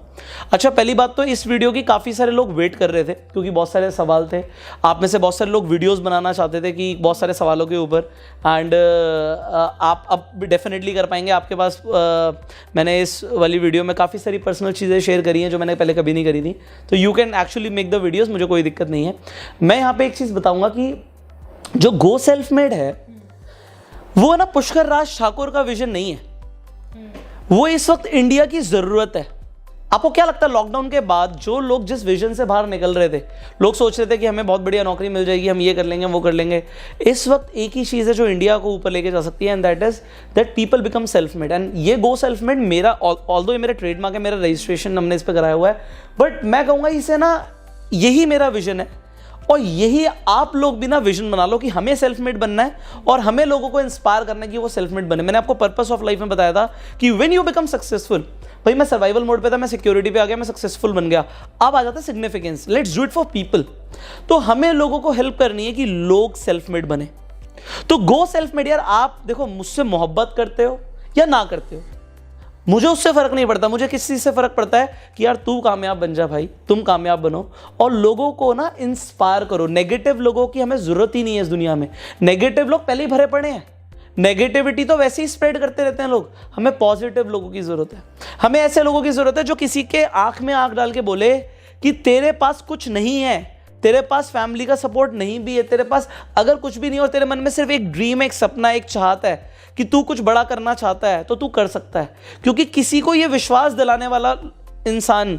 अच्छा, पहली बात तो इस वीडियो की काफ़ी सारे लोग वेट कर रहे थे, क्योंकि बहुत सारे सवाल थे। आप में से बहुत सारे लोग वीडियोस बनाना चाहते थे कि बहुत सारे सवालों के ऊपर, एंड आप अब डेफिनेटली कर पाएंगे। आपके पास मैंने इस वाली वीडियो में काफ़ी सारी पर्सनल चीज़ें शेयर करी हैं जो मैंने पहले कभी नहीं करी थी, तो you can actually make the videos, मुझे कोई दिक्कत नहीं है। मैं यहाँ पर एक चीज़ बताऊँगा कि जो गो सेल्फ मेड है वो ना पुष्कर राज ठाकुर का विजन नहीं है, वो इस वक्त इंडिया की जरूरत है। आपको क्या लगता है, लॉकडाउन के बाद जो लोग जिस विजन से बाहर निकल रहे थे, लोग सोच रहे थे कि हमें बहुत बढ़िया नौकरी मिल जाएगी, हम ये कर लेंगे, वो कर लेंगे। इस वक्त एक ही चीज़ है जो इंडिया को ऊपर लेके जा सकती है, and that is that people become self made. And ये गो सेल्फ मेड मेरा, ऑल्दो ये मेरा ट्रेडमार्क है, मेरा रजिस्ट्रेशन हमने इस पर कराया हुआ है, बट मैं कहूँगा इसे ना, यही मेरा विजन है। और यही आप लोग भी ना विजन बना लो कि हमें सेल्फ मेड बनना है और हमें लोगों को इंस्पायर करना है कि वो सेल्फ मेड बने। मैंने आपको पर्पस ऑफ लाइफ में बताया था कि व्हेन यू बिकम सक्सेसफुल, भाई मैं सर्वाइवल मोड पे था, मैं सिक्योरिटी पे आ गया, मैं सक्सेसफुल बन गया, अब आ जाता है significance, let's do it for people. तो हमें लोगों को हेल्प करनी है कि लोग सेल्फ मेड बने। तो गो सेल्फ मेड यार, आप देखो मुझसे मोहब्बत करते हो या ना करते हो, मुझे उससे फ़र्क नहीं पड़ता, मुझे किस चीज़ से फ़र्क पड़ता है कि यार तू कामयाब बन जा भाई, तुम कामयाब बनो और लोगों को ना इंस्पायर करो। नेगेटिव लोगों की हमें ज़रूरत ही नहीं है इस दुनिया में। नेगेटिव लोग पहले ही भरे पड़े हैं, नेगेटिविटी तो वैसे ही स्प्रेड करते रहते हैं लोग। हमें पॉजिटिव लोगों की ज़रूरत है, हमें ऐसे लोगों की ज़रूरत है जो किसी के आँख में आँख डाल के बोले कि तेरे पास कुछ नहीं है, तेरे पास फैमिली का सपोर्ट नहीं भी है, तेरे पास अगर कुछ भी नहीं और तेरे मन में सिर्फ एक ड्रीम, एक सपना, एक चाहत है कि तू कुछ बड़ा करना चाहता है तो तू कर सकता है। क्योंकि किसी को ये विश्वास दिलाने वाला इंसान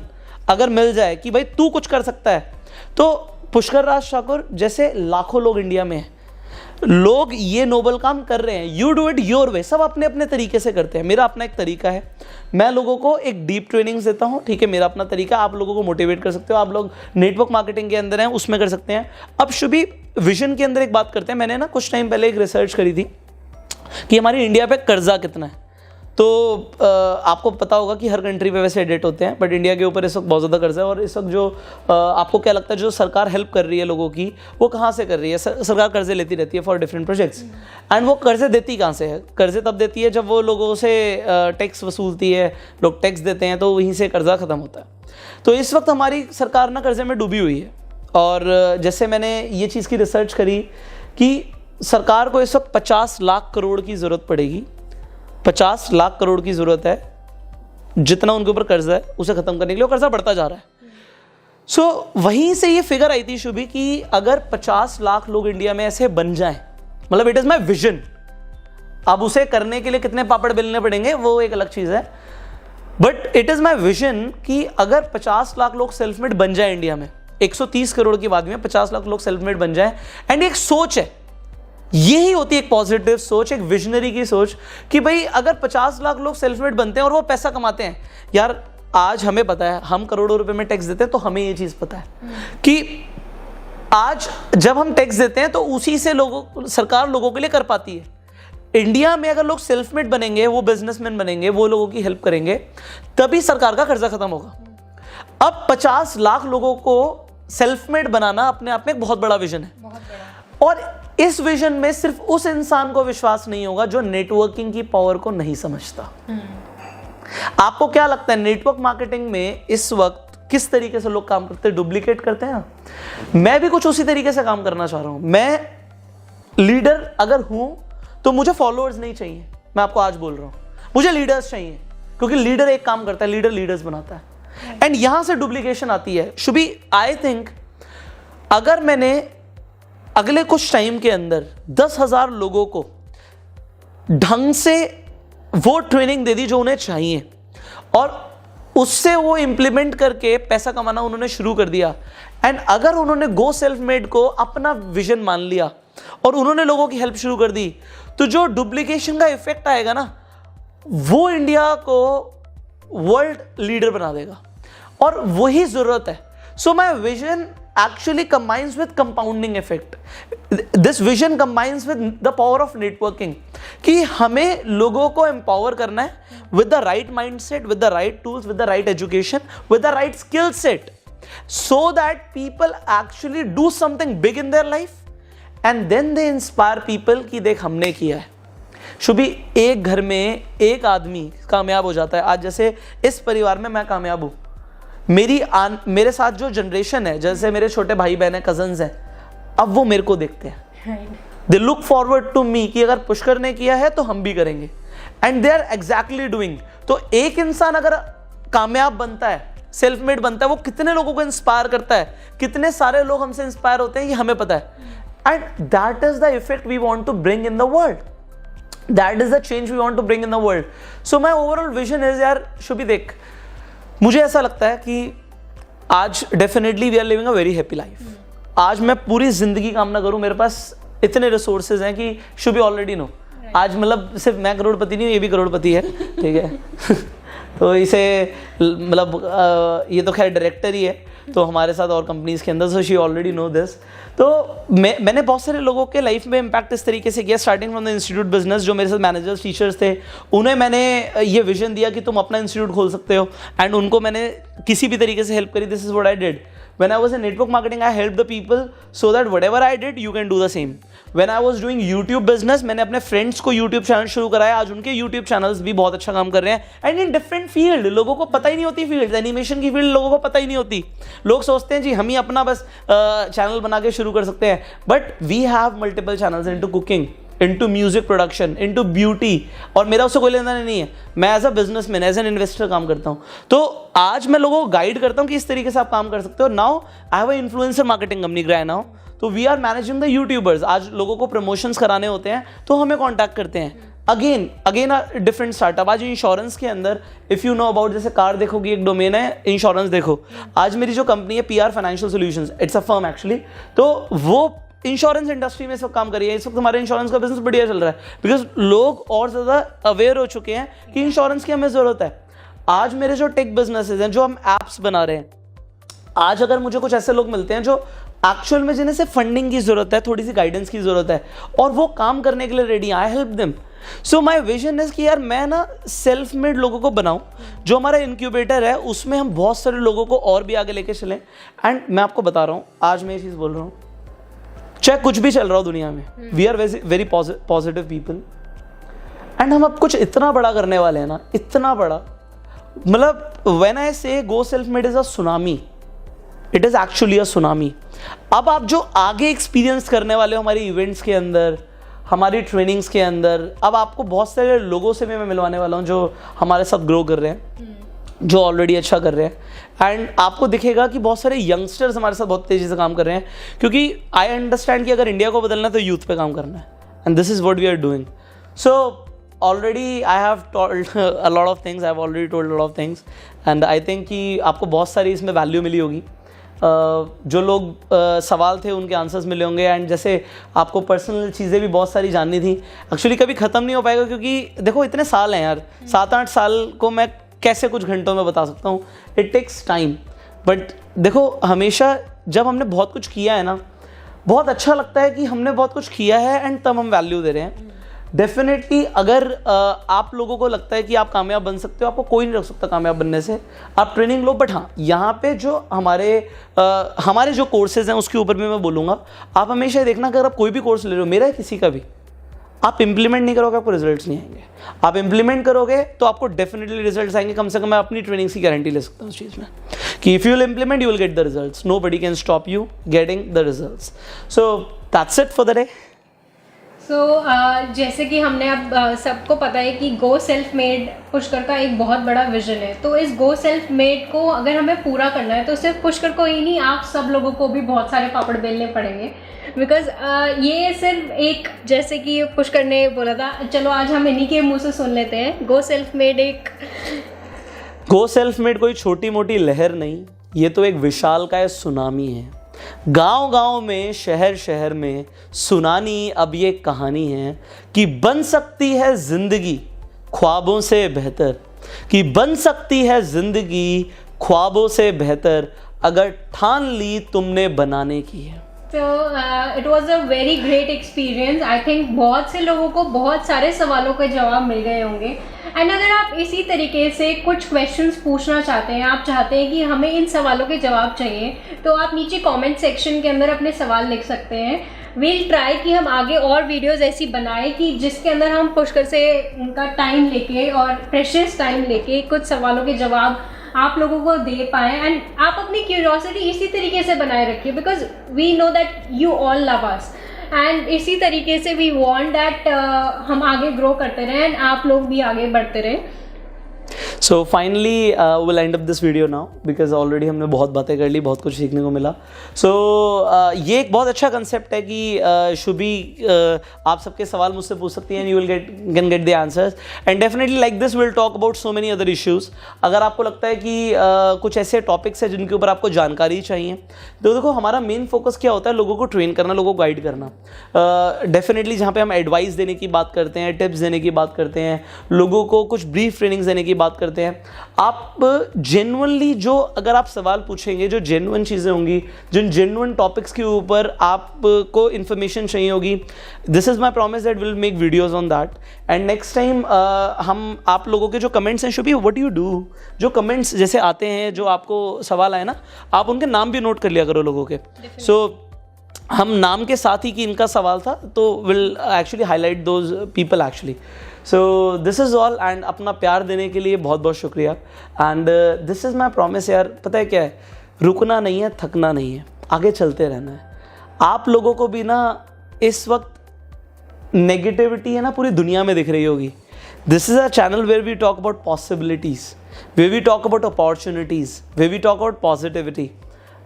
अगर मिल जाए कि भाई तू कुछ कर सकता है, तो पुष्कर राज ठाकुर जैसे लाखों लोग इंडिया में हैं, लोग ये नोबल काम कर रहे हैं। You do it your way, सब अपने अपने तरीके से करते हैं। मेरा अपना एक तरीका है, मैं लोगों को एक डीप ट्रेनिंग्स देता हूँ, ठीक है, मेरा अपना तरीका। आप लोगों को मोटिवेट कर सकते हो, आप लोग नेटवर्क मार्केटिंग के अंदर हैं उसमें कर सकते हैं। अब शुभी विजन के अंदर एक बात करते हैं। मैंने ना कुछ टाइम पहले एक रिसर्च करी थी कि हमारी इंडिया पे कर्जा कितना है। तो आपको पता होगा कि हर कंट्री पे वैसे डेट होते हैं, बट इंडिया के ऊपर इस वक्त बहुत ज़्यादा कर्जा है। और इस वक्त जो आपको क्या लगता है जो सरकार हेल्प कर रही है लोगों की, वो कहाँ से कर रही है? सरकार कर्जे लेती रहती है फॉर डिफरेंट प्रोजेक्ट्स, एंड वो कर्जे देती कहाँ से है? कर्जे तब देती है जब वो लोगों से टैक्स वसूलती है, लोग टैक्स देते हैं, तो वहीं से कर्जा ख़त्म होता है। तो इस वक्त हमारी सरकार ना कर्जे में डूबी हुई है। और जैसे मैंने ये चीज़ की रिसर्च करी कि सरकार को इस वक्त 50 लाख करोड़ की ज़रूरत पड़ेगी, 50 लाख करोड़ की ज़रूरत है, जितना उनके ऊपर कर्जा है उसे ख़त्म करने के लिए। वो कर्जा बढ़ता जा रहा है। सो वहीं से ये फिगर आई थी शुभी कि अगर 50 लाख लोग इंडिया में ऐसे बन जाएं, मतलब इट इज़ माई विजन। अब उसे करने के लिए कितने पापड़ बेलने पड़ेंगे वो एक अलग चीज़ है, but it is my vision कि अगर 50 लाख लोग सेल्फ मेड बन जाए इंडिया में, 130 करोड़ की आबादी में 50 लाख लोग सेल्फ मेड बन जाए, एंड एक सोच है, यही होती है एक पॉजिटिव सोच, एक विजनरी की सोच कि भाई अगर 50 लाख लोग सेल्फ मेड बनते हैं और वो पैसा कमाते हैं। यार आज हमें पता है, हम करोड़ों रुपए में टैक्स देते हैं, तो हमें ये चीज़ पता है कि आज जब हम टैक्स देते हैं तो उसी से सरकार लोगों के लिए कर पाती है। इंडिया में अगर लोग सेल्फ मेड बनेंगे, वो बिजनेसमैन बनेंगे, वो लोगों की हेल्प करेंगे, तभी सरकार का कर्जा खत्म होगा। अब 50 लाख लोगों को सेल्फ मेड बनाना अपने आप में एक बहुत बड़ा विजन है, बहुत बड़ा। और इस विजन में सिर्फ उस इंसान को विश्वास नहीं होगा जो नेटवर्किंग की पावर को नहीं समझता। आपको क्या लगता है नेटवर्क मार्केटिंग में इस वक्त किस तरीके से लोग काम करते हैं? डुप्लीकेट करते हैं। मैं भी कुछ उसी तरीके से काम करना चाह रहा हूं। मैं लीडर अगर हूं तो मुझे फॉलोअर्स नहीं चाहिए, मैं आपको आज बोल रहा हूं, मुझे लीडर्स चाहिए, क्योंकि लीडर एक काम करता है, लीडर लीडर्स बनाता है। एंड यहां से डुप्लीकेशन आती है। शुभी आई थिंक अगर मैंने अगले कुछ टाइम के अंदर 10,000 लोगों को ढंग से वो ट्रेनिंग दे दी जो उन्हें चाहिए, और उससे वो इंप्लीमेंट करके पैसा कमाना उन्होंने शुरू कर दिया, एंड अगर उन्होंने गो सेल्फ मेड को अपना विजन मान लिया और उन्होंने लोगों की हेल्प शुरू कर दी, तो जो डुप्लीकेशन का इफेक्ट आएगा ना, वो इंडिया को वर्ल्ड लीडर बना देगा। और वही जरूरत है। So my vision actually combines with compounding effect. This vision combines with the power of networking, कि हमें लोगों को empower करना है with the right mindset, with the right tools, with the right education, with the right skill set, so that people actually do something big in their life and then they inspire people कि देख हमने किया है। शुभी एक घर में एक आदमी कामयाब हो जाता है। आज जैसे इस परिवार में मैं कामयाब हूँ, मेरे साथ जो जनरेशन है, जैसे मेरे छोटे भाई बहन है, कजन्स हैं, अब वो मेरे को देखते हैं, they look forward to me कि अगर पुष्कर ने किया है तो हम भी करेंगे, and they are exactly doing. तो एक इंसान अगर कामयाब बनता है, सेल्फ मेड बनता है, वो कितने लोगों को इंस्पायर करता है, कितने सारे लोग हमसे इंस्पायर होते हैं, ये हमें पता है। And that is the effect we want to bring in the world, that is the change we want to bring in the world. So my overall vision is, यार शुभी देख, मुझे ऐसा लगता है कि आज definitely we are living a very happy life. आज मैं पूरी जिंदगी काम ना करूं, मेरे पास इतने रिसोर्सेज हैं कि शुड बी ऑलरेडी नो। आज मतलब सिर्फ मैं करोड़पति नहीं हूँ, ये भी करोड़पति है, ठीक है। तो इसे मतलब ये तो खैर डायरेक्टर ही है, तो हमारे साथ और कंपनीज के अंदर, so she already know this. तो मैंने बहुत सारे लोगों के लाइफ में इम्पैक्ट इस तरीके से किया, starting from the institute business. जो मेरे साथ मैनेजर्स टीचर्स थे, उन्हें मैंने ये विजन दिया कि तुम अपना इंस्टीट्यूट खोल सकते हो, एंड उनको मैंने किसी भी तरीके से हेल्प करी। This is what I did. When I was in network marketing, I helped the people so that whatever I did, you can do the same. When I was doing YouTube business, मैंने अपने friends को YouTube channel शुरू कराया, आज उनके YouTube channels भी बहुत अच्छा काम कर रहे हैं. एंड इन डिफरेंट फील्ड, लोगों को पता ही नहीं होती फील्ड, एनिमेशन की फील्ड लोगों को पता ही नहीं होती. लोग सोचते हैं जी हम ही अपना बस चैनल बना के शुरू कर सकते हैं, but we have multiple channels into cooking, into music production, into beauty, और मेरा उससे कोई लेना नहीं है. मैं as a businessman, as an investor काम करता हूँ. तो आज मैं लोगों को गाइड करता हूँ कि इस तरीके से आप काम कर सकते हो. Now I have a influencer marketing company ग्राय नाउ. तो we are managing the YouTubers. आज लोगों को प्रमोशंस कराने होते हैं तो हमें कॉन्टैक्ट करते हैं. Again different startup. आज इंश्योरेंस के अंदर इफ़ यू नो अबाउट, जैसे कार देखोगी एक डोमेन है, इंश्योरेंस देखो. आज मेरी जो कंपनी है PR financial solutions, it's a firm actually, तो वो इंश्योरेंस इंडस्ट्री में सब काम करिए. इस वक्त हमारे इंश्योरेंस का बिजनेस बढ़िया चल रहा है बिकॉज लोग और ज़्यादा अवेयर हो चुके हैं कि इंश्योरेंस की हमें ज़रूरत है. आज मेरे जो टेक बिजनेसेस हैं, जो हम ऐप्स बना रहे हैं, आज अगर मुझे कुछ ऐसे लोग मिलते हैं जो एक्चुअल में जिन्हें सिर्फ फंडिंग की ज़रूरत है, थोड़ी सी गाइडेंस की ज़रूरत है, और वो काम करने के लिए ready, I help them. So my vision is कि यार मैं ना सेल्फ मेड लोगों को बनाऊं. जो हमारा इंक्यूबेटर है उसमें हम बहुत सारे लोगों को और भी आगे लेके चलें. एंड मैं आपको बता रहा हूँ, आज मैं ये चीज़ बोल रहा हूँ, चाहे कुछ भी चल रहा हो दुनिया में, we are very positive people, and हम अब कुछ इतना बड़ा करने वाले हैं ना, इतना बड़ा. मतलब व्हेन आई से गो self made is a tsunami, it is actually a tsunami. अब आप जो आगे एक्सपीरियंस करने वाले हो हमारी इवेंट्स के अंदर, हमारी ट्रेनिंग्स के अंदर, अब आपको बहुत सारे लोगों से मैं मिलवाने वाला हूँ जो हमारे साथ ग्रो कर रहे हैं, जो ऑलरेडी अच्छा कर रहे हैं. एंड आपको दिखेगा कि बहुत सारे यंगस्टर्स हमारे साथ बहुत तेज़ी से काम कर रहे हैं, क्योंकि आई अंडरस्टैंड कि अगर इंडिया को बदलना है तो यूथ पे काम करना है. And this is what we are doing. So already I have told a lot of things, I have already told a lot of things, and I think कि आपको बहुत सारी इसमें वैल्यू मिली होगी. जो लोग सवाल थे उनके आंसर्स मिले होंगे. एंड जैसे आपको पर्सनल चीज़ें भी बहुत सारी जाननी थी, एक्चुअली कभी ख़त्म नहीं हो पाएगा, क्योंकि देखो इतने साल हैं यार, 7-8 साल को मैं कैसे कुछ घंटों में बता सकता हूँ. It takes time. बट देखो हमेशा जब हमने बहुत कुछ किया है ना, बहुत अच्छा लगता है कि हमने बहुत कुछ किया है एंड तब हम वैल्यू दे रहे हैं. डेफिनेटली अगर आप लोगों को लगता है कि आप कामयाब बन सकते हो, आपको कोई नहीं रोक सकता कामयाब बनने से. आप ट्रेनिंग लो. बट हाँ, यहाँ पे जो हमारे जो कोर्सेज हैं उसके ऊपर भी मैं बोलूँगा, आप हमेशा देखना, अगर आप कोई भी कोर्स ले रहे हो, मेरा है किसी का भी, आप इंप्लीमेंट नहीं करोगे आपको रिजल्ट्स नहीं आएंगे. आप इंप्लीमेंट करोगे तो आपको डेफिनेटली रिजल्ट्स आएंगे. कम से कम मैं अपनी ट्रेनिंग की गारंटी ले सकता हूँ उस चीज़ में कि if you will implement you will get the results. Nobody can stop you getting the results. So that's it for the day. So जैसे कि हमने अब सबको पता है कि गो सेल्फ मेड पुष्कर का एक बहुत बड़ा विजन है. तो इस गो सेल्फ मेड को अगर हमें पूरा करना है तो सिर्फ पुष्कर को ही नहीं, आप सब लोगों को भी बहुत सारे पापड़ बेलने पड़ेंगे. बिकॉज ये सिर्फ एक, जैसे कि पुष्कर ने बोला था, चलो आज हम इन्हीं के मुंह से सुन लेते हैं. गो सेल्फ मेड कोई छोटी मोटी लहर नहीं, ये तो एक विशालकाय सुनामी है. गांव गांव में, शहर शहर में सुनानी अब ये कहानी है कि बन सकती है जिंदगी ख्वाबों से बेहतर, कि बन सकती है जिंदगी ख्वाबों से बेहतर, अगर ठान ली तुमने बनाने की है. तो it was a very great experience. I think बहुत से लोगों को बहुत सारे सवालों के जवाब मिल गए होंगे. एंड अगर आप इसी तरीके से कुछ क्वेश्चंस पूछना चाहते हैं, आप चाहते हैं कि हमें इन सवालों के जवाब चाहिए, तो आप नीचे कमेंट सेक्शन के अंदर अपने सवाल लिख सकते हैं. वील ट्राई कि हम आगे और वीडियोस ऐसी बनाएं कि जिसके अंदर हम पुष्कर से उनका टाइम लेके और प्रेशियस टाइम लेके कुछ सवालों के जवाब आप लोगों को दे पाएँ. एंड आप अपनी क्यूरियोसिटी इसी तरीके से बनाए रखिए, because we know that you all love us. And इसी तरीके से वी वांट दैट हम आगे ग्रो करते रहें एंड आप लोग भी आगे बढ़ते रहें. So finally will and up this video now, because already हमने बहुत बातें कर ली, बहुत कुछ सीखने को मिला. सो ये एक बहुत अच्छा कंसेप्ट है कि शुभी आप सबके सवाल मुझसे पूछ सकती हैं, you will can get the answers. And definitely like this will talk about so many other issues. अगर आपको लगता है कि कुछ ऐसे टॉपिक्स हैं जिनके ऊपर आपको जानकारी चाहिए, तो देखो हमारा मेन फोकस क्या होता है, लोगों को ट्रेन करना, लोगों को गाइड करना. डेफिनेटली जहाँ पे हम एडवाइस देने की बात करते हैं, टिप्स देने की बात करते हैं, लोगों को कुछ ब्रीफ ट्रेनिंग्स देने की बात करते करते हैं। आप जेन्युइनली जो अगर आप सवाल पूछेंगे, जो जेन्युइन चीज़ें होंगी, जिन जेन्युइन टॉपिक्स के ऊपर आपको इन्फॉर्मेशन चाहिए होगी, this is my promise that will make videos on that. And next time हम आप लोगों के जो कमेंट्स हैं, should be what you do, जो कमेंट्स जैसे आते हैं, जो आपको सवाल आए ना, आप उनके नाम भी नोट कर लिया करो लोगों के। सो हम नाम के साथ ही कि इनका सवाल था, तो will actually highlight those people actually. So this is all. And अपना प्यार देने के लिए बहुत बहुत शुक्रिया। And this is my promise यार, पता है क्या है, रुकना नहीं है, थकना नहीं है, आगे चलते रहना है। आप लोगों को भी ना इस वक्त नेगेटिविटी है ना पूरी दुनिया में दिख रही होगी। This is a channel where we talk about possibilities, where we talk about opportunities, where we talk about positivity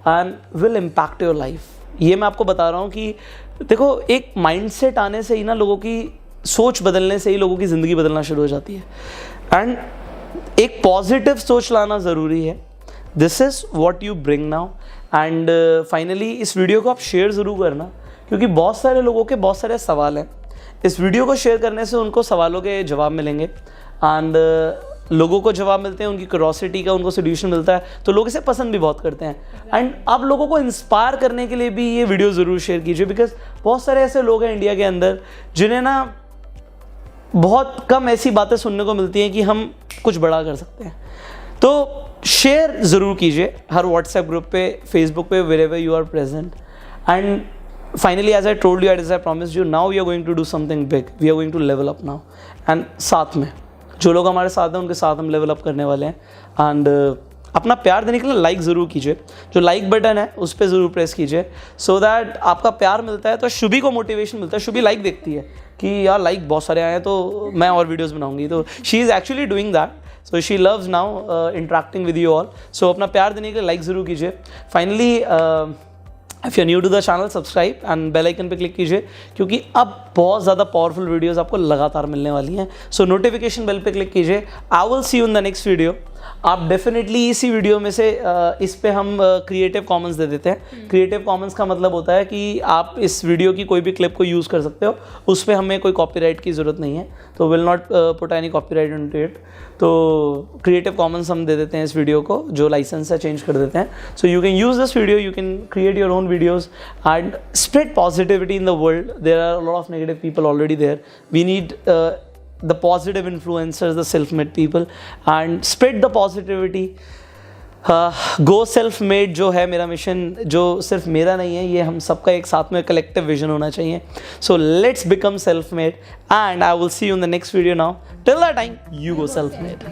and will impact your life. ये मैं आपको बता रहा हूँ कि देखो, एक माइंडसेट आने से ही ना, लोगों की सोच बदलने से ही लोगों की ज़िंदगी बदलना शुरू हो जाती है। एंड एक पॉजिटिव सोच लाना ज़रूरी है। This is what you bring now. And finally इस वीडियो को आप शेयर ज़रूर करना, क्योंकि बहुत सारे लोगों के बहुत सारे सवाल हैं। इस वीडियो को शेयर करने से उनको सवालों के जवाब मिलेंगे। एंड लोगों को जवाब मिलते हैं, उनकी क्यूरोसिटी का उनको सोल्यूशन मिलता है, तो लोग इसे पसंद भी बहुत करते हैं। एंड आप लोगों को इंस्पायर करने के लिए भी ये वीडियो ज़रूर शेयर कीजिए, बिकॉज बहुत सारे ऐसे लोग हैं इंडिया के अंदर जिन्हें ना बहुत कम ऐसी बातें सुनने को मिलती हैं कि हम कुछ बड़ा कर सकते हैं। तो शेयर ज़रूर कीजिए हर व्हाट्सएप ग्रुप पे, फेसबुक पे, wherever you are present. And finally, as I told you, as I promised you, now we are going to do something big. We are going to level up now. And साथ में जो लोग हमारे साथ हैं उनके साथ हम लेवल अप करने वाले हैं। एंड अपना प्यार देने के लिए लाइक ज़रूर कीजिए, जो लाइक बटन है उस पर ज़रूर प्रेस कीजिए, सो दैट आपका प्यार मिलता है तो शुभी को मोटिवेशन मिलता है। शुभी लाइक देखती है कि यार लाइक बहुत सारे आए हैं तो मैं और वीडियोज़ बनाऊंगी, तो she is actually doing that. So she loves now interacting with you all. So अपना प्यार देने के लिए लाइक ज़रूर कीजिए। Finally if you new to the channel, subscribe and bell icon पे क्लिक कीजिए, क्योंकि अब बहुत ज़्यादा पावरफुल वीडियोस आपको लगातार मिलने वाली हैं। सो नोटिफिकेशन बेल पे क्लिक कीजिए। I will see you in the next video. आप डेफिनेटली इसी वीडियो में से इस पे हम क्रिएटिव कॉमन्स दे देते हैं। क्रिएटिव कॉमन्स का मतलब होता है कि आप इस वीडियो की कोई भी क्लिप को यूज़ कर सकते हो, उस पर हमें कोई कॉपीराइट की ज़रूरत नहीं है, तो will not put any copyright into it. तो क्रिएटिव कॉमन्स हम दे देते हैं इस वीडियो को, जो लाइसेंस है चेंज कर देते हैं। So you can use this video, you can create your own videos and spread positivity in the world. There are a lot of negative people already there. We need the positive influencers, the self-made people, and spread the positivity. Go self-made जो है मेरा mission, जो सिर्फ मेरा नहीं है, ये हम सबका एक साथ में कलेक्टिव विजन होना चाहिए। So let's become self-made, and I will see you in the next video now. Till that time, you go self-made.